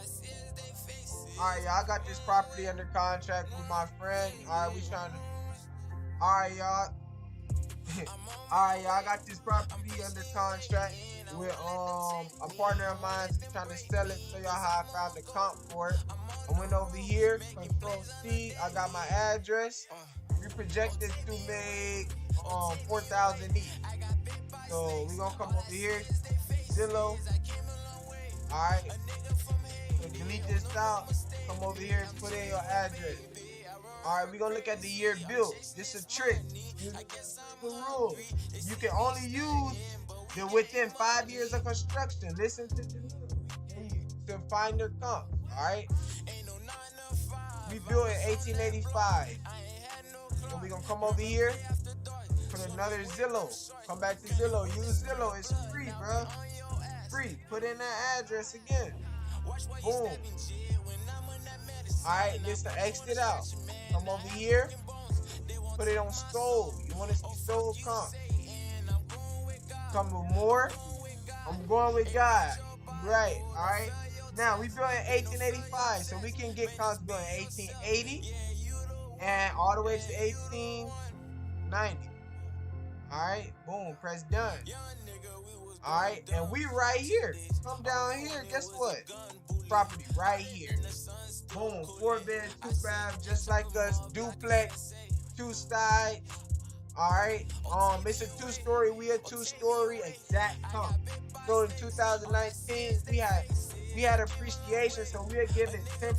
Alright, y'all, I got this property under contract with my friend. Alright, Alright, y'all, I got this property under contract with a partner of mine trying to sell it. Show y'all how I found the comp for it. I went over here, Control-C. I got my address. We projected to make 4,000 each. So we gonna come over here, Zillow. Alright. So delete this out. Come over here and put in your address. Alright, we gonna look at the year built. This is a trick. The rule. You can only use the within 5 years of construction. Listen to to find your comp. Alright. We built in 1885. So we gonna come over here. Put another Zillow. Come back to Zillow. Use Zillow. It's free, bro. Free. Put in that address again. Boom. Alright, just to exit out. Come over here. Put it on sold. You want to see sold comp. Come with more. I'm going with God. Right. Alright. Now, we built in 1885, so we can get comps built in 1880 and all the way to 1890. Alright, boom, press done. Alright, and we right here. Come down here, guess what? Property right here. Boom, 4-bed, 2-bath, just like us. Duplex, 2-side. Alright, it's a 2-story. We a 2-story exact comp. So in 2019, we had appreciation, so we are giving 10%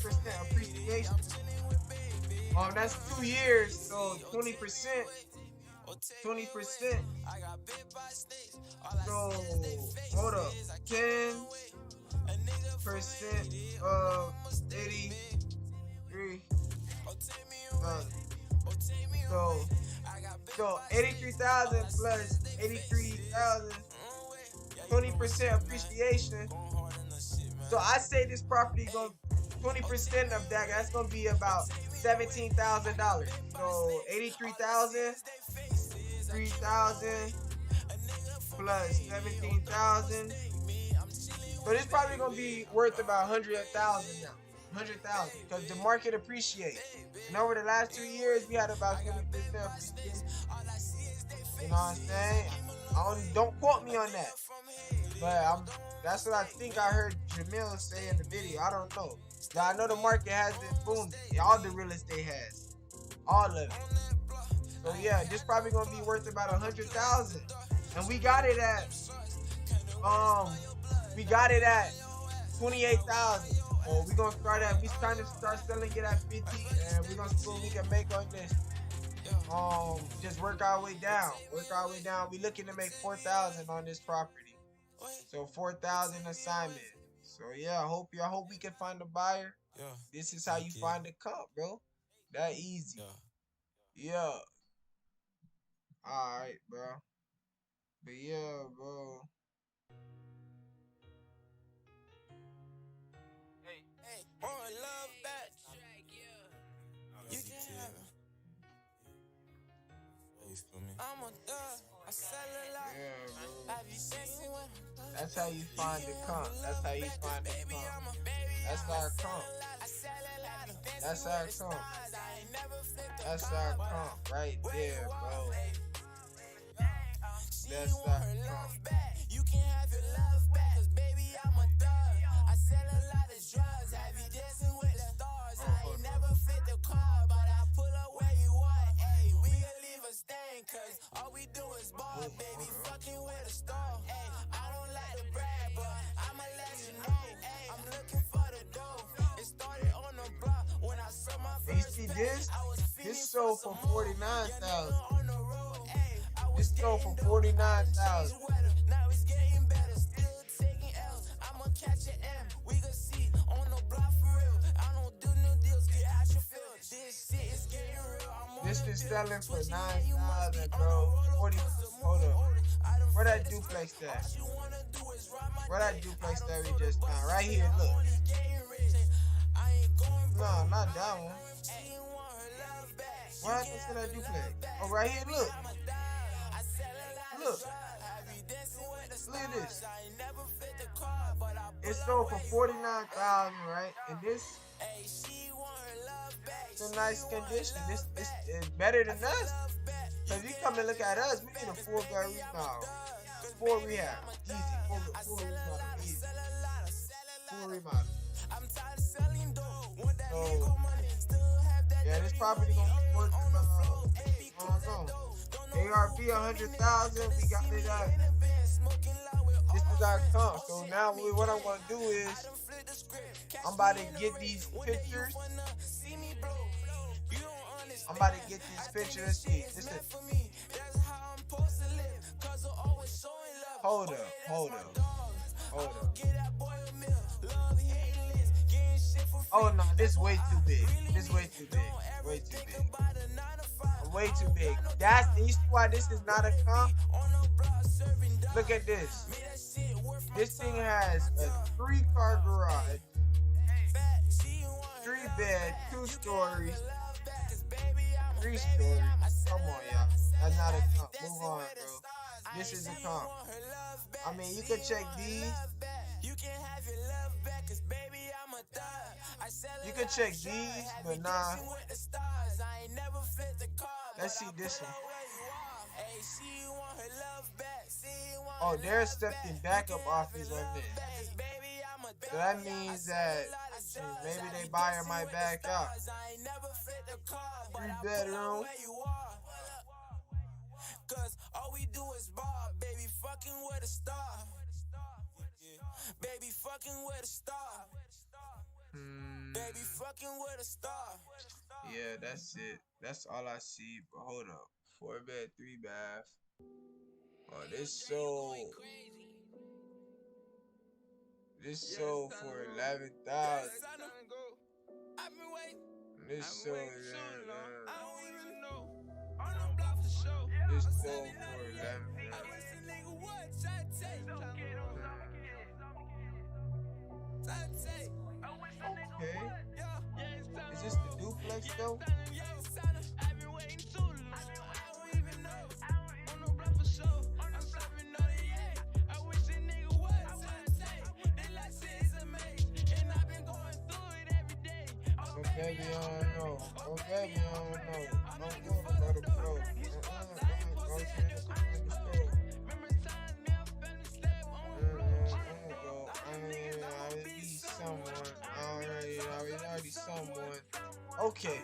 appreciation. That's 2 years, so 20%. 20%. So hold up. 10, of 83,000. So 83,000 plus 83,000, 20% appreciation. So I say this property going 20% of that. That's gonna be about $17,000. So 83,000, 3,000 plus 17,000. So this probably gonna be worth about 100,000 now. 100,000 because the market appreciates. And over the last 2 years, we had about 20% appreciation. You know what I'm saying? Don't quote me on that, but that's what I think I heard Jamil say in the video. I don't know. Now I know the market has been booming. All the real estate has, all of it. So yeah, this probably gonna be worth about 100,000, and we got it at 28,000. Or we trying to start selling it at 50, and we're gonna see what we can make on this. Just work our way down. We looking to make 4,000 on this property. So 4,000 assignment. So yeah, I hope we can find a buyer. This is how you find a comp, bro. That easy. Yeah. Alright, bro. But yeah, bro. That's how you find the comp. That's our comp. That's our comp right there, bro. That's our comp. You can have your love back, 'cause baby, I'm a thug. I sell a lot of drugs, I be dancing with the stars. I ain't never fit the car, but I pull up where you want. Hey, we can leave a stain, 'cause all we do is ball, baby, fucking with a star. Hey, I don't like to brag, but I'ma let you know. Hey, I'm looking for the dough. It started on the block when I saw my first. You see this? This sold for 49,000. This sold for 49,000. Now it's getting better, still taking L's. I'ma catch an M. We can see on the block for real. I don't do no deals, get out your field. This shit is getting real. This is selling for 9,000, bro. 40. Hold up. Where that duplex at? Where that duplex that we just found? Right here, look. No, not that one. What happened to that duplex? Oh, right here, look. Look. Look at this. It sold for 49,000, right? And this is a nice condition. This is better than us. So if you come and look at us, we need a full remodel. Full rehab. Easy. Full remodel. Easy. Full remodel. So yeah, this property gonna be worth ARV 100,000. We got it at. This is our comp. So now what I'm gonna do is I'm about to get these pictures. Let's see. This is. Hold up. Oh no, this is way too big. Way too big. You see why this is not a comp? Look at this. This thing has a 3-car garage, 3 bed, 2 stories, 3 stories. Come on, y'all. That's not a comp. Move on, bro. This is a comp. I mean, you can check these. You can check these, but nah. Let's see this one. Oh, they're accepting backup offers on this. So that means that maybe they buyer might back out. 3-bedroom. Cause all we do is ball, baby, fucking with a star. Baby, fucking with a star. Baby, fucking with a star. Yeah, that's it. That's all I see. But hold up. 4-bed, 3-bath. Oh, This sold for 11,000. This sold this sold for 11,000. Okay. Is this the duplex though? Baby, I don't know. Oh, baby, I don't know. Don't go to the pro. Go to the store. Already someone. Okay.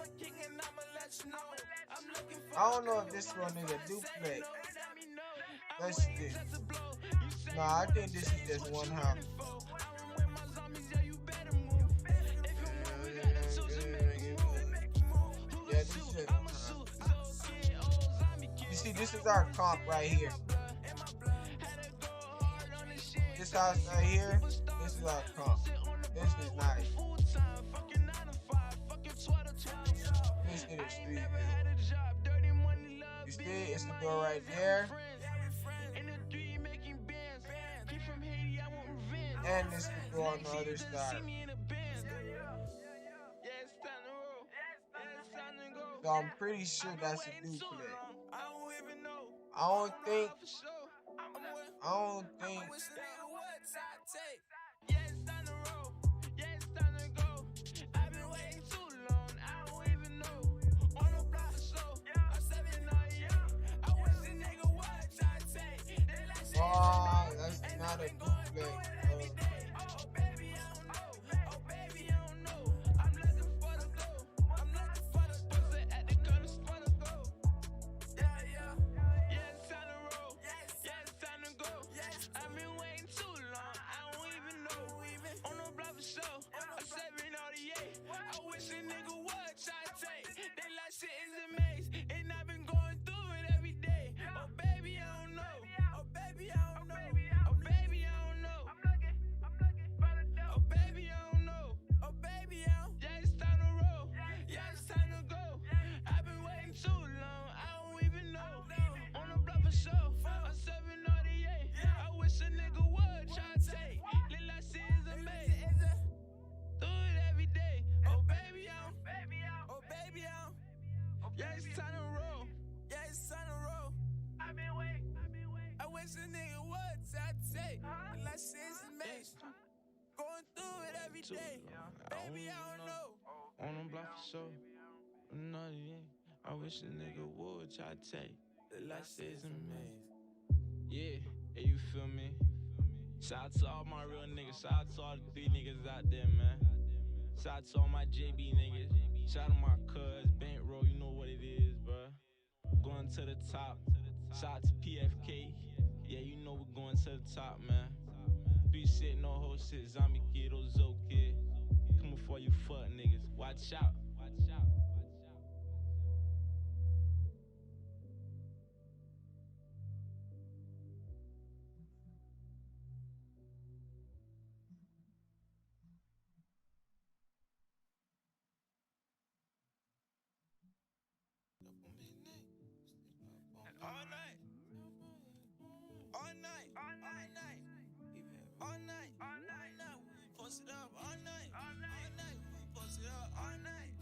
I don't know if this one is a duplex. Let's see. Nah, I think this is just one house. Yeah, this is just one house. You see, this is our comp right here. This house right here, this is our comp. This is nice. This is the street. You see, it's the door right there. And this is the door on the other side. So I'm pretty sure that's a duplex. I don't think. Oh, that's not a duplex. Yeah, it's time to roll. Yeah, it's time to roll. I've been waiting. I wish a nigga would take. Unless it's amazing. Going through it every day. Baby, I don't know. On them block for sure. No, yeah. I wish a nigga would try to take. The last is amazing. Yeah, hey, you feel me? Shout out to all my real niggas. Shout out to all the 3 niggas out there, man. Shout out to all my JB niggas. Shout out to my cuz, Bankroll, you know what it is, bruh. Going to the top. Shout out to PFK. Yeah, you know we're going to the top, man. 3 shit, no whole shit. Zombie Kid, Ozo Kid. Come before you fuck niggas. Watch out. Watch out. All night. All night. All night. All night. All night. Post it up all night. All night. Post it up all night.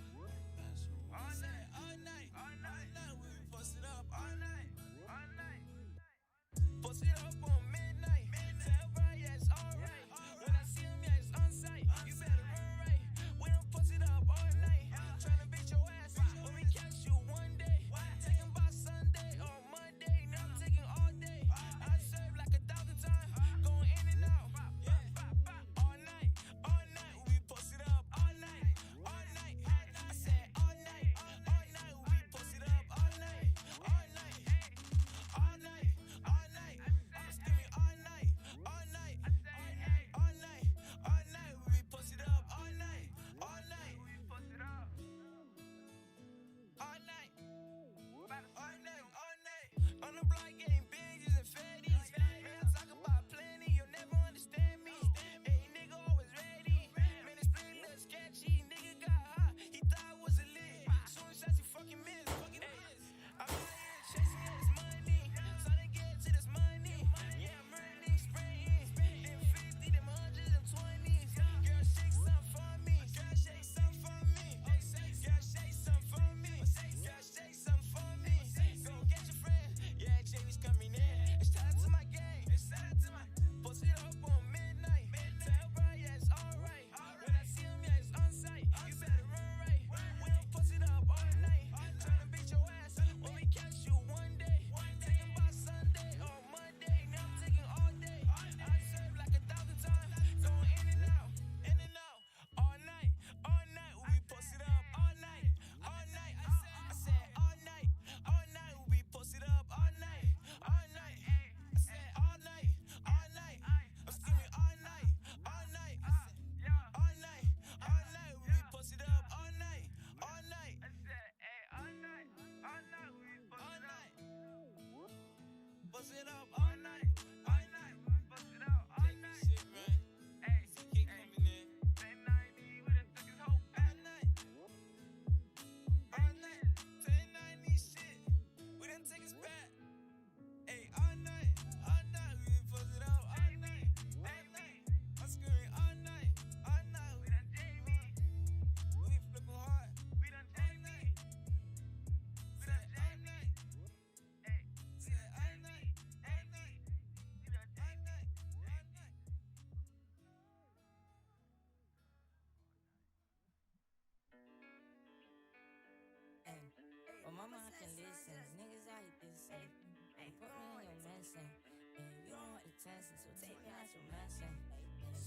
attention, so take me out your mansion.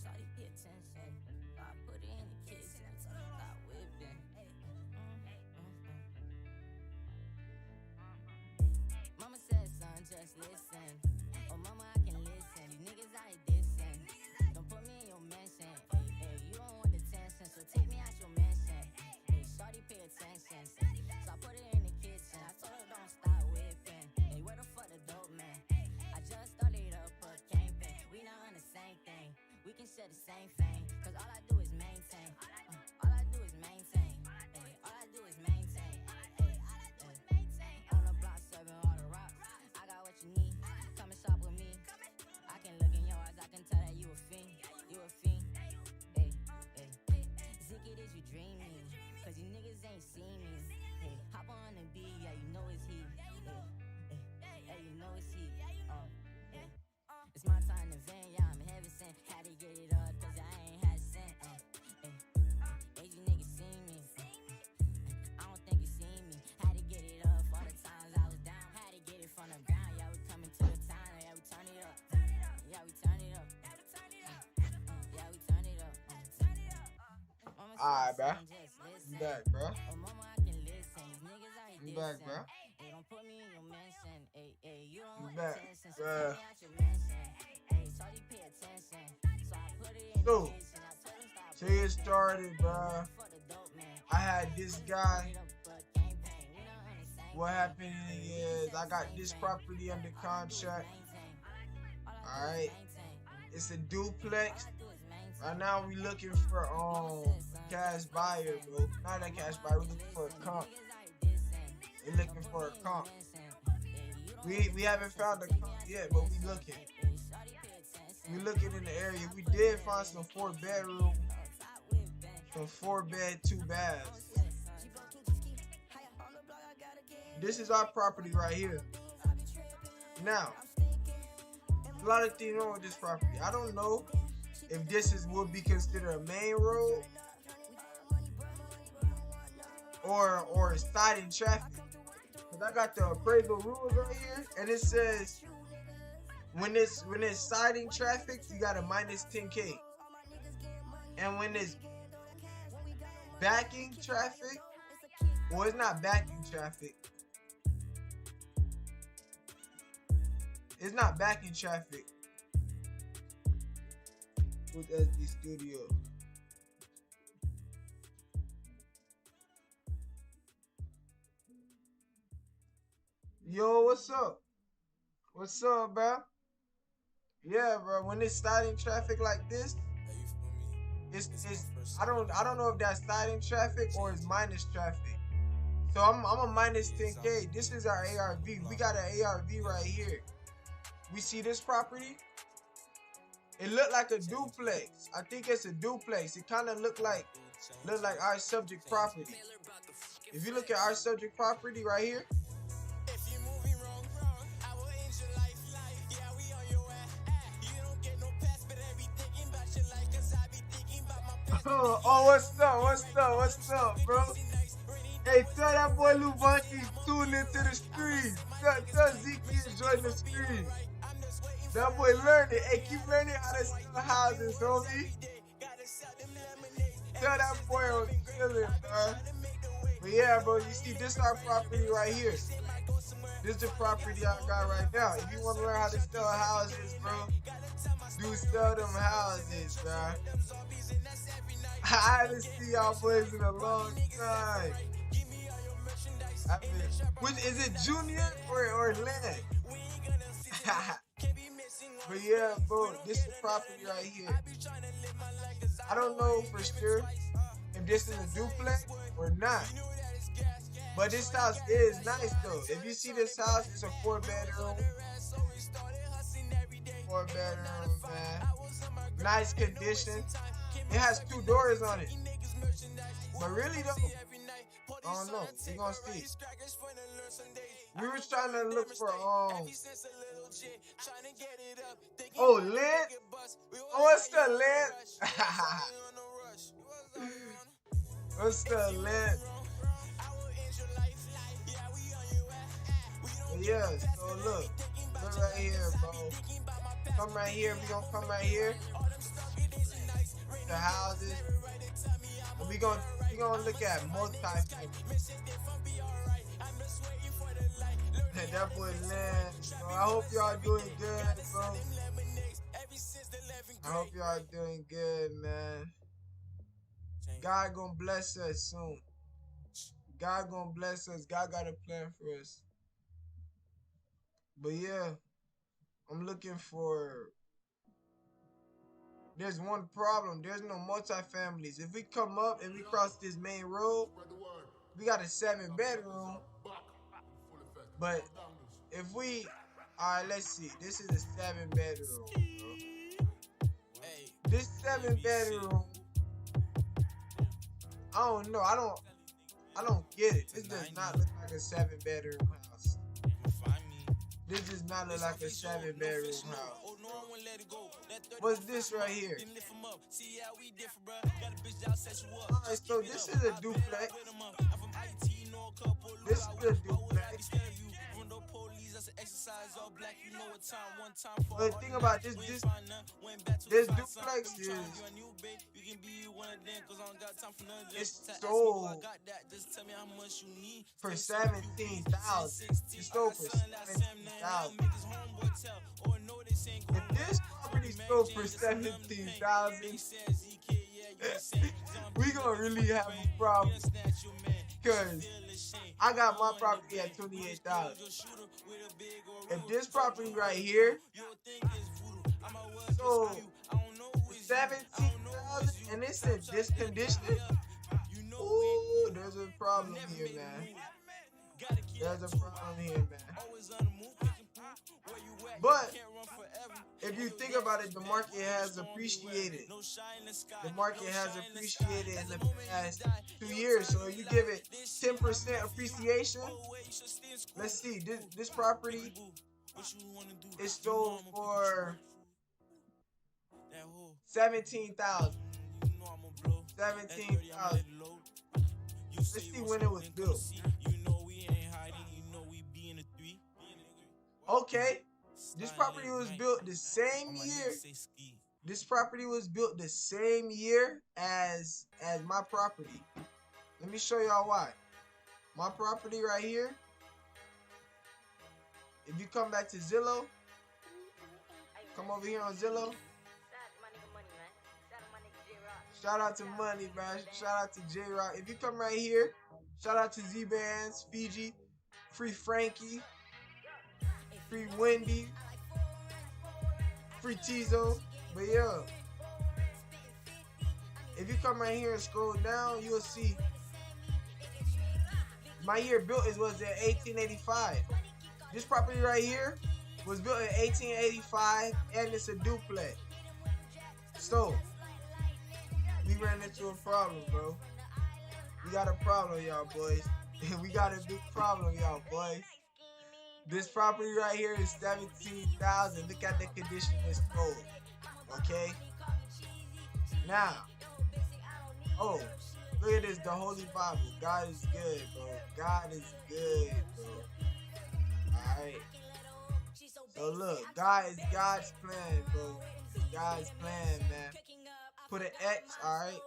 Shawty pay attention. I put it in the kitchen, I told her stop whipping. Mama said, son, just listen. Oh, mama, I can listen. These niggas out here dissing. Don't put me in your mansion. Hey, you don't want attention, so take me out your mansion. Hey, shawty pay attention. So I put it in the kitchen. I told her don't stop whipping. Hey, where the fuck the dope man? I just started up a campaign. We not on the same thing. We can share the same thing. Cause all I do is maintain. All I do is maintain. Hey, all I do is maintain. Hey, all I do is maintain. On the block serving all the rocks. I got what you need. Come and shop with me. I can look in your eyes. I can tell that you a fiend. You a fiend. Hey, hey. Ziggy, did you dream me? Cause you niggas ain't seen me. Hey, hop on the beat. Yeah, you know it's heat. Hey, you know it's heat. Hey. It's my time to vent. Yeah, I'm heaven sent. Had to get it up cause I ain't had cent. Hey, you niggas seen me. I don't think you seen me. Had to get it up all the times I was down. Had to get it from the ground. Yeah, we coming to the town. Yeah, we turn it up. Yeah, we turn it up. Yeah, we turn it up. Alright, bro. You back, bro. Oh, mama, I can listen. These niggas out here You back, bro. Hey, don't put me in your mansion. Hey, you don't You want back, attention, so bruh. take me out your mansion. Hey, shawty pay attention. So I put it in So, the kitchen. I told him stop to get started, bro, I had this guy. What happened is I got this property under contract. Alright. It's a duplex. Right now we looking for cash buyer, bro. Not a cash buyer, we looking for a comp. We're looking for a comp. We haven't found a comp yet, but we looking. We looking in the area. We did find some 4-bedroom, some 4-bed, 2 baths. This is our property right here. Now, a lot of things wrong with this property. I don't know if this would be considered a main road or siding traffic. Cause I got the appraisal rules right here, and it says when it's siding traffic, you got a minus 10K, and when it's backing traffic, well, it's not backing traffic. It's not backing traffic with SD Studio. Yo, what's up? What's up, bro? Yeah, bro. When it's siding traffic like this, it's I don't know if that's siding traffic or it's minus traffic. So I'm a minus 10K. This is our ARV. We got an ARV right here. We see this property. It looked like a duplex. I think it's a duplex. It kind of looked like our subject property. If you look at our subject property right here. Oh, what's up, bro? Hey, tell that boy Lou Bunky tune into the streets. Tell Zeke join the streets. That boy learned it. Hey, keep learning how to sell houses, homie. Tell that boy I'm feeling, bro. But yeah, bro, you see this our property right here. This is the property I got right now. If you want to learn how to sell houses, bro, do sell them houses, bro. I haven't seen y'all boys in a long time. Which is it, Junior or Len? But yeah, bro, this is the property right here. I don't know for sure if this is a duplex or not. But this house is nice though. If you see this house, it's a 4-bedroom. 4-bedroom, man. Nice condition. It has 2 doors on it. But really though, I don't know. We're gonna see. We were trying to look for oh, Lynn? Oh, what's up, Lynn? What's up, Lynn? Yeah, so look right here, bro. come right here. We gonna come right here. The houses. We gonna look at multi-family. That boy Lance, bro. I hope y'all doing good, bro. I hope y'all doing good, man. God gonna bless us soon. God gonna bless us. God got a plan for us. But yeah, I'm looking for. There's one problem. There's no multi-families. If we come up and we cross this main road, we got a 7-bedroom. But if we, alright, let's see. This is a 7-bedroom, bro. This 7-bedroom, I don't know. I don't get it. This does not look like a 7-bedroom house. This does not look like a 7-bedroom house. What's this right here? Alright, so this is a duplex. This is a duplex. But the thing about this duplex is it's sold for $17,000. It's sold for $17,000. If this property sold for $17,000, we gonna really have a problem. Cause I got my property at $28,000. If this property right here sold $17,000 and it's in this condition, ooh, there's a problem here, man. There's a problem here, man. But if you think about it, the market has appreciated. The market has appreciated in the past 2 years. So if you give it 10% appreciation, let's see, this property is sold for $17,000. $17,000. Let's see when it was built. Okay. This property was built the same year. This property was built the same year as my property. Let me show y'all why. My property right here. If you come back to Zillow, come over here on Zillow. Shout out to Money, man. Shout out to J-Rock. If you come right here, shout out to Z-Bands, Fiji, Free Frankie, Free Wendy, Free Tizo. But yeah, if you come right here and scroll down, you'll see my year built was at 1885. This property right here was built in 1885 and it's a duplex. So we ran into a problem, bro. We got a problem, y'all boys. We got a big problem, y'all boys. This property right here is $17,000. Look at the condition it's sold. Okay. Now, oh, look at this, the Holy Bible. God is good, bro. God is good, bro. Alright. So look, God is God's plan, bro. God's plan, man. Put an X, alright.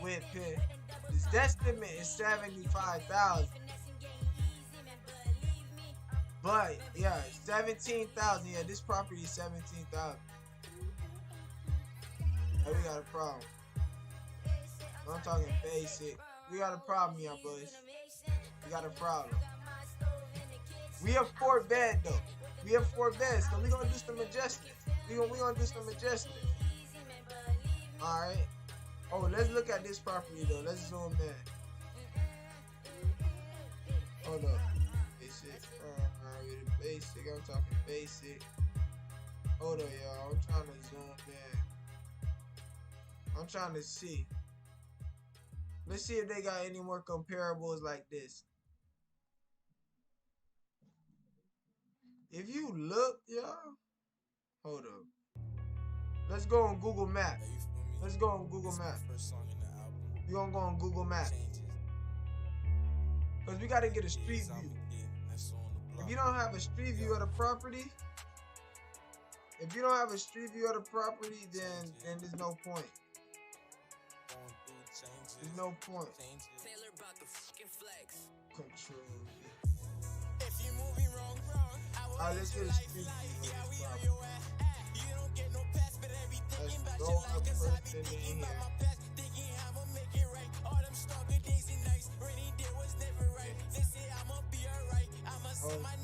With pin. This estimate is $75,000. But yeah, $17,000. Yeah, this property is $17,000. Oh, we got a problem. I'm talking basic. We got a problem, y'all boys. We got a problem. We have 4 beds though. We have 4 beds, so we gonna do some adjustments. We gonna do some adjustments. All right. Oh, let's look at this property though. Let's zoom in. Hold up. Basic. Basic. I'm talking basic. Hold on, y'all. I'm trying to zoom in. I'm trying to see. Let's see if they got any more comparables like this. If you look, y'all. Hold up. Let's go on Google Maps. Let's go on Google Maps. We're gonna go on Google Maps. Because we gotta get a street view. If you don't have a street view of the property, If you don't have a street view of the property, then there's no point. There's no point. Control. Alright, let's get a street view of this property. Let's go up first in here. Okay.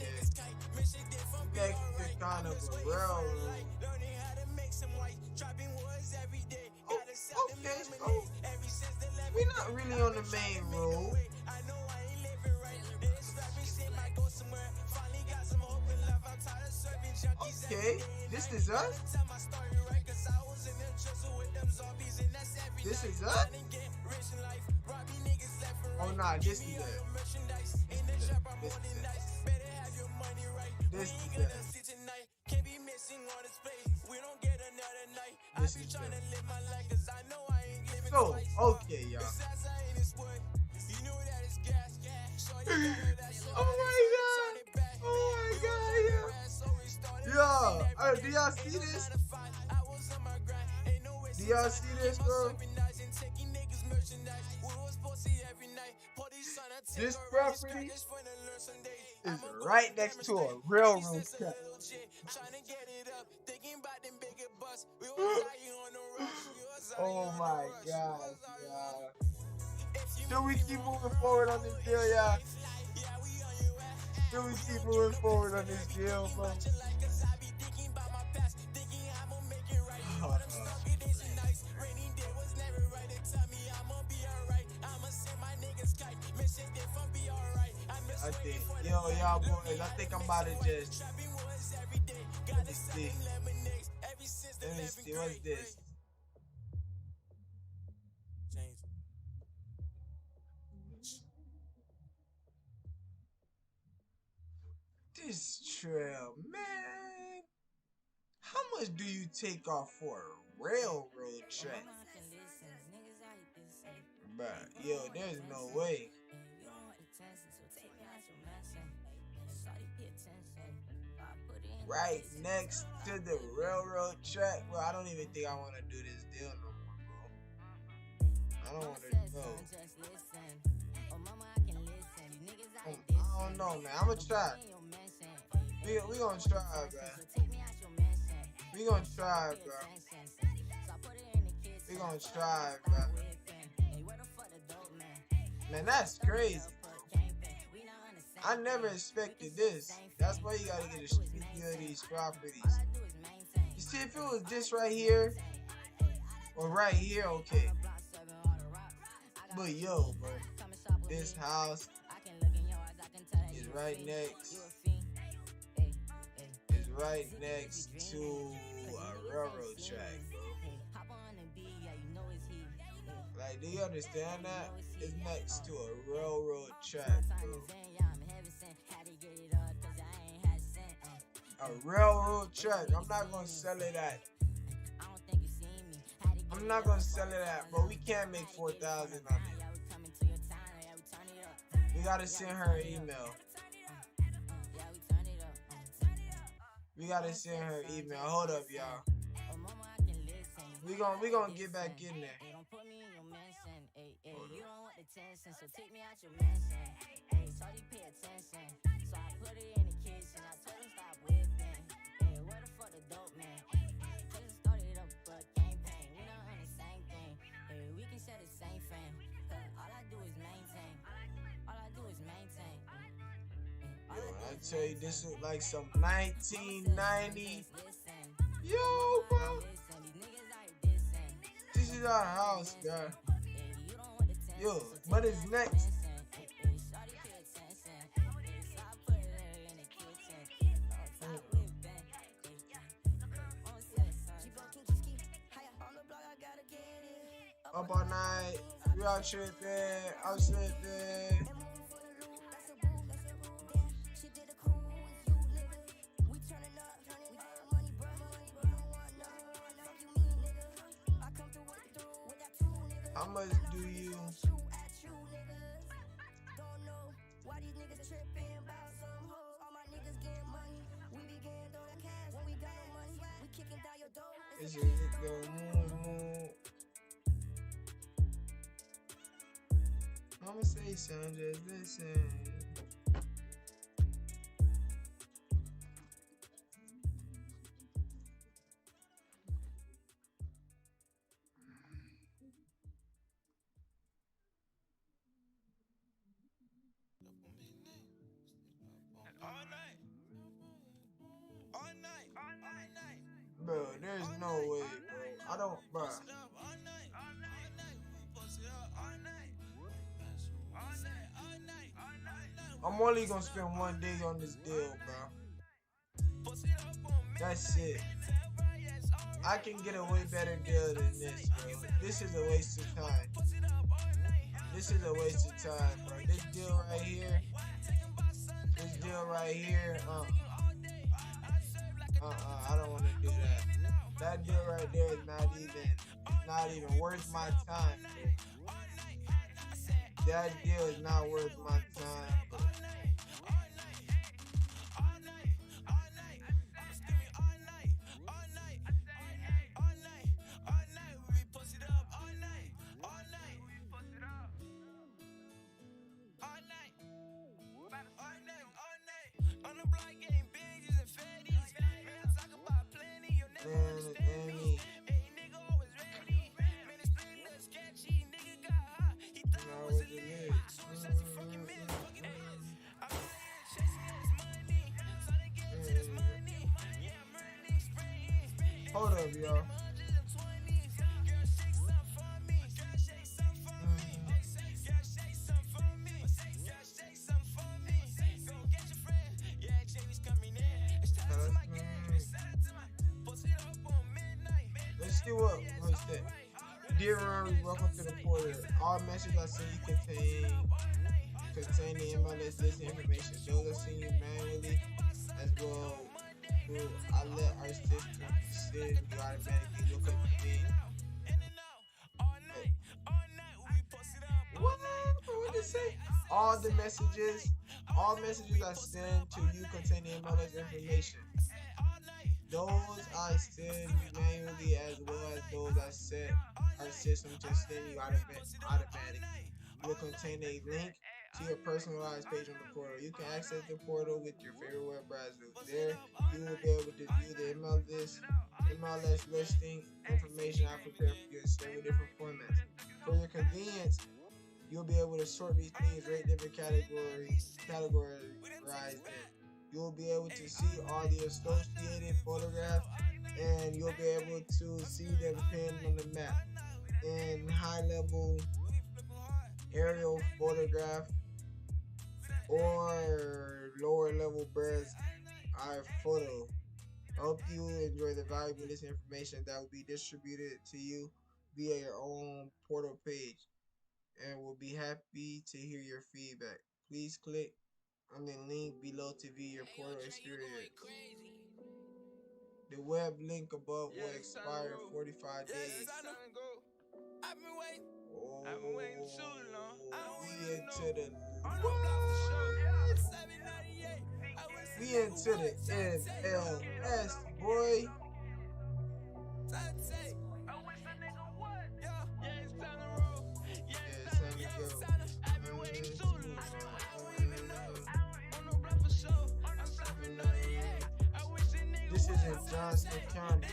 Next is kind of a railroad. Okay, so we're not really on the main road. Okay, this is us. This is us. Oh nah, this is it. This is it. This is it. So, okay, y'all. Oh my god! Oh my god, yeah! Do y'all see this? Do y'all see this, bro? This property is right next to a railroad track. Oh my god, y'all. Should we keep moving forward on this deal, y'all? Should we keep moving forward on this deal, bro? I think, y'all boys, I think I'm about to just, let me see, what's this? This trail, man, how much do you take off for a railroad track? Bruh, yo, there's no way. Right next to the railroad track, bro. I don't even think I want to do this deal no more, bro. I don't want to go. I don't know, man. I'm gonna try. We gonna try, bro. We gonna try, bro. We gonna try, bro. Man, that's crazy. I never expected this. That's why you gotta get a street view of these properties. You see, if it was this right here, or right here, okay. But yo, bro, this house is right next. Is right next to a railroad track, bro. Like, do you understand that? It's next to a railroad track, bro. A railroad track. I'm not gonna sell it at. I'm not gonna sell it at, but we can't make 4,000 on it. We gotta send her an email. We gotta send her an email. Hold up, y'all. We gonna get back in there. Yo, I tell you, this is like some 1990. Yo, bro. This is our house, guy. Yo, what is next? Up all night, we out tripping, I'm slipping. How much do you? This is the moon. I'ma say something, just listen. Bro, there's no way, bro. I don't, bro. I'm only gonna spend one day on this deal, bro. That's it. I can get a way better deal than this, bro. This is a waste of time. This is a waste of time, bro. This deal right here. This deal right here. I don't want to do that. That deal right there is not even worth my time, bro. That deal is not worth my time, bro. Hold up, y'all. Let's see what that. Dear Rory, welcome to the portal. All messages I send you contain the MLS list information. Those I send you manually as well. I let our system sit. You automatically look up the feed. What did it say? All messages I send to you contain the MLS information. Those I send manually as well as those I set our system to send you automatically. Will contain a link to your personalized page on the portal. You can access the portal with your favorite web browser. There, you will be able to view the MLS listing information I prepared for you in several different formats. For your convenience, you'll be able to sort these things, rate different categorized them. You'll be able to see all the associated photographs, and you'll be able to see them pinned on the map. In high-level aerial photograph or lower-level bird's eye photo. Hope you enjoy the valuable this information that will be distributed to you via your own portal page, and we'll be happy to hear your feedback. Please click on the link below to view your portal experience. The web link above will expire 45 days. I've been waiting too long. We into the We into the MLS, boy. This is in Johnston County.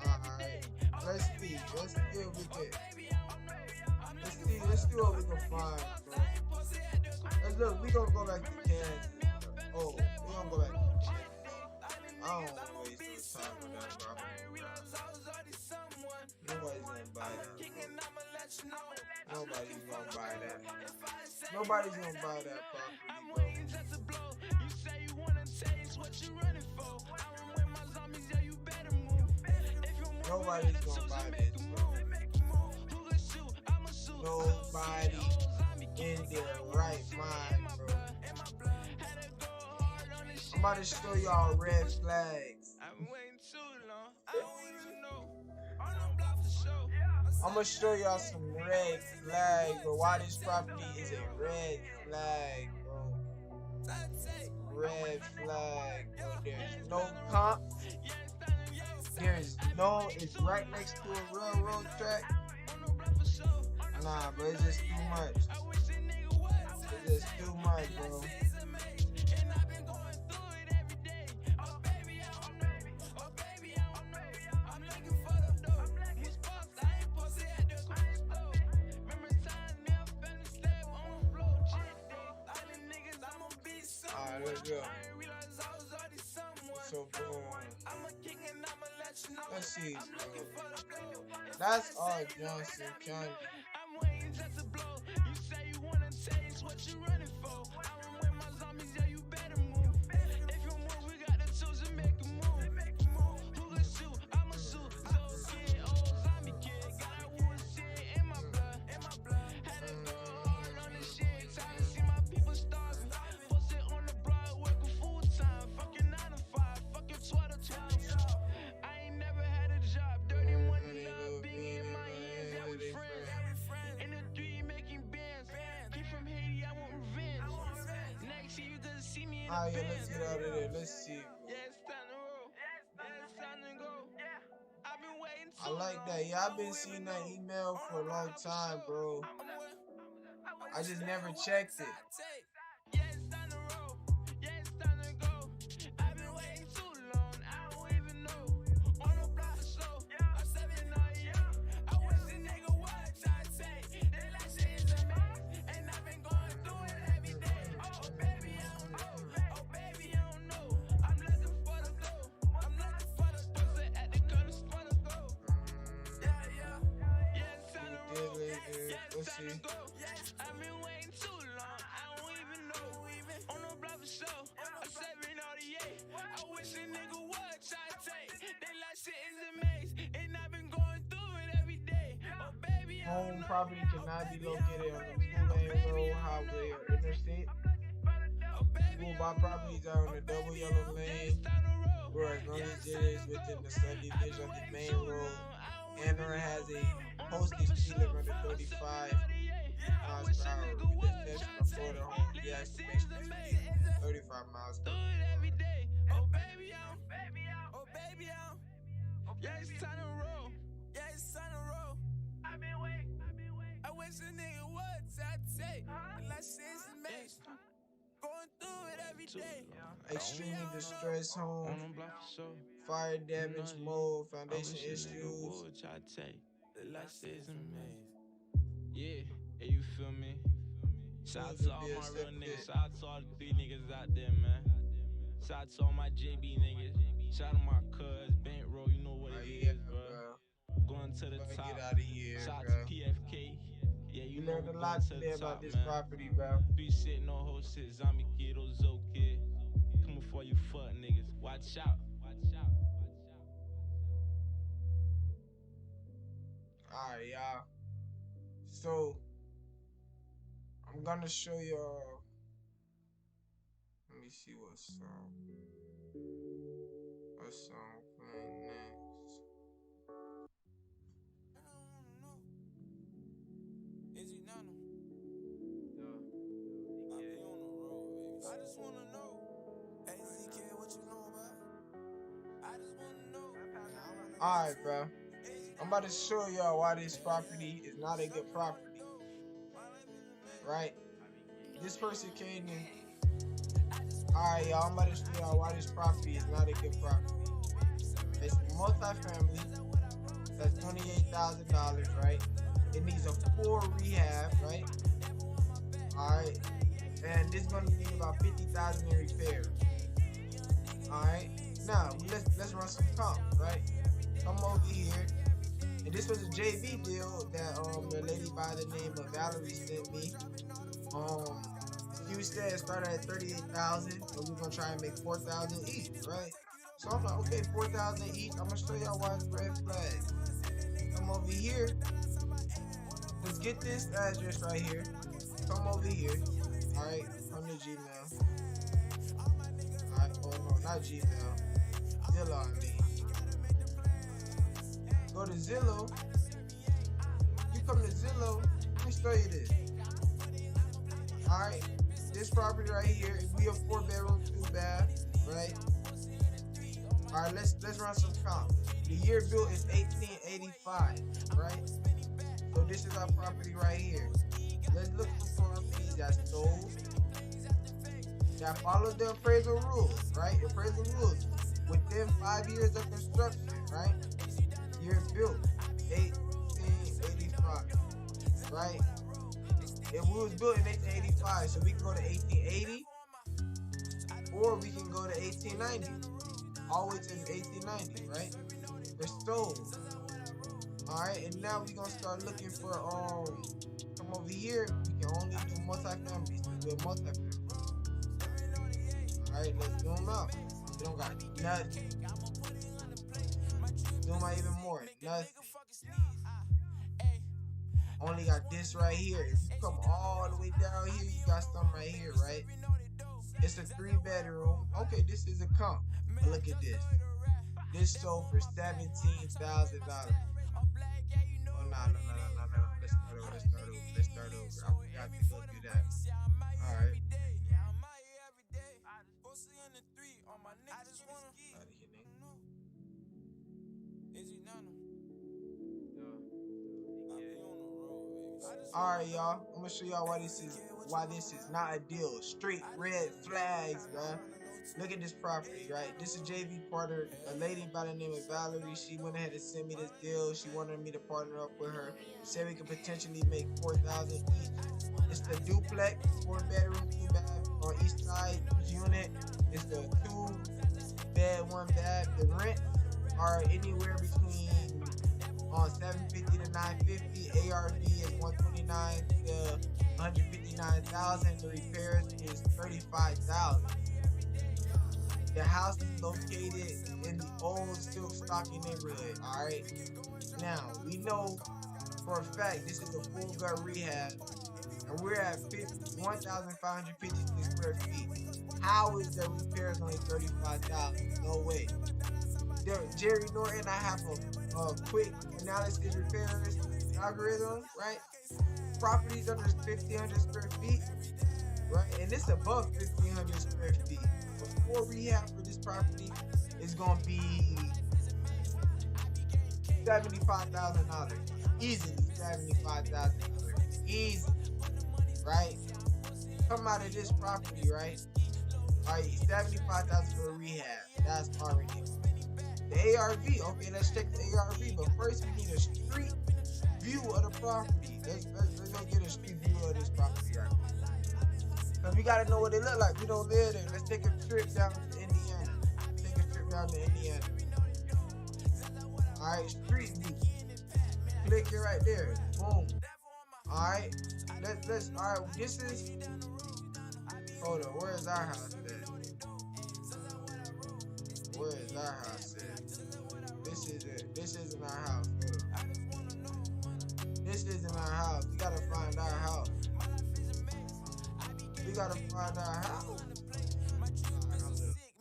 Alright. Let's see if we can. Let's see what we can find, bro. Let's look, we gonna go back to Kansas. Oh, we gonna go back to Kansas. I don't want to waste no time with that, bro. Nobody's gonna buy that, bro. Nobody's gonna buy that. Nobody's gonna buy that property, bro. Nobody's gonna buy this, bro. Nobody in their right mind, bro. I'm about to show y'all red flags. I'm gonna show y'all some red flags, but why this property is a red flag, bro. Red flag. There's no comps. There's no, it's right next to a railroad track. Nah, but it's just too much. It's just too much, bro. Alright, let's go. So boom. Let's see, bro. That's all Johnson County. I'm waiting just to blow. You say you wanna change what you running for. I'm with my zombies, yeah, you better move. If you move, we got to choose and make a move. Who can shoot? I'ma shoot. So kid, old zombie kid. Got a wood shit in my blood. Had to go hard on this shit. Trying to see my people starving. Posted on the block, working full time. Fucking 9 to 5. Fucking 12 to 12. I ain't never had a job. Dirty money, love being in my hands. Yeah, we friends. In the 3 making bands. Keep from Haiti, I want revenge. Next year you doesn't see me in the Alright, yeah, bands. let's get out of there. Let's see. Yeah, it's time to roll. Yeah, it's time to go. I've been waiting I like that. Yeah, I've been seeing that email for a long time, bro. I just never checked it. Yeah, it's time to roll. Yeah, it's time to go. I've been waiting too long. I don't even know. On the block for show. I'm 7 all year. I wish a nigga would try to take. That last shit is a mess. And I've been going through it every day. Oh, baby, I don't know. Oh, baby, I don't know. I'm looking for the dough. I'm looking for the pussy at the corner for the go. Yeah, yeah. Yeah, it's time to roll. Yeah, it's time to go. I've been waiting too long. I don't even know. On the block for show. I'm 7 all the year. I wish a nigga would try to take. That last shit is a maze. And I've been going through it every day. Oh, baby, I Home property cannot be located on the 2-lane road, highway, or interstate. Full by properties are on the double yellow lane, where as long as it is within the subdivision of the main road, and or has a posted speed limit of 35 miles per hour. With the exception of Florida home deactivation speed 35 miles per hour. every day. Oh, baby, oh, baby, yeah, it's time to roll. Yeah, it's time to roll. I've been waiting. I wish a nigga would try to take. The last shit is a mess. Going through it every day. Extremely distressed home, fire damage, mold, foundation issues. The last is amazing. Yeah, hey, you feel me? Shout out to all my real niggas. Shout out to all the 3 niggas out there, man. Shout out to all my JB niggas. Shout out to my cuz, Bankroll, you know what it is, bro. Going to the top. Get out of here, Shout out bro. to PFK. Yeah, you learned a know, lot going to today the about top, this man. property, bro. Be shit, no whole shit. Zombie kid, Ozo kid. Coming for you fuck niggas. Watch out. Alright, y'all. So, I'm gonna show y'all. Let me see what song. What song playing next? Is he Nano? Yeah. I be on the road, baby. I just wanna know. AZK, what you know about? I just wanna know. Alright, bro. I'm about to show y'all why this property is not a good property. Right? This person came in. Alright, y'all. I'm about to show y'all why this property is not a good property. It's a multi-family. That's $28,000, right? It needs a full rehab, right? Alright. And this is gonna need about $50,000 in repairs. Alright. Now let's run some comps, right? Come over here. And this was a JV deal that the lady by the name of Valerie sent me. You said started at $38,000, and we're gonna try and make $4,000 each, right? So I'm like, okay, $4,000 each. I'm gonna show y'all why it's red flag. Come over here. Let's get this address right here. Come over here. Alright, from the Gmail. Alright, oh no, not Gmail. Zillow, I mean. Go to Zillow. You come to Zillow, let me show you this. Alright, this property right here, we a 4-bedroom, 2-bath, right? All right, let's run some comps. The year built is 1885, right? So this is our property right here. Let's look for properties that sold, that followed the appraisal rules, right? Appraisal rules within 5 years of construction, right? Year built 1885, right? If we was built in 1885, so we can go to 1880, or we can go to 1890, all the way to 1890, right? They're sold. All right, and now we're gonna start looking for from over here. We can only do multifamily. So do a multifamily. All right, let's zoom out. We don't got nothing. Zoom out even more. Nothing. Only got this right here. If you come all the way down here, you got something right here, right? It's a 3-bedroom. Okay, this is a comp. But look at this. This sold for $17,000. Oh, no. Let's start over. I forgot to go do that. All right. Alright, y'all. I'm gonna show y'all why this is not a deal. Straight red flags, man. Look at this property, right? This is JV Porter, a lady by the name of Valerie. She went ahead and sent me this deal. She wanted me to partner up with her. Said we could potentially make $4,000 each. It's the duplex, 4-bedroom, 2-bath on each side unit. It's the 2-bed, 1-bath. The rent are anywhere between $750 to $950. ARV is $129 to $159,000. The repairs is $35,000. The house is located in the old Silk Stocking neighborhood. All right. Now we know for a fact this is a full gut rehab, and we're at 1,556 square feet. How is the repairs only $35,000? No way. Jerry Norton, I have a quick analysis repairs algorithm, right? Properties under 1,500 square feet, right? And it's above 1,500 square feet. Before rehab for this property is gonna be $75,000. Easily $75,000. Easy, right? Come out of this property, right? All right, $75,000 for a rehab. That's already. The ARV, okay, let's check the ARV, but first we need a street view of the property. Let's go get a street view of this property, right? Cause we gotta know what it look like. We don't live there. Let's take a trip down to Indiana. Alright, street view. Click it right there. Boom. Alright. Let's alright, this is hold on, where is our house at? Where is our house at? This isn't our house. This isn't our house. We gotta find our house. We gotta find our house.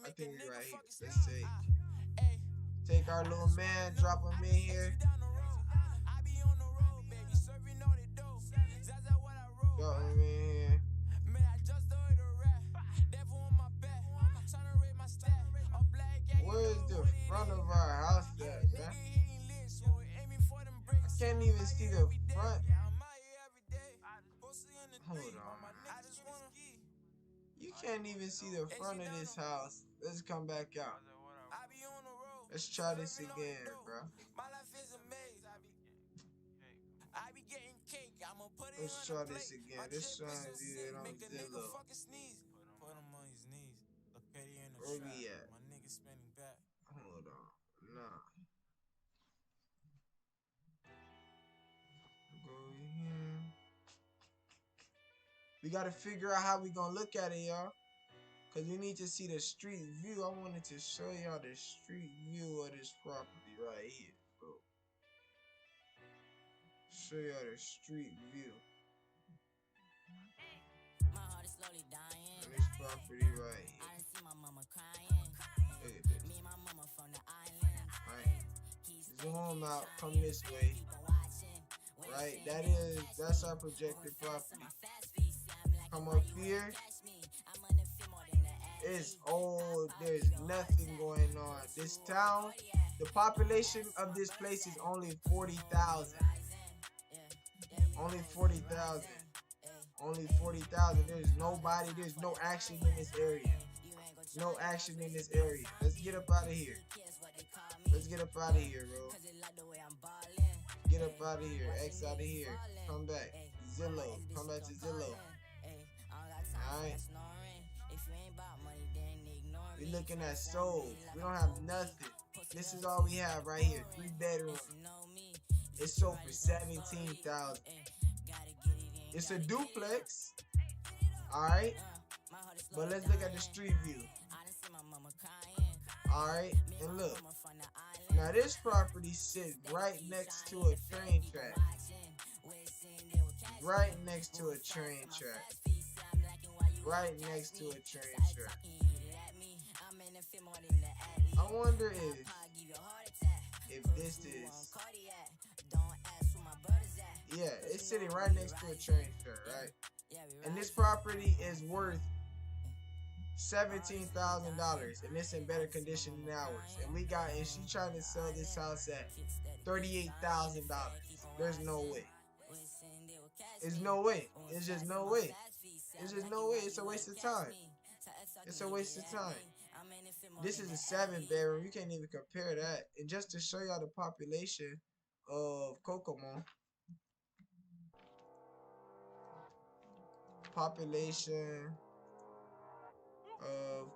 I think we right here. Let's take our little man, drop him in here. Drop him in here. Where's the front of our house at, man? I can't even see the front. Hold on. You can't even see the front of this house. Let's come back out. Let's try this again, bro. Let's try this again. This trying to do it on Zillow. Where we at? Hold on. Nah. Go here. We gotta figure out how we gonna look at it, y'all. Cause we need to see the street view. I wanted to show y'all the street view of this property right here, bro. Show y'all the street view. My heart is slowly dying. This property right here. I done see my mama crying. Look at this. Me and my mama from the island. Right. Zoom out, come this way. Right, that's our projected property. Come up here. It's old. There's nothing going on. This town, the population of this place is only 40,000. Only 40,000. Only 40,000. There's nobody. There's no action in this area. No action in this area. Let's get up out of here. Let's get up out of here, bro. Get up out of here. X out of here. Come back. Zillow. Come back to Zillow. Alright. We're looking at souls. We don't have nothing. This is all we have right here. 3 bedrooms. It's sold for $17,000. It's a duplex. Alright. But let's look at the street view. Alright. And look. Now this property sits right next to a train track. Right next to a train track. Right next to a train track. I wonder if this is, yeah, it's sitting right next to a train track, right? And this property is worth $17,000, and it's in better condition than ours. And she trying to sell this house at $38,000. There's no way. There's no way. It's just no way. It's just no way. It's a waste of time. It's a waste of time. This is a 7 bedroom. You can't even compare that. And just to show y'all the population of Kokomo. Population of,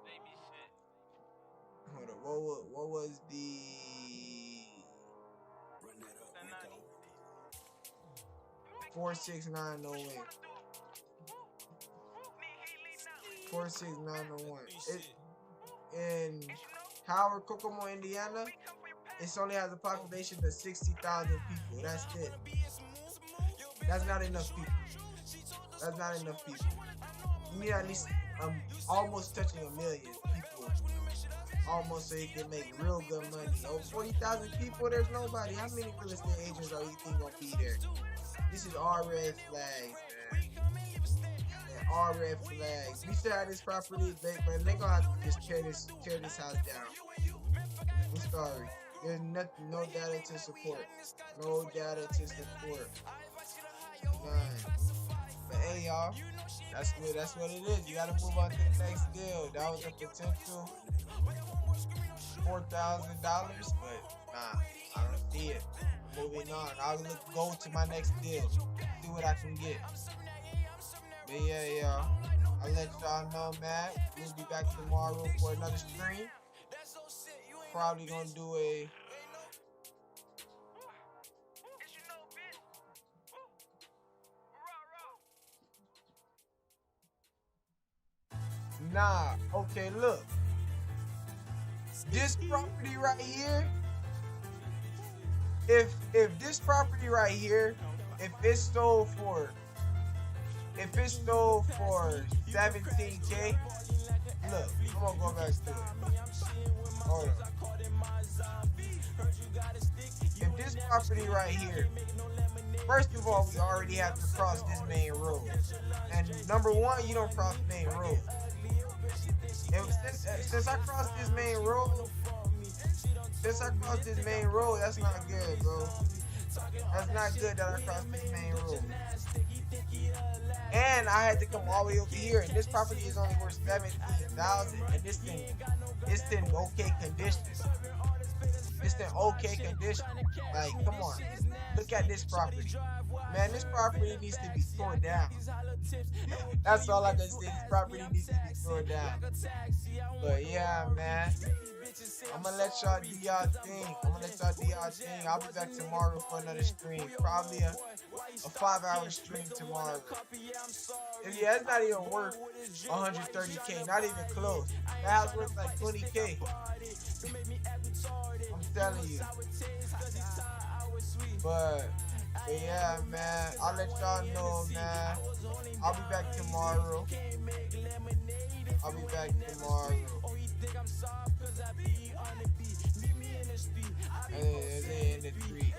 hold on, what was the 46901? 46901. In Howard, Kokomo, Indiana, it only has a population of 60,000 people. That's it. That's not enough people. That's not enough people. You need at least almost touching 1 million people. Almost, so you can make real good money. Oh, 40,000 people, there's nobody. How many real estate agents are you think gonna be there? This is all red flags, man. All red flags. We still have this property, but they gonna have to just tear this house down. I'm sorry. There's nothing, no data to support. No data to support. None. But hey, y'all, that's what it is. You gotta move on to the next deal. That was a potential $4,000, but nah, I don't see it. Moving on. I'll go to my next deal. See what I can get. But yeah, y'all, I'll let y'all know, man. We'll be back tomorrow for another stream. Probably gonna do a okay, look. This property right here, if this property right here, if it's sold for 17K, look, I'm gonna go back to it. Hold on. If this property right here, first of all, we already have to cross this main road. And number one, you don't cross main road. And since I crossed this main road, that's not good, bro. That's not good that I crossed this main road. And I had to come all the way over here. And this property is only worth $17,000. And it's in okay condition. It's in okay condition. Like, come on. Look at this property. Man, this property needs to be torn down. That's all I can say. This property needs to be torn down. But yeah, man. I'm gonna let y'all do y'all thing. I'll be back tomorrow for another stream. Probably a 5-hour stream tomorrow. And yeah, it's not even worth 130K. Not even close. That house worth like 20K. I'm telling you. But yeah, man, I'll let y'all know, man. I'll be back tomorrow.